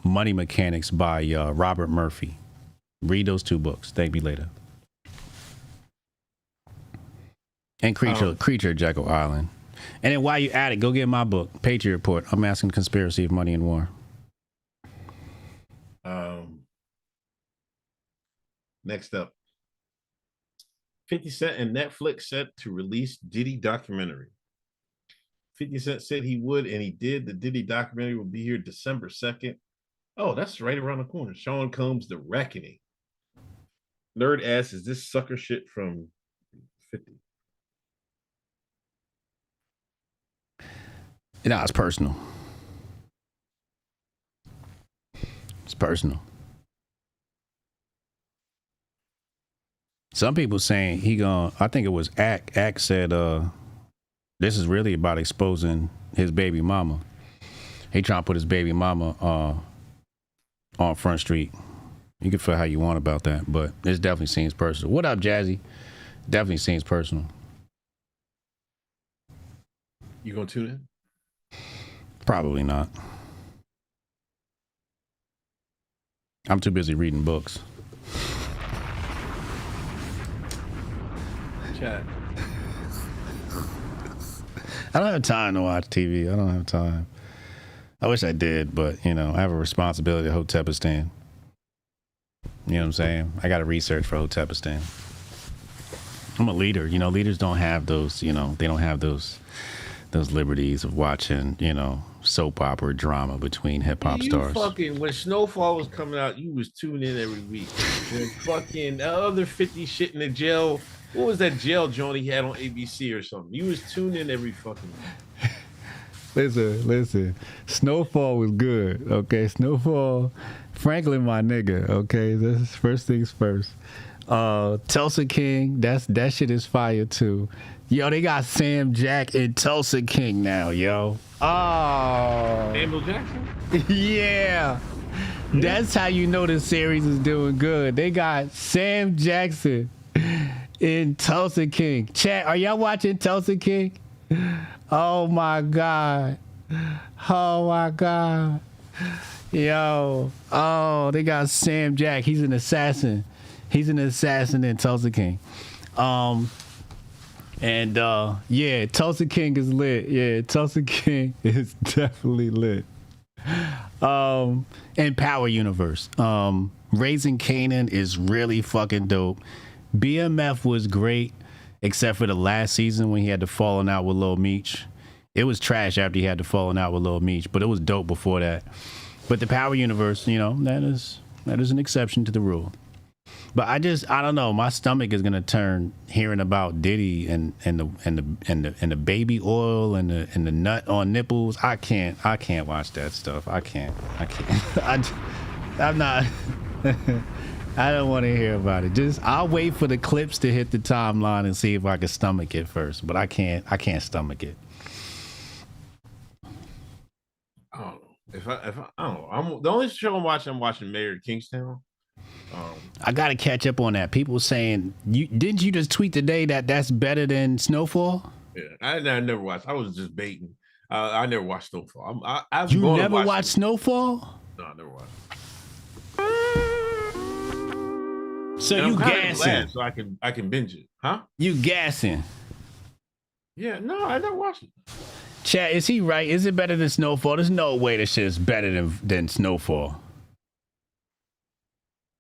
Money Mechanics by Robert Murphy. Read those 2 books. Thank me later. And Creature Jekyll Island. And then while you at it, go get my book, Patriot Report. I'm asking Conspiracy of Money and War. Next up, 50 Cent and Netflix set to release Diddy documentary. 50 Cent said he would, and he did. The Diddy documentary will be here December 2nd. Oh, that's right around the corner. Sean Combs, The Reckoning. Nerd asks, is this sucker shit from 50? No, it's personal. It's personal. Some people saying I think it was Ack said, this is really about exposing his baby mama. He trying to put his baby mama on Front Street. You can feel how you want about that, but it definitely seems personal. What up, Jazzy? Definitely seems personal. You gonna tune in? Probably not. I'm too busy reading books. Chat. I don't have time to watch TV. I don't have time. I wish I did, but, you know, I have a responsibility to Hotepistan. You know what I'm saying? I got to research for Hotepistan. I'm a leader. You know, leaders don't have those, you know, they don't have those liberties of watching, you know, soap opera drama between hip-hop stars. Fucking, when Snowfall was coming out, you was tuned in every week. When fucking other 50 shit in the jail. What was that jail joint he had on ABC or something? You was tuned in every fucking week. Listen. Snowfall was good, okay? Snowfall, Franklin, my nigga, okay? That's first things first. Tulsa King, that shit is fire too. Yo, they got Sam Jack and Tulsa King now, yo. Oh. Samuel Jackson? Yeah. That's how you know the series is doing good. They got Sam Jackson in Tulsa King. Chat, are y'all watching Tulsa King? Oh my God. Oh my God. Yo. Oh, they got Sam Jack. He's an assassin. He's an assassin in Tulsa King. Yeah, Tulsa King is lit. Yeah, Tulsa King is definitely lit. And Power Universe. Raising Kanan is really fucking dope. BMF was great, except for the last season when he had the falling out with Lil Meech. It was trash after he had the falling out with Lil Meech, but it was dope before that. But the Power Universe, you know, that is an exception to the rule. But I don't know. My stomach is gonna turn hearing about Diddy and the baby oil and the nut on nipples. I can't watch that stuff. I can't. I'm not. I don't want to hear about it. I'll wait for the clips to hit the timeline and see if I can stomach it first. But I can't stomach it. I don't know. If I don't know. I'm the only show I'm watching Mayor of Kingstown. I gotta catch up on that. People saying didn't you just tweet today that that's better than Snowfall? Yeah, I never watched. I was just baiting. I never watched Snowfall. You never watched Snowfall? No, I never watched. So and you I'm gassing? glad, so I can binge it, huh? You gassing? Yeah, no, I never watched it. Chat, is he right? Is it better than Snowfall? There's no way this shit is better than Snowfall.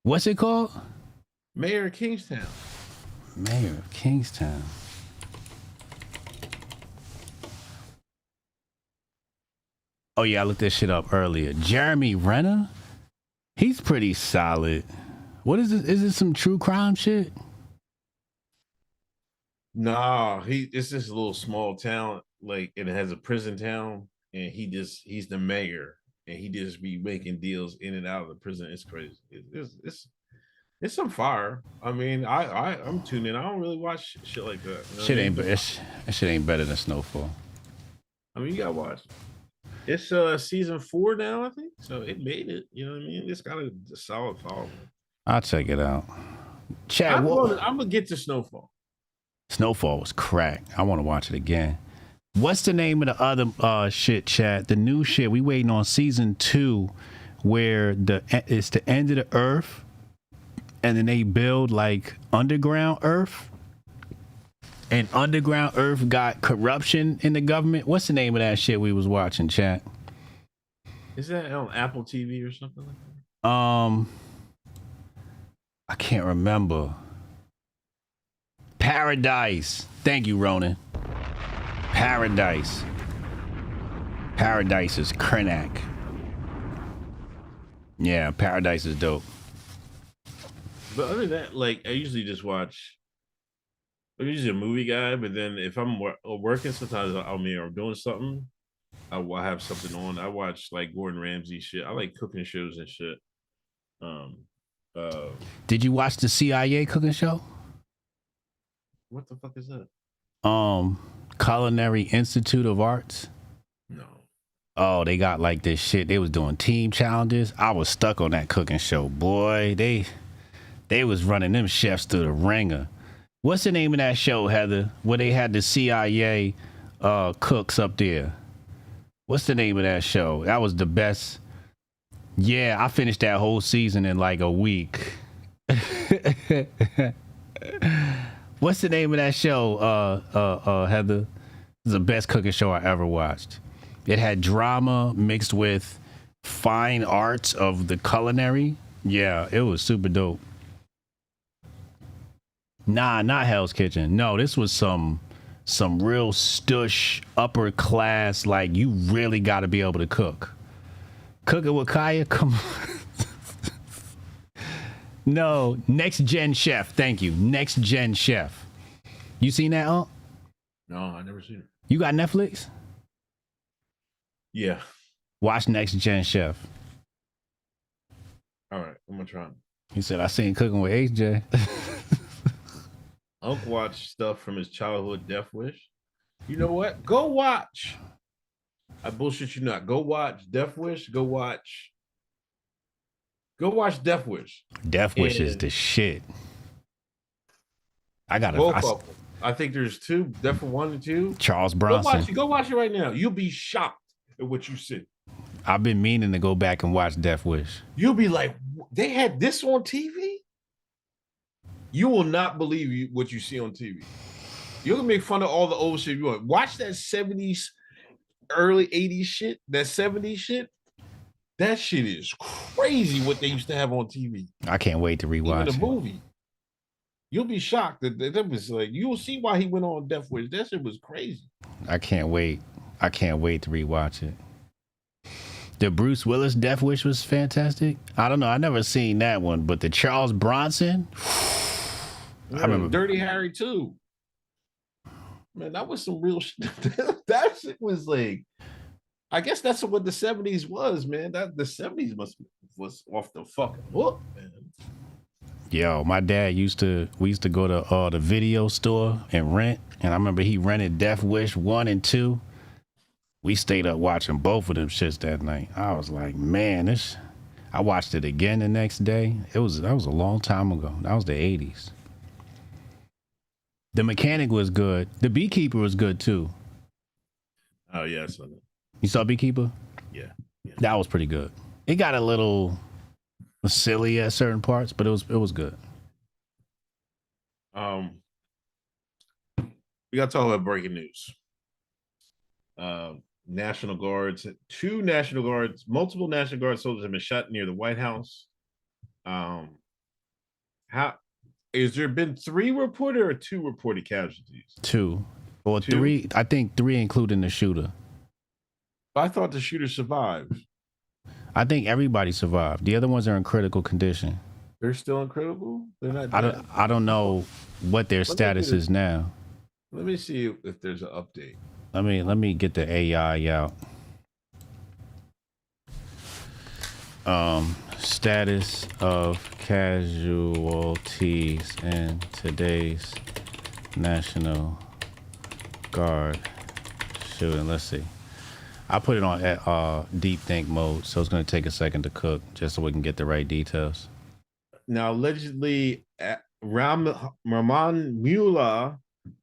What's it called? Mayor of Kingstown. Mayor of Kingstown. Oh yeah, I looked this shit up earlier. Jeremy Renner? He's pretty solid. What is this? Is this some true crime shit? No, it's just a little small town, like it has a prison town, and he's the mayor, and he just be making deals in and out of the prison. It's crazy. It's some fire. I mean, I'm tuned in. I don't really watch shit like that. You know That shit ain't better than Snowfall. I mean, you gotta watch. It's season 4 now, I think. So it made it. You know what I mean? It's got a solid following. I'll check it out. Chat, I'm gonna get to Snowfall. Snowfall was crack. I want to watch it again. What's the name of the other shit, chat? The new shit. We waiting on season 2, where it's the end of the earth, and then they build like underground earth, and underground earth got corruption in the government. What's the name of that shit we was watching, chat? Is that on Apple TV or something like that? I can't remember. Paradise. Thank you, Ronan. Paradise. Paradise is Krenak. Yeah, Paradise is dope. But other than that, like I usually just watch. I'm usually a movie guy, but then if I'm working, sometimes I'm doing something. I'll have something on. I watch like Gordon Ramsay shit. I like cooking shows and shit. Did you watch the CIA cooking show? What the fuck is that? Culinary Institute of Arts. No. Oh, they got like this shit. They was doing team challenges. I was stuck on that cooking show, boy. They was running them chefs through the ringer. What's the name of that show, Heather? Where they had the CIA cooks up there. What's the name of that show? That was the best. Yeah, I finished that whole season in like a week. What's the name of that show, Heather? It's the best cooking show I ever watched. It had drama mixed with fine arts of the culinary. Yeah, it was super dope. Nah, not Hell's Kitchen. No, this was some real stush upper class. Like you really got to be able to cook. Cooking with Kaya, come on. No, Next Gen Chef. Thank you, Next Gen Chef. You seen that? No, I never seen it. You got Netflix? Yeah. Watch Next Gen Chef. All right, I'm gonna try. He said I seen Cooking with HJ. Uncle watch stuff from his childhood Death Wish. You know what? Go watch. I bullshit you not. Go watch Death Wish. Go watch Death Wish. Death Wish is the shit. I got both of them. I think there's 2. Death Wish 1 and 2. Charles Bronson. Go watch it right now. You'll be shocked at what you see. I've been meaning to go back and watch Death Wish. You'll be like, they had this on TV? You will not believe what you see on TV. You're gonna make fun of all the old shit you want. Watch that 70s, early 80s shit, that 70s shit. That shit is crazy what they used to have on TV. I can't wait to rewatch the movie. You'll be shocked that was like, you'll see why he went on Death Wish. That shit was crazy. I can't wait. I can't wait to rewatch it. The Bruce Willis Death Wish was fantastic. I don't know. I never seen that one, but the Charles Bronson. I remember Dirty Harry too. Man, that was some real shit. That shit was like, I guess that's what the 70s was, man. That the 70s was off the fucking hook, man. Yo, my dad we used to go to the video store and rent, and I remember he rented Death Wish 1 and 2. We stayed up watching both of them shits that night. I was like, man, I watched it again the next day. That was a long time ago. That was the 80s. The Mechanic was good. The Beekeeper was good too. Oh yeah, I saw that. You saw Beekeeper? Yeah. That was pretty good. It got a little silly at certain parts, but it was good. We got to talk about breaking news. National Guards, multiple National Guard soldiers have been shot near the White House. Has there been 3 reported or 2 reported casualties? 2 or 3. I think 3, including the shooter. I thought the shooter survived. I think everybody survived. The other ones are in critical condition. They're still in critical? They're not dead? I don't know what their status is now. Let me see if there's an update. Let me get the AI out. Status of casualties in today's National Guard shooting. Let's see. I put it on deep think mode, so it's going to take a second to cook, just so we can get the right details. Now, allegedly, Rahman Mullah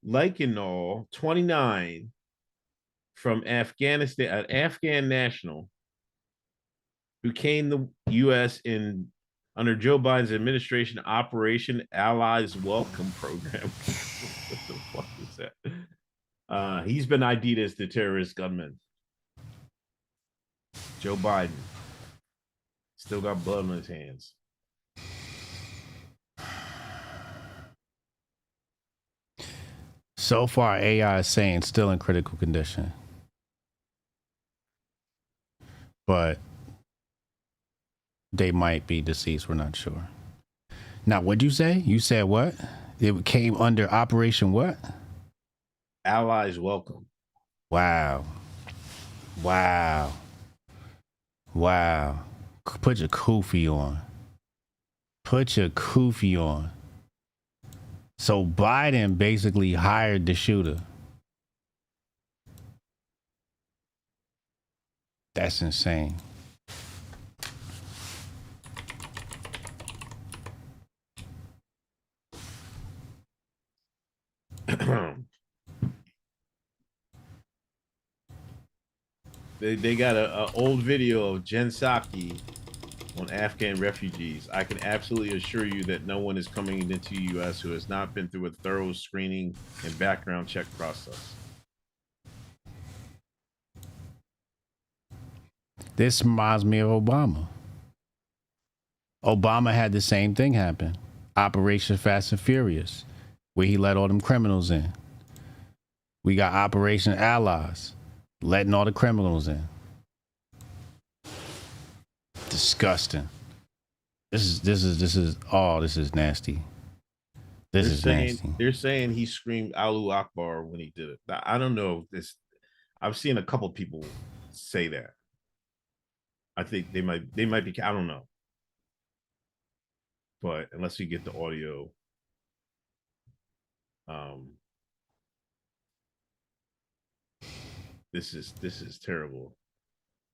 Laikinol, 29, from Afghanistan, an Afghan national who came to the U.S. under Joe Biden's administration, Operation Allies Welcome Program. What the fuck is that? He's been ID'd as the terrorist gunman. Joe Biden still got blood on his hands. So far, AI is saying still in critical condition. But they might be deceased. We're not sure. Now, what'd you say? You said what? It came under Operation what? Allies Welcome. Wow. Put your kufi on. So Biden basically hired the shooter. That's insane. They got a old video of Jen Psaki on Afghan refugees. I can absolutely assure you that no one is coming into the U.S. who has not been through a thorough screening and background check process. This reminds me of Obama. Obama had the same thing happen. Operation Fast and Furious, where he let all them criminals in. We got Operation Allies, letting all the criminals in. Disgusting. This is nasty. This is nasty. They're saying he screamed Allahu Akbar when he did it. Now, I don't know if this. I've seen a couple people say that. I think they might be. I don't know. But unless we get the audio, this is terrible.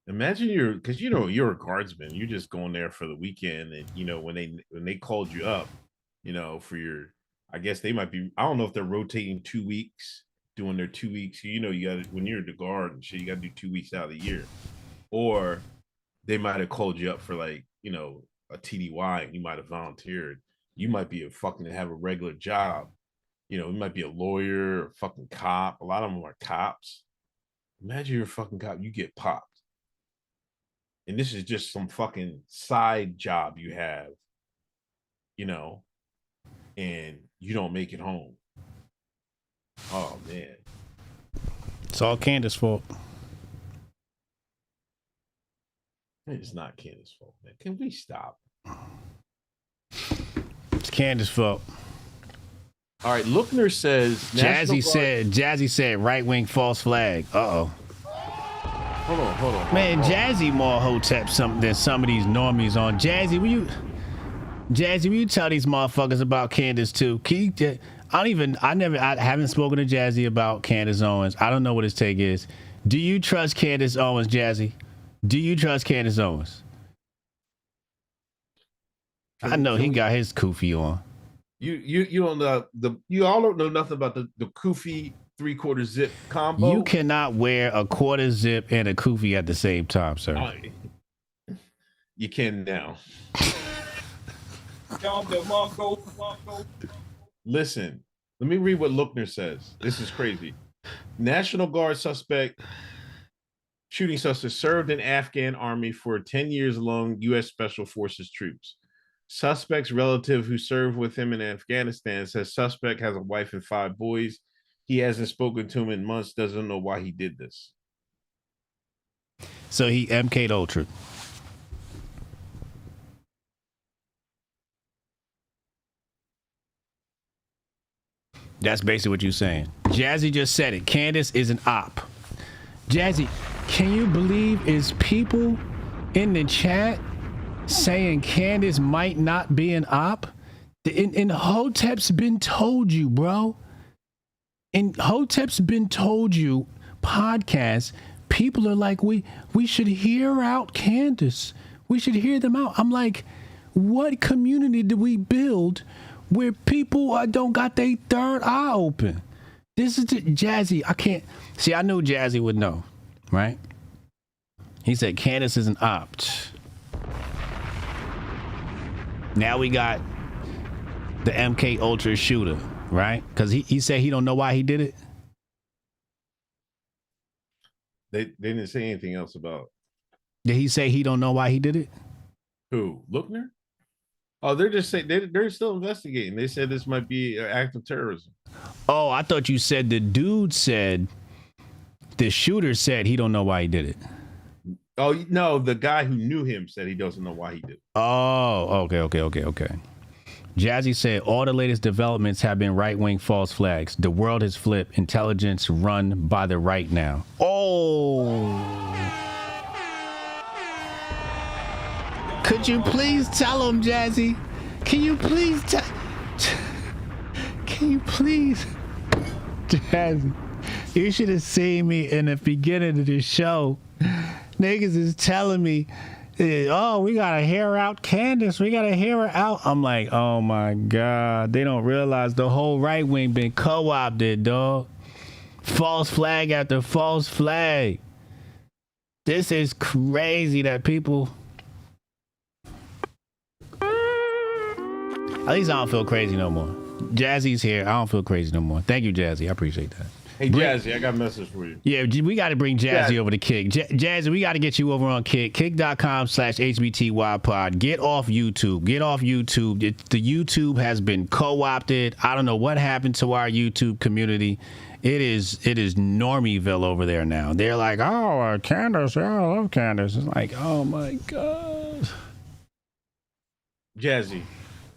Imagine because you're a guardsman. You're just going there for the weekend, and when they called you up, for your. I guess they might be. I don't know if they're rotating 2 weeks, doing their 2 weeks. You got when you're the guard and shit, you got to do 2 weeks out of the year, or they might have called you up for a TDY and you might have volunteered. You might be have a regular job. You might be a lawyer or a fucking cop. A lot of them are cops. Imagine you're a fucking cop, you get popped. And this is just some fucking side job you have, and you don't make it home. Oh man. It's all Candace's fault. It's not Candace's fault, man. Can we stop? It's Candace's fault. All right, Lookner says Jazzy said right wing false flag. Hold on. Man, Jazzy more Hotep something than some of these normies on. Jazzy, will you tell these motherfuckers about Candace too? I haven't spoken to Jazzy about Candace Owens. I don't know what his take is. Do you trust Candace Owens, Jazzy? Do you trust Candace Owens? I know he got his kufi on. You don't know you all don't know nothing about the kufi 3/4 zip combo. You cannot wear a quarter zip and a kufi at the same time, sir. You can now. Listen, let me read what Lookner says. This is crazy. National Guard shooting suspect served in Afghan army for 10 years along U.S. Special Forces troops. Suspect's relative who served with him in Afghanistan says suspect has a wife and 5 boys. He hasn't spoken to him in months, doesn't know why he did this. So he MK'd Ultra. That's basically what you're saying. Jazzy just said it. Candace is an op. Jazzy, can you believe is people in the chat saying Candace might not be an op? In Hotep's been told you, bro. In Hotep's been told you podcast, people are like, we should hear out Candace. We should hear them out. I'm like, what community do we build where people don't got their third eye open? This is Jazzy. I can't see. I knew Jazzy would know, right? He said Candace is an op. Now we got the MK Ultra shooter, right? Because he said he don't know why he did it. They didn't say anything else about. Did he say he don't know why he did it? Who? Lookner? Oh, they're just saying they're still investigating. They said this might be an act of terrorism. Oh, I thought you said the shooter said he don't know why he did it. Oh, no, the guy who knew him said he doesn't know why he did it. Oh, okay. Jazzy said all the latest developments have been right-wing false flags. The world has flipped. Intelligence run by the right now. Oh. Could you please tell him, Jazzy? Can you please Jazzy, you should have seen me in the beginning of the show. Niggas is telling me, oh, we gotta hear out Candace. We gotta hear her out. I'm like, oh my God. They don't realize the whole right wing been co-opted, dog. False flag after false flag. This is crazy that people. At least I don't feel crazy no more. Jazzy's here. I don't feel crazy no more. Thank you, Jazzy. I appreciate that. Hey, Jazzy, I got a message for you. Yeah, we got to bring Jazzy over to Kick. Jazzy, we got to get you over on Kick. Kick.com/HBTY pod. Get off YouTube. The YouTube has been co-opted. I don't know what happened to our YouTube community. It is Normieville over there now. They're like, oh, Candace. I love Candace. It's like, oh, my God. Jazzy.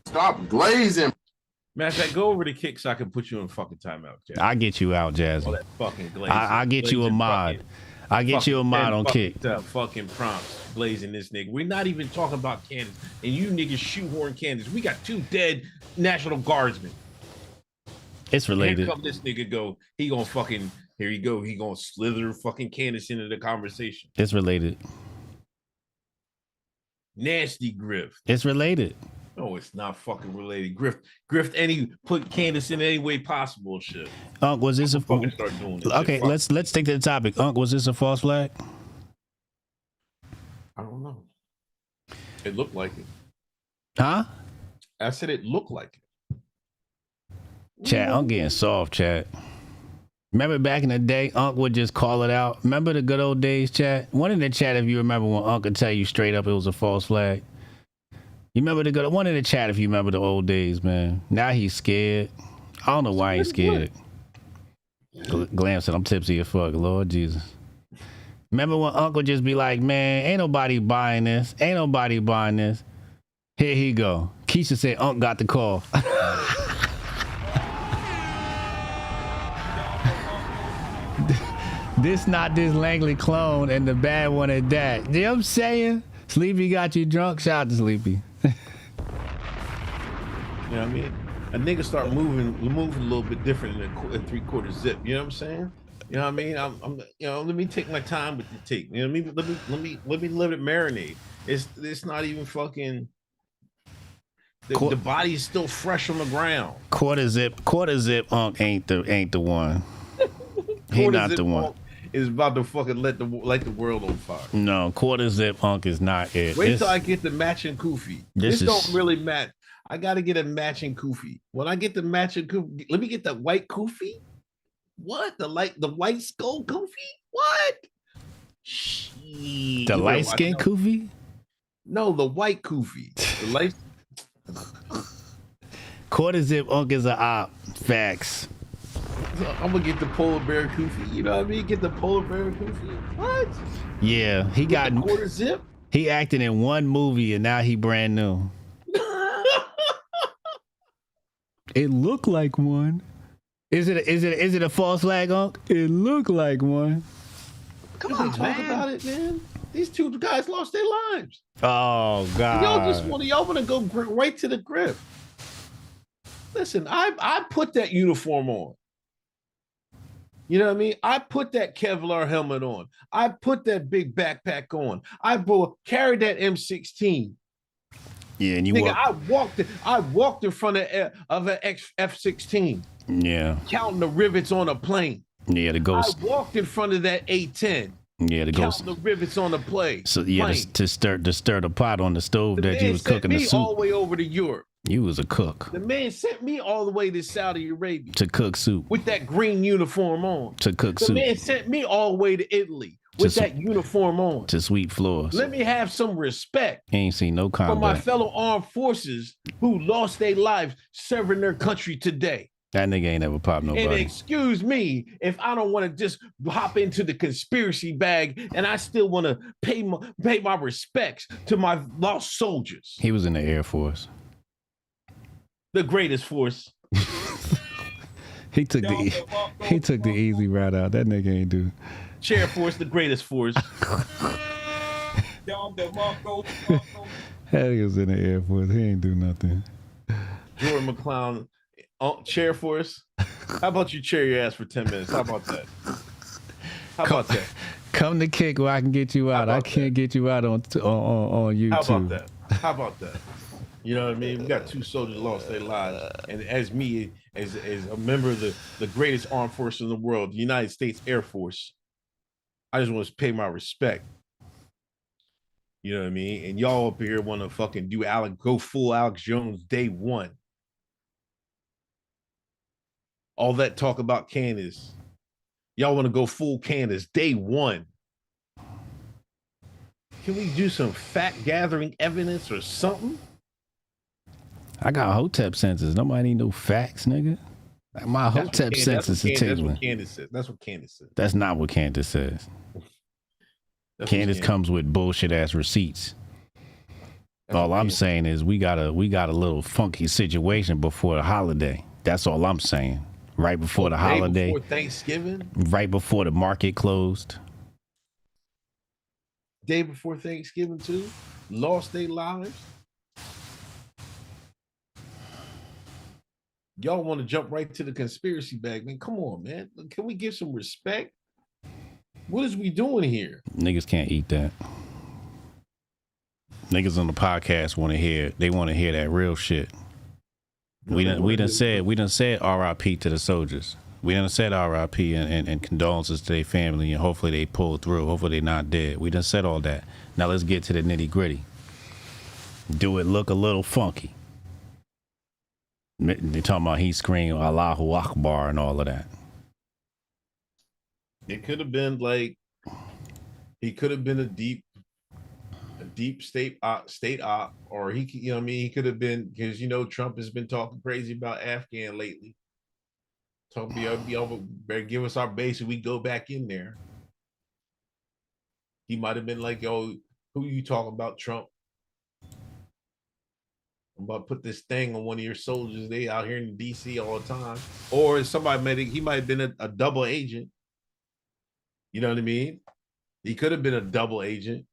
Stop glazing. Matter of fact, go over to Kick so I can put you in fucking timeout, Jazzy. I'll get you out, Jazzy. All that fucking glazing. I'll get you a mod. I'll get you a mod on Kick. Fucking prompts blazing this nigga. We're not even talking about Candace. And you niggas shoehorn Candace. We got 2 dead National Guardsmen. It's related. Here come this nigga go. He gonna fucking, here he go. He gonna slither fucking Candace into the conversation. It's related. Nasty grift. It's related. No, it's not fucking related. Grift any, put Candace in any way possible shit. Unc, was this a fucking start doing this okay, shit. let's stick to the topic. Unc, was this a false flag? I don't know. It looked like it. Huh? I said it looked like it. Chat, I'm getting soft, chat. Remember back in the day, Unc would just call it out. Remember the good old days, chat? One in the chat if you remember when Unc could tell you straight up it was a false flag. You remember the good one in the chat if you remember the old days, man. Now he's scared. I don't know why he's scared. Glam said, I'm tipsy as fuck, Lord Jesus. Remember when Uncle just be like, man, ain't nobody buying this. Ain't nobody buying this. Here he go. Keisha said Unc got the call. This not this Langley clone and the bad one at that. You know what I'm saying? Sleepy got you drunk. Shout out to Sleepy. You know what I mean? A nigga start moving a little bit different in a 3/4 zip. You know what I'm saying? You know what I mean? I'm you know, let me take my time with the take. You know, let me let it marinate. It's not even fucking. The body's still fresh on the ground. Quarter zip. Unc ain't the one. He not the one. Is about to fucking light the world on fire. No, quarter zip Unc is not it. Wait till I get the matching kufi. This don't really match. I got to get a matching kufi. When I get the matching kufi, let me get the white kufi. What? The white skull kufi? What? The light skin kufi? No, the white kufi. The light. Quarter zip Unc is a op. Facts. I'm gonna get the polar bear kufi. You know what I mean? Get the polar bear kufi. What? Yeah, he got quarter zip. He acted in one movie and now he brand new. It looked like one. Is it a false flag, Unc? It looked like one. Come on, talk about it, man. These two guys lost their lives. Oh God! Y'all want to go right to the grip. Listen, I put that uniform on. You know what I mean? I put that Kevlar helmet on. I put that big backpack on. I carried that M16. Yeah, and you nigga, I walked in front of an F-16. Yeah. Counting the rivets on a plane. Yeah, the ghost. I walked in front of that A-10. Yeah, the ghost. Counting the rivets on the plane. So yeah, to stir the pot on the stove that you was cooking the soup. All the way over to Europe. You was a cook. The man sent me all the way to Saudi Arabia to cook soup with that green uniform on. To cook soup. The man sent me all the way to Italy with that uniform on. To sweep floors. Let me have some respect. Ain't seen no combat. For my fellow armed forces who lost their lives serving their country today. That nigga ain't ever popped nobody. And excuse me if I don't want to just hop into the conspiracy bag and I still want to pay my respects to my lost soldiers. He was in the Air Force. The greatest force. He took the easy route out. That nigga ain't do. Chair Force, the greatest force. That nigga was in the Air Force. He ain't do nothing. Jordan McClown, Chair Force. How about you chair your ass for 10 minutes? How about that? How about that? Come to kick where I can get you out. I can't get you out on YouTube. How about that? How about that? You know what I mean? We got two soldiers lost their lives. And as me, as a member of the greatest armed force in the world, the United States Air Force, I just want to pay my respect. You know what I mean? And y'all up here want to fucking go full Alex Jones day one. All that talk about Candace. Y'all want to go full Candace day one. Can we do some fact gathering evidence or something? I got Hotep census. Nobody need no facts, nigga. My Hotep census is tingling. That's what Candace says. That's what Candace says. That's not what Candace says. Candace comes with bullshit ass receipts. All I'm saying is we got a little funky situation before the holiday. That's all I'm saying. Right before the holiday. Before Thanksgiving? Right before the market closed. Day before Thanksgiving too? Lost their lives? Y'all want to jump right to the conspiracy bag, man. Come on, man. Can we give some respect? What is we doing here? Niggas can't eat that. Niggas on the podcast want to hear that real shit. We done said RIP to the soldiers. We done said RIP and condolences to their family, and hopefully they pull through. Hopefully they not dead. We done said all that. Now let's get to the nitty gritty. Do it look a little funky? They talking about he screamed Allahu Akbar and all of that. It could have been like he could have been a deep state op, or he, you know what I mean, he could have been, because you know Trump has been talking crazy about Afghan lately. Talking better give us our base and we go back in there. He might have been like, yo, who you talking about, Trump? I'm about to put this thing on one of your soldiers. They out here in DC all the time. Or he might have been a double agent. You know what I mean? He could have been a double agent.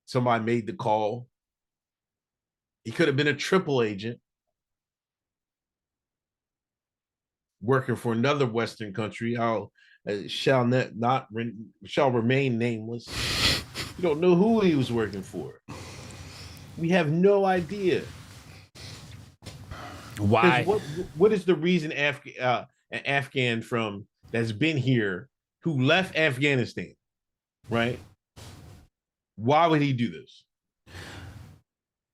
Somebody made the call. He could have been a triple agent working for another Western country. Shall remain nameless. You don't know who he was working for. We have no idea. Why? What is the reason an Afghan from that's been here who left Afghanistan, right? Why would he do this?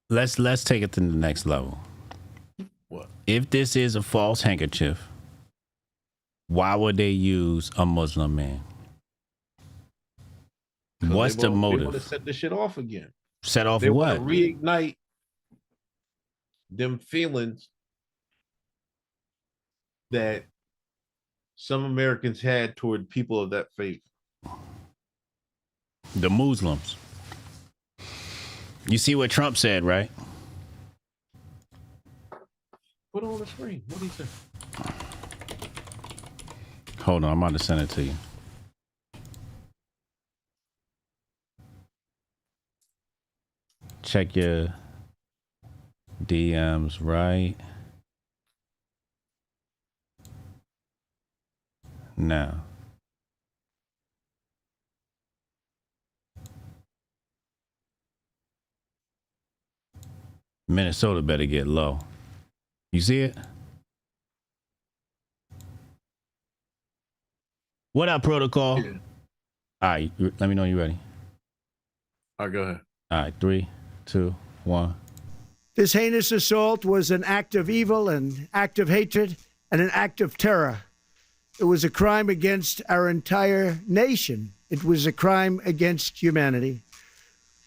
Let's take it to the next level. What? If this is a false handkerchief, why would they use a Muslim man? What's the motive? They want to set this shit off again. Set off they what? Want to reignite them feelings that some Americans had toward people of that faith. The Muslims. You see what Trump said, right? Put it on the screen. What did he say? Hold on, I'm about to send it to you. Check your DMs right now. Minnesota better get low. You see it? What up, protocol? Yeah. All right, let me know you're ready. All right, go ahead. All right, 3, 2, 1. This heinous assault was an act of evil, an act of hatred, and an act of terror. It was a crime against our entire nation. It was a crime against humanity.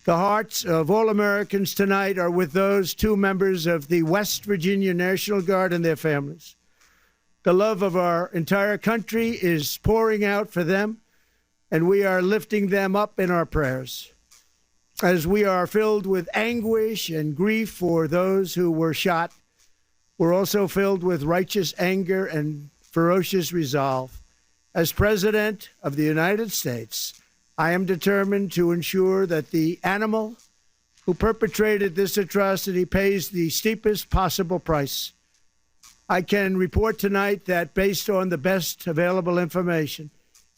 The hearts of all Americans tonight are with those 2 members of the West Virginia National Guard and their families. The love of our entire country is pouring out for them, and we are lifting them up in our prayers. As we are filled with anguish and grief for those who were shot, we're also filled with righteous anger and ferocious resolve. As President of the United States, I am determined to ensure that the animal who perpetrated this atrocity pays the steepest possible price. I can report tonight that based on the best available information,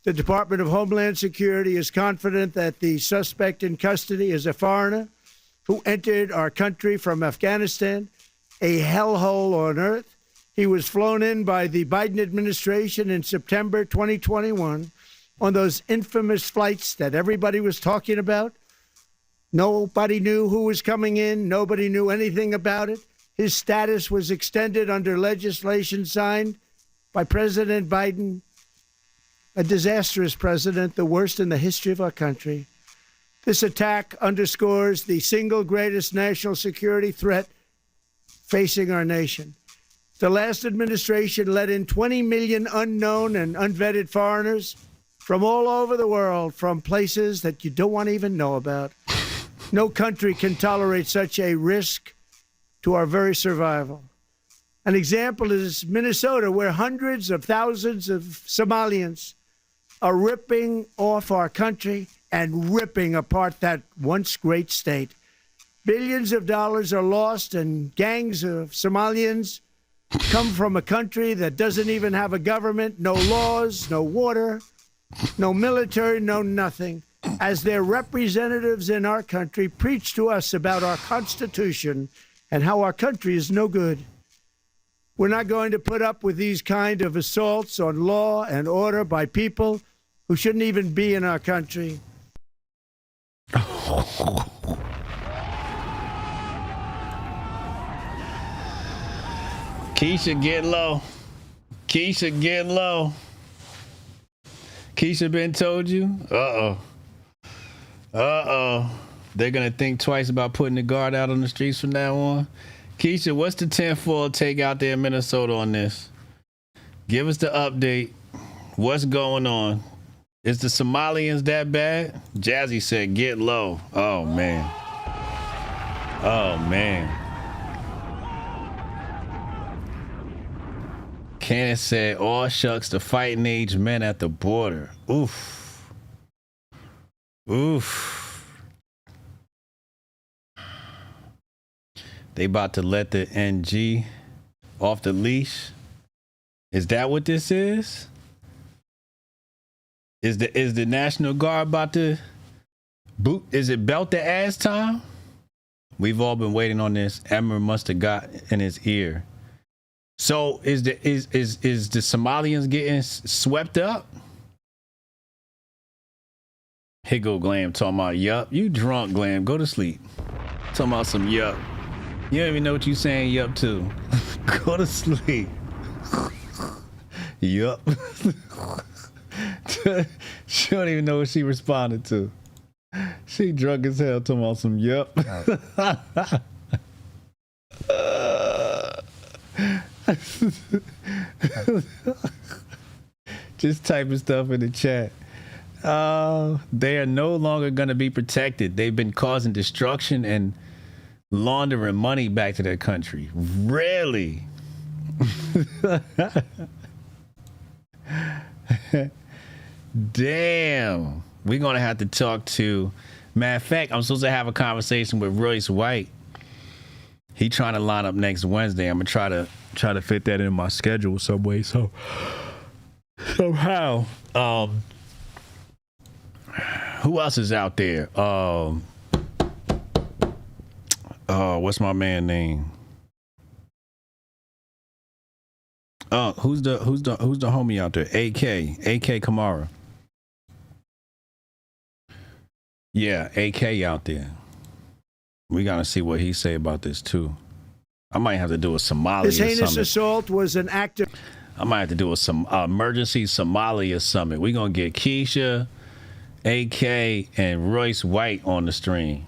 the Department of Homeland Security is confident that the suspect in custody is a foreigner who entered our country from Afghanistan, a hellhole on earth. He was flown in by the Biden administration in September 2021 on those infamous flights that everybody was talking about. Nobody knew who was coming in. Nobody knew anything about it. His status was extended under legislation signed by President Biden, a disastrous president, the worst in the history of our country. This attack underscores the single greatest national security threat facing our nation. The last administration let in 20 million unknown and unvetted foreigners from all over the world, from places that you don't want to even know about. No country can tolerate such a risk to our very survival. An example is Minnesota, where hundreds of thousands of Somalians are ripping off our country and ripping apart that once great state. Billions of dollars are lost, and gangs of Somalians come from a country that doesn't even have a government, no laws, no water, no military, no nothing. As their representatives in our country preach to us about our Constitution and how our country is no good. We're not going to put up with these kind of assaults on law and order by people who shouldn't even be in our country. Keisha, get low. Keisha, get low. Keisha been told you? Uh-oh. Uh-oh. They're going to think twice about putting the guard out on the streets from now on. Keisha, what's the 10-4 take out there in Minnesota on this? Give us the update. What's going on? Is the Somalians that bad? Jazzy said, get low. Oh, man. Oh, man. Candace said, all shucks to fighting age men at the border. Oof. Oof. They about to let the NG off the leash. Is that what this is? Is the National Guard about to boot? Is it belt the ass time? We've all been waiting on this. Emmer must have got in his ear. So is the Somalians getting swept up? Here go Glam talking about yup. You drunk, Glam. Go to sleep. Talking about some yup. You don't even know what you saying yup to. Go to sleep. Yup. She don't even know what she responded to. She drunk as hell talking about some yup. Just typing stuff in the chat. They are no longer going to be protected. They've been causing destruction and laundering money back to their country. Really? Damn. We're going to have to talk to... Matter of fact, I'm supposed to have a conversation with Royce White. He trying to line up next Wednesday. I'm going to try to fit that in my schedule some way. So somehow, who else is out there? What's my man name? Who's the homie out there? AK Kamara. Yeah, AK out there. We gotta see what he say about this too. I might have to do a Somalia This heinous summit. assault was an act of... I might have to do a emergency Somalia summit. We're gonna get Keisha, AK, and Royce White on the stream.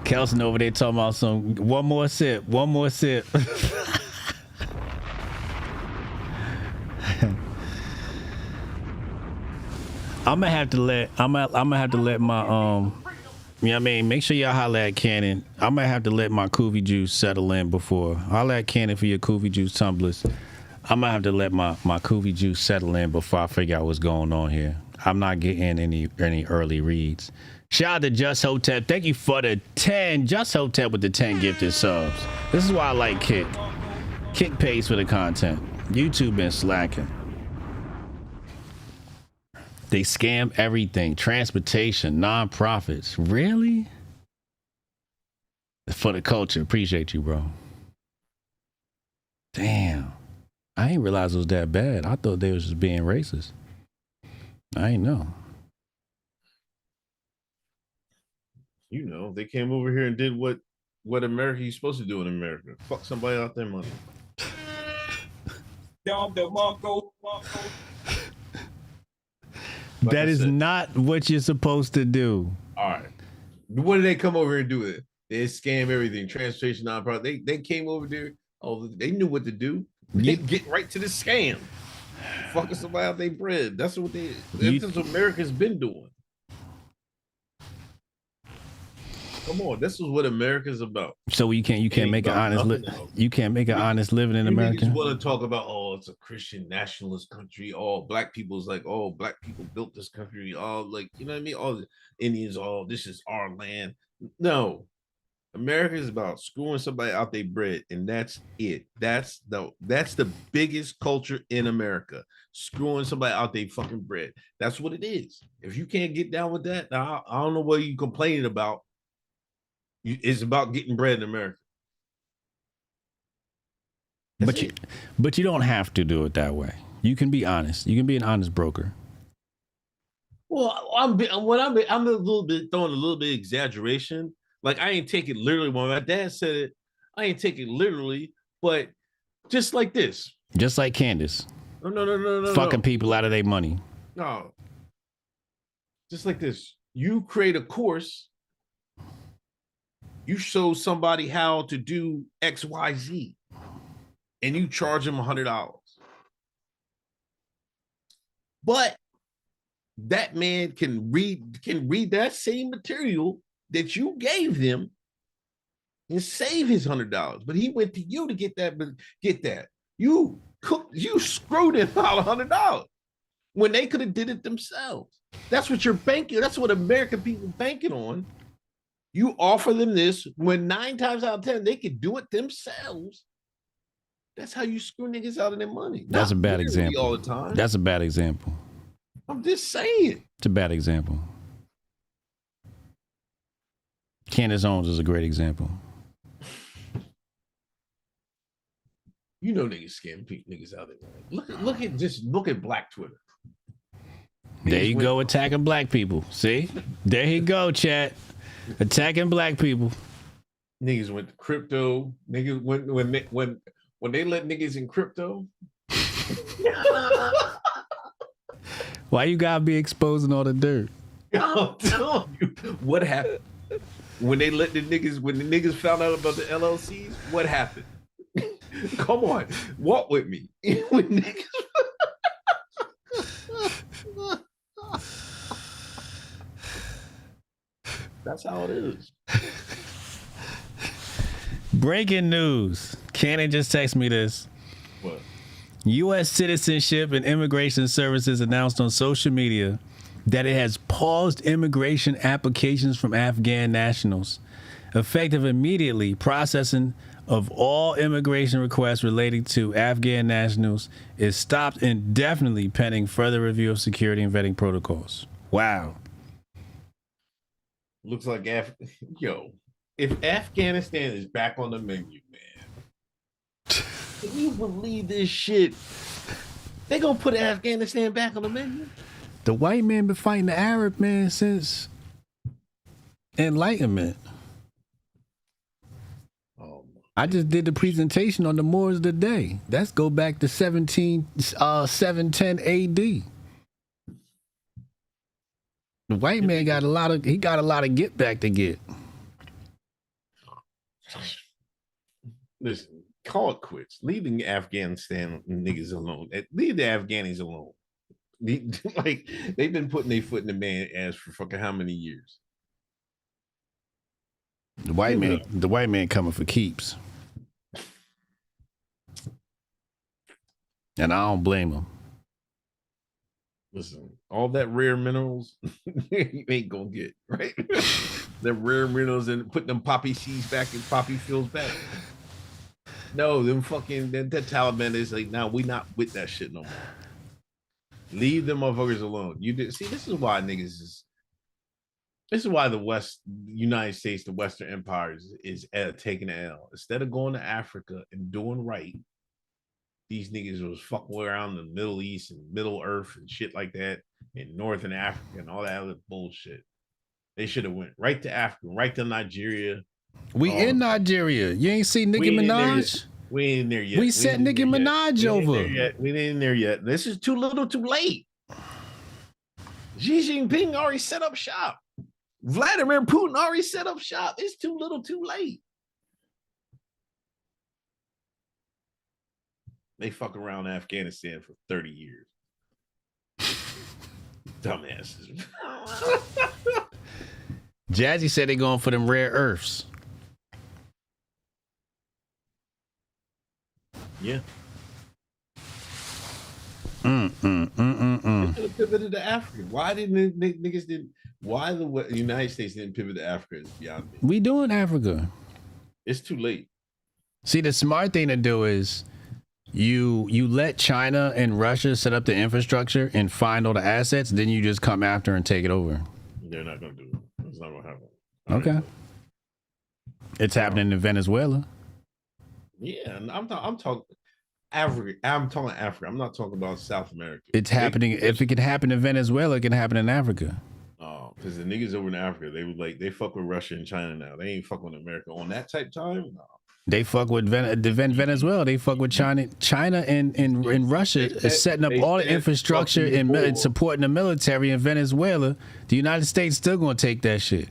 Kelson over there talking about some one more sip. I'm gonna have to let my you know what I mean, make sure y'all holler at Cannon. I'm gonna have to let my Koofy juice settle in before. Holler at Cannon for your Koofy juice tumblers. I'm gonna have to let my Koofy juice settle in before I figure out what's going on here. I'm not getting any early reads. Shout out to Just Hotep. Thank you for the 10. Just Hotep with the 10 gifted subs. This is why I like Kick. Kick pays for the content. YouTube been slacking. They scam everything. Transportation, nonprofits. Really? For the culture. Appreciate you, bro. Damn. I didn't realize it was that bad. I thought they was just being racist. I ain't know. You know, they came over here and did what America's supposed to do in America. Fuck somebody out their money. That is not what you're supposed to do. All right. What did they come over here and do? They scam everything. Transportation, nonprofit. They came over there. Oh, they knew what to do. They get right to the scam. Fucking somebody out their bread. That's what that's what America's been doing. Come on, this is what America's about. So you can't make an honest you can't make an honest living in America. You want to talk about it's a Christian nationalist country. All black people's like, black people built this country. All like, you know what I mean? All the Indians, this is our land. No, America is about screwing somebody out their bread, and that's it. That's the biggest culture in America. Screwing somebody out their fucking bread. That's what it is. If you can't get down with that, I don't know what you complaining about. It's about getting bread in America. But you don't have to do it that way. You can be honest. You can be an honest broker. Well, I'm a little bit throwing a little bit of exaggeration. Like I ain't take it literally when my dad said it. I ain't take it literally, but just like this. Just like Candace. No. Fucking people out of their money. No. Just like this. You create a course. You show somebody how to do XYZ. and you charge them $100. But that man can read that same material that you gave them and save his $100. But he went to you to get that. You screwed him out $100 when they could have did it themselves. That's what you're banking. That's what American people banking on. You offer them this when 9 times out of 10 they could do it themselves. That's how you screw niggas out of their money. That's a bad example. All the time. That's a bad example. I'm just saying. It's a bad example. Candace Owens is a great example. You know niggas scam niggas out there. Look at Black Twitter. There you go, attacking black people. See? There you go, chat. Attacking black people. Niggas went to crypto. Niggas when they let niggas in crypto. Why you gotta be exposing all the dirt? I'm telling you, what happened? When the niggas found out about the LLCs, what happened? Come on, walk with me. When niggas that's how it is. Breaking news. Cannon just texted me this. What? U.S. Citizenship and Immigration Services announced on social media that it has paused immigration applications from Afghan nationals, effective immediately. Processing of all immigration requests relating to Afghan nationals is stopped indefinitely pending further review of security and vetting protocols. Wow. Looks like if Afghanistan is back on the menu, man, can you believe this shit? They gonna put Afghanistan back on the menu? The white man been fighting the Arab man since Enlightenment. I just did the presentation on the Moors today. That's go back to 710 AD. The white man got a lot of get back to get. Listen, call it quits. Leave the Afghanistan niggas alone. Leave the Afghanis alone. Like they've been putting their foot in the man's ass for fucking how many years? The white man coming for keeps. And I don't blame him. Listen, all that rare minerals you ain't gonna get, right? The rare minerals and putting them poppy seeds back in poppy fields back. No, them fucking that Taliban is like, now we not with that shit no more. Leave them motherfuckers alone. You did see, this is why niggas is. This is why the United States, the Western Empire is taking an L. Instead of going to Africa and doing right, these niggas was fucking around the Middle East and Middle Earth and shit like that, and Northern Africa and all that other bullshit. They should have went right to Africa, right to Nigeria. We in Nigeria. You ain't see Nicki Minaj? We ain't in there yet. We set Nicki Minaj over. We ain't in there yet. This is too little too late. Xi Jinping already set up shop. Vladimir Putin already set up shop. It's too little too late. They fuck around Afghanistan for 30 years. Dumbasses. Jazzy said they going for them rare earths. Yeah. They should have pivoted to Africa. Why didn't niggas why the United States didn't pivot to Africa is beyond me. We doing Africa. It's too late. See, the smart thing to do is you let China and Russia set up the infrastructure and find all the assets, then you just come after and take it over. They're not gonna do it. It's not gonna happen. Okay. It's happening in Venezuela. Yeah, and I'm talking Africa. I'm talking Africa. I'm not talking about South America. It's happening. If it can happen in Venezuela, it can happen in Africa. Oh, because the niggas over in Africa, they fuck with Russia and China now. They ain't fucking with America on that type time. No. They fuck with Venezuela. They fuck with China. China and Russia is setting up all the infrastructure and supporting the military in Venezuela. The United States still gonna take that shit.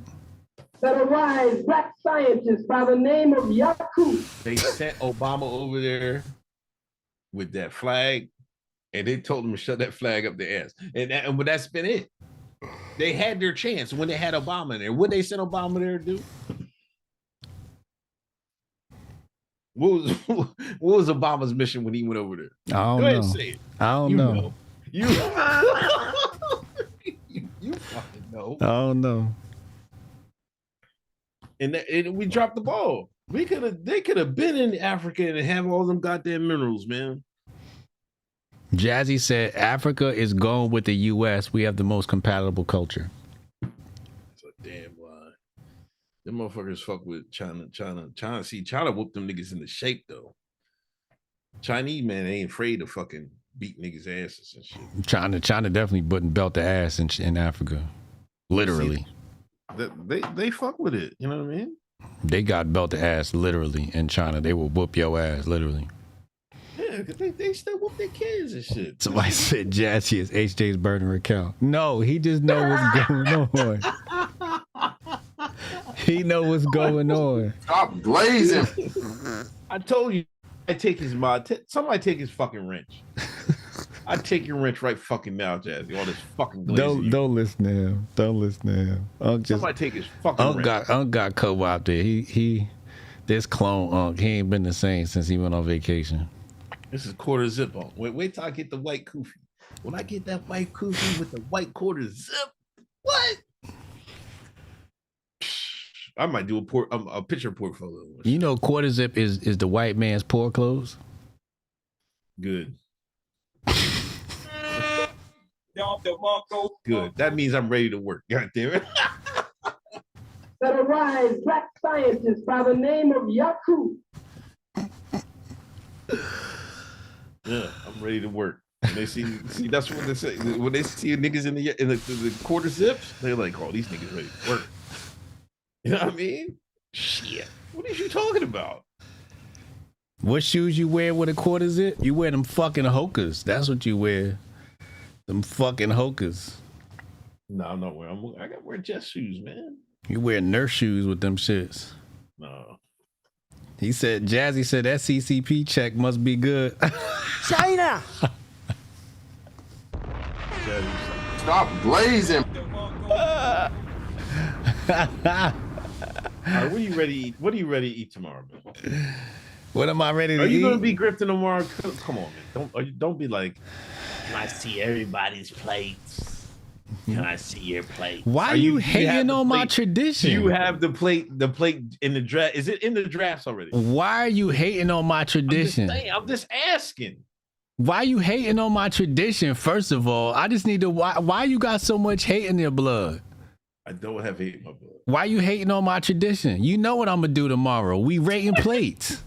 That arise black scientists by the name of Yaku. They sent Obama over there with that flag, and they told them to shut that flag up their ass. But that's been it. They had their chance when they had Obama there. What they sent Obama there to do? What was Obama's mission when he went over there? I don't Go ahead know. and say it. I don't know. You fucking know. I don't know. And we dropped the ball. They could have been in Africa and have all them goddamn minerals, man. Jazzy said Africa is going with the U.S. We have the most compatible culture. That's a damn lie. Them motherfuckers fuck with China. See, China whooped them niggas into shape though. Chinese man ain't afraid to fucking beat niggas' asses and shit. China definitely wouldn't belt the ass in Africa. Literally. See, they fuck with it. You know what I mean? They got belt the ass literally in China. They will whoop your ass literally. Yeah, because they still whoop their kids and shit. Somebody said Jazzy is HJ's burner account. No, he just know what's going on. He know what's going on. Stop blazing. I told you, I take his mod. Somebody take his fucking wrench. I take your wrench right fucking now, Jazzy. All this fucking glazing. Don't listen to him. Don't listen to him. Somebody take his fucking wrench. Unc got Kobe out there. He this clone Unc. He ain't been the same since he went on vacation. This is quarter zip on. Wait till I get the white kufi. When I get that white kufi with the white quarter zip, what? I might do a picture portfolio. You know, quarter zip is the white man's poor clothes. Good. Good. That means I'm ready to work. God damn it. That arise black scientist by the name of Yaku. Yeah, I'm ready to work. When they see that's what they say. When they see niggas in the quarter zips, they're like, "Oh, these niggas ready to work." You know what I mean? Shit. What are you talking about? What shoes you wear with a quarter zip? You wear them fucking hokers. That's what you wear. Them fucking hokers. No, I'm not wearing. I gotta wear Jess shoes, man. You wear nurse shoes with them shits. No. He said, Jazzy said that CCP check must be good. China. Stop blazing. All right, what are you ready to eat? What are you ready to eat tomorrow, man? What am I ready to eat? Are you gonna be grifting tomorrow? Come on, man. Don't be like, can I see everybody's plates? Can I see your plate? Why are you hating on my tradition? Do you have the plate in the draft? Is it in the drafts already? Why are you hating on my tradition? I'm just asking. Why are you hating on my tradition? First of all, I just need to. Why you got so much hate in your blood? I don't have hate in my blood. Why you hating on my tradition? You know what I'm gonna do tomorrow. We rating plates.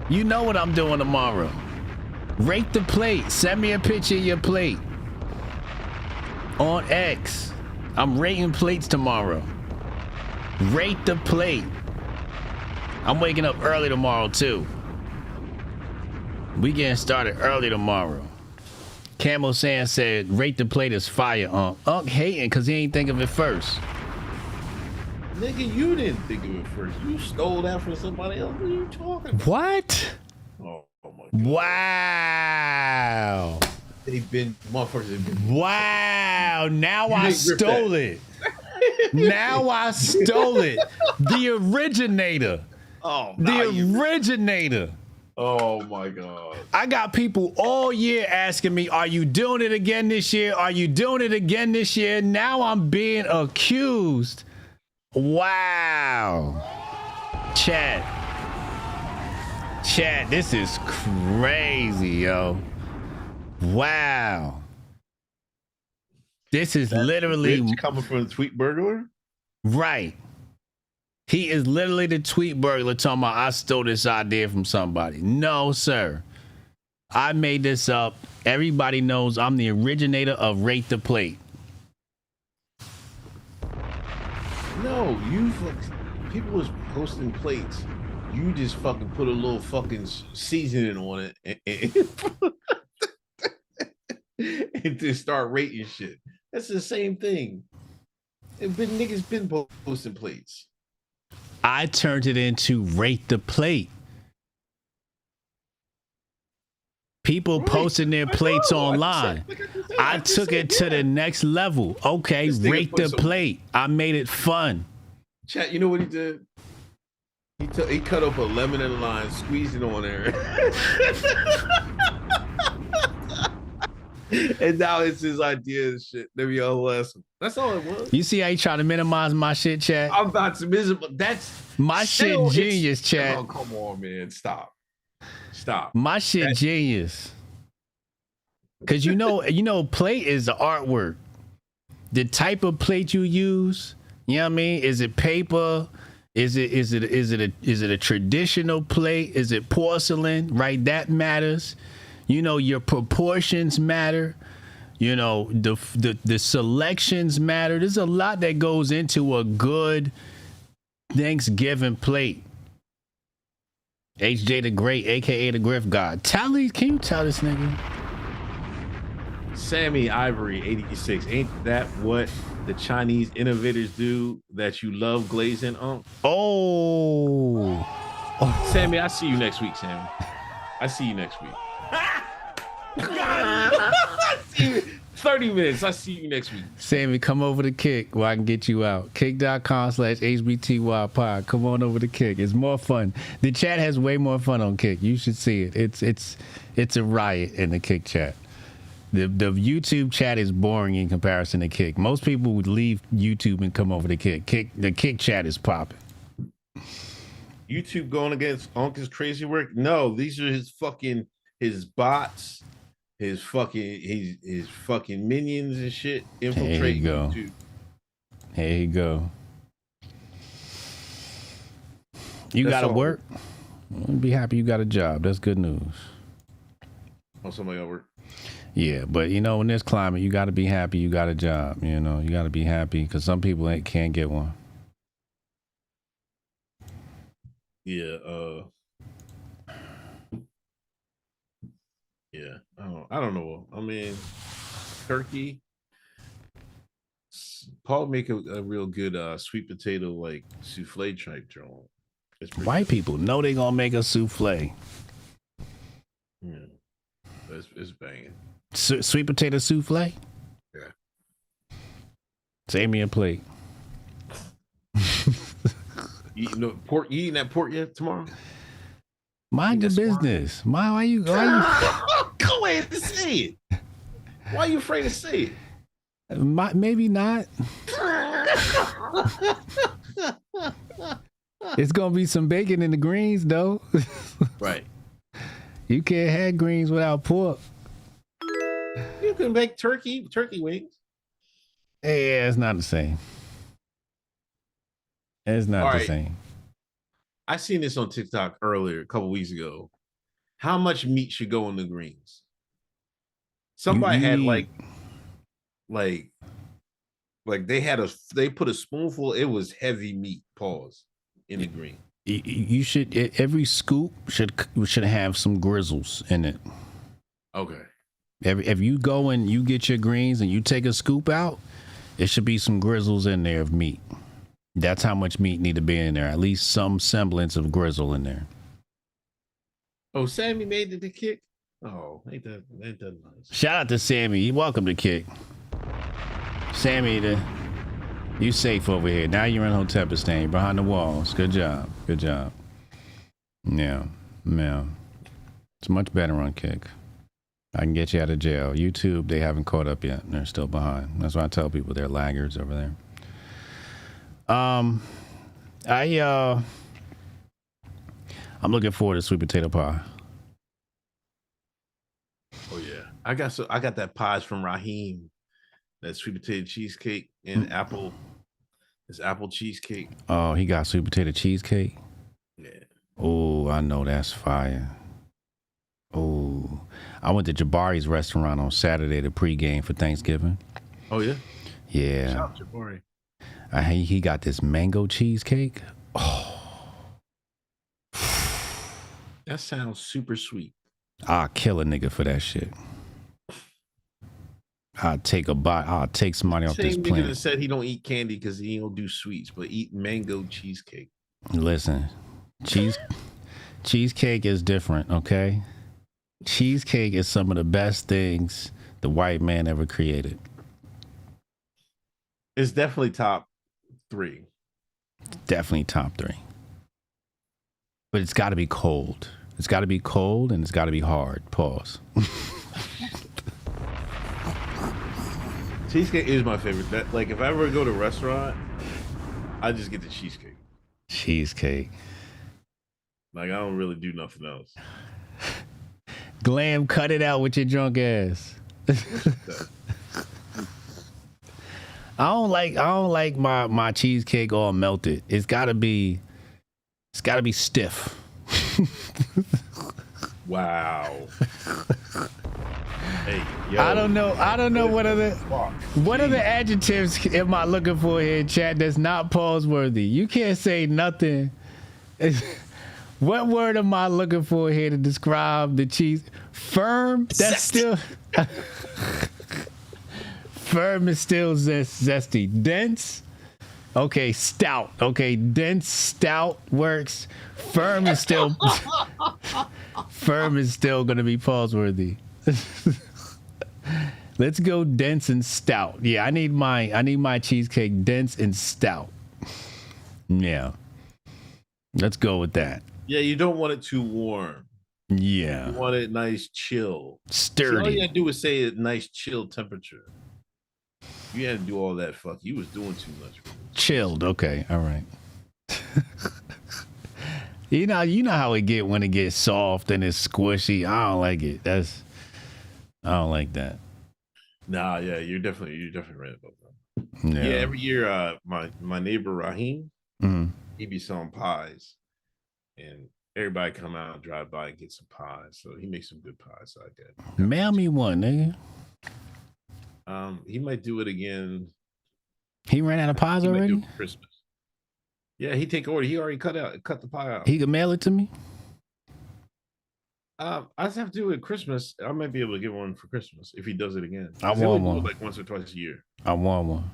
You know what I'm doing tomorrow. Rate the plate. Send me a picture of your plate. On X. I'm rating plates tomorrow. Rate the plate. I'm waking up early tomorrow too. We getting started early tomorrow. Camo San said, rate the plate is fire, Unc. Unc hating because he ain't think of it first. Nigga, you didn't think of it first. You stole that from somebody else. What are you talking about? What? Oh my God. Wow. Motherfuckers have been. Wow. Now I stole it. Now I stole it. The originator. Oh, the originator. Oh my God. I got people all year asking me, are you doing it again this year? Are you doing it again this year? Now I'm being accused. Wow. Chat, this is crazy, yo. Wow. This is literally coming from the tweet burglar? Right. He is literally the tweet burglar talking about I stole this idea from somebody. No, sir. I made this up. Everybody knows I'm the originator of Rate the Plate. No, people was posting plates. You just fucking put a little fucking seasoning on it and to start rating shit. That's the same thing. Niggas been posting plates. I turned it into Rate the Plate. People posting their plates online. I took it to the next level. Okay, rate the plate. I made it fun. Chat, you know what he did? He cut up a lemon and lime, squeezed it on there. And now it's his idea and shit. There we go, lesson. That's all it was. You see how you trying to minimize my shit, chat? I'm about to miserable. That's my shit genius, chat. Oh, come on, man. Stop. My shit genius. Cause you know, plate is the artwork. The type of plate you use, you know what I mean? Is it paper? Is it a traditional plate? Is it porcelain? Right? That matters. You know, your proportions matter. You know, the selections matter. There's a lot that goes into a good Thanksgiving plate. HJ the Great, aka the Griff God. Tally, can you tell this nigga? Sammy Ivory 86. Ain't that what the Chinese innovators do that you love glazing on? Oh. Sammy, I see you next week, Sammy. I see you next week. 30 minutes. I see you next week. Sammy, come over to Kick where I can get you out. Kick.com/HBTY pod. Come on over to Kick. It's more fun. The chat has way more fun on Kick. You should see it. It's a riot in the Kick chat. The YouTube chat is boring in comparison to Kick. Most people would leave YouTube and come over to Kick. The Kick chat is popping. YouTube going against Uncle's crazy work? No, these are his bots, his fucking minions and shit infiltrate YouTube. There you go. You gotta work. Be happy you got a job. That's good news. Oh, somebody got work. Yeah, but you know, in this climate, you got to be happy you got a job. You know, you got to be happy because some people can't get one. Yeah. Yeah. I don't know. I mean, turkey. Paul make a real good sweet potato like souffle type joint. White people know they gonna make a souffle. Yeah, it's banging. Sweet potato souffle. Yeah. Save me a plate. You eating that pork yet tomorrow? Mind your business. Why you? Go ahead and say it. Why are you afraid to say it? Maybe not. It's gonna be some bacon in the greens though. Right. You can't have greens without pork. You can make turkey wings. Hey, yeah, it's not the same. It's not the same. I seen this on TikTok earlier, a couple weeks ago. How much meat should go in the greens? Somebody had like they put a spoonful. It was heavy meat. Pause in the green. You should every scoop should have some grizzles in it. Okay. If you go and you get your greens and you take a scoop out, it should be some grizzles in there of meat. That's how much meat need to be in there. At least some semblance of grizzle in there. Oh, Sammy made it to Kick. Oh, ain't that nice? Shout out to Sammy. Welcome to Kick. Sammy, you safe over here. Now you're in Hotepistan. You're behind the walls. Good job. Good job. Yeah. It's much better on Kick. I can get you out of jail. YouTube, they haven't caught up yet. They're still behind. That's why I tell people they're laggards over there. I'm looking forward to sweet potato pie. Oh yeah, I got that pies from Raheem. That sweet potato cheesecake and apple. It's apple cheesecake. Oh, he got sweet potato cheesecake. Yeah. Oh, I know that's fire. Oh, I went to Jabari's restaurant on Saturday to pregame for Thanksgiving. Oh yeah. Yeah. Shout out Jabari. He got this mango cheesecake. Oh. That sounds super sweet. I'll kill a nigga for that shit. I'll take a bite. I'll take somebody off this Same nigga planet. that said he don't eat candy because he don't do sweets, but eat mango cheesecake. Listen, cheesecake is different, okay? Cheesecake is some of the best things the white man ever created. It's definitely top 3. Definitely top 3. But it's got to be cold. It's got to be cold and it's got to be hard. Pause. Cheesecake is my favorite. That, like, if I ever go to a restaurant, I just get the cheesecake. Cheesecake. Like, I don't really do nothing else. Glam, cut it out with your drunk ass. I don't like my cheesecake all melted. It's gotta be stiff. Wow. Hey, yo, I don't know what other adjectives am I looking for here, chat, that's not pause worthy. You can't say nothing. What word am I looking for here to describe the cheese? Firm? That's still firm is still zesty. Dense? Okay, stout. Okay, dense, stout works. Firm is still gonna be pause worthy. Let's go dense and stout. Yeah, I need my cheesecake dense and stout. Yeah. Let's go with that. Yeah, you don't want it too warm. Yeah. You want it nice, chill. Sturdy. See, all you gotta do is say a nice, chill temperature. You had to do all that fuck. You was doing too much. Chilled. Okay. All right. You know how it get when it gets soft and it's squishy. I don't like it. I don't like that. Nah, yeah, you're definitely right about that. Yeah. Yeah, every year, my neighbor Raheem, he be selling pies, and everybody come out and drive by and get some pies. So he makes some good pies like that. Mail me one, nigga. He might do it again. He ran out of pies already? Christmas. Yeah, he take order. He already cut the pie out. He could mail it to me? I just have to do it at Christmas. I might be able to get one for Christmas if he does it again. I want one. Like once or twice a year. I want one.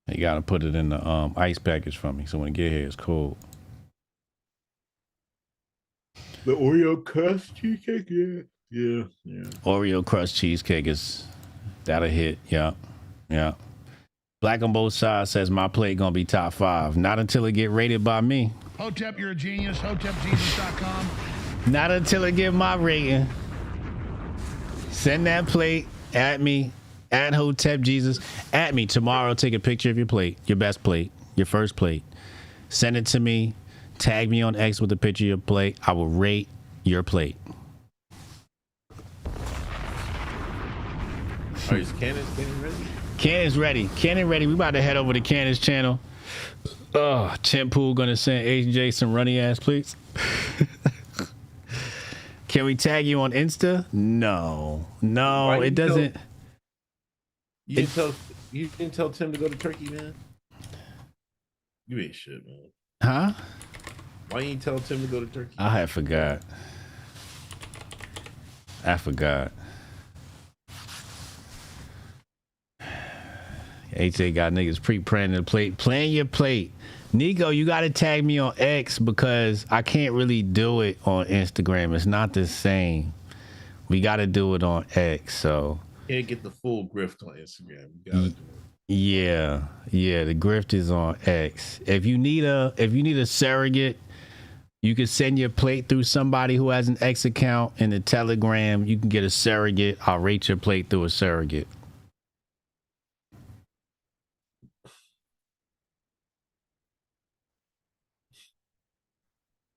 You gotta put it in the ice package for me, so when it get here, it's cold. The Oreo crust cheesecake, yeah. Oreo crust cheesecake that'll hit. Yeah. Black on both sides says my plate gonna be top 5. Not until it get rated by me. Hotep, you're a genius. HotepJesus.com. Not until it get my rating. Send that plate at me, at Hotep Jesus. At me tomorrow. Take a picture of your plate, your best plate, your first plate. Send it to me. Tag me on X with a picture of your plate. I will rate your plate. Is Candace ready? Cannon's ready. Cannon ready. We about to head over to Cannon's channel. Tim Pool gonna send AJ some runny ass, please. Can we tag you on Insta? No, it doesn't. You didn't tell Tim to go to Turkey, man. You ain't shit, man. Huh? Why you ain't tell Tim to go to Turkey? I forgot. AJ got niggas pre-planning the plate. Plan your plate. Nico, you got to tag me on X because I can't really do it on Instagram. It's not the same. We got to do it on X. So can't get the full grift on Instagram. You gotta do it. Yeah. The grift is on X. If you need a surrogate, you can send your plate through somebody who has an X account in the Telegram. You can get a surrogate. I'll rate your plate through a surrogate.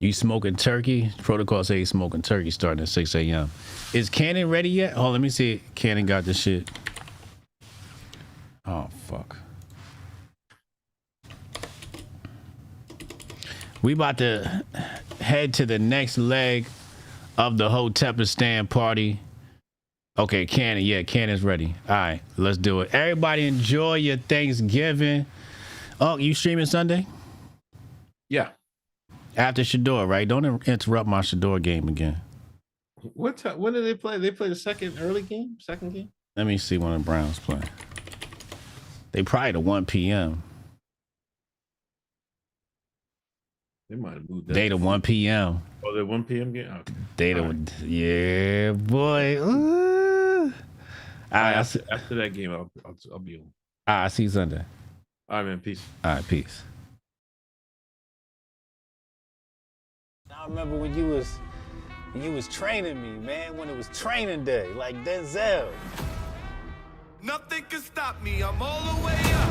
You smoking turkey? Protocol say he's smoking turkey starting at 6 a.m. Is Cannon ready yet? Oh, let me see. Cannon got this shit. Oh, fuck. We about to head to the next leg of the Hotepistan party. Okay, Cannon. Yeah, Cannon's ready. All right, let's do it. Everybody enjoy your Thanksgiving. Oh, you streaming Sunday? Yeah. After Shador, right? Don't interrupt my Shador game again. What time? When did they play? They play the second game? Let me see when the Browns play. They probably to 1 p.m. They might have moved that. They the 1 p.m. Oh, the 1 p.m. game? Okay. They the yeah, boy. All right, after that game, I'll be on. All right, I see you Sunday. All right, man. Peace. All right, peace. I remember when you was training me, man, when it was training day, like Denzel. Nothing can stop me. I'm all the way up.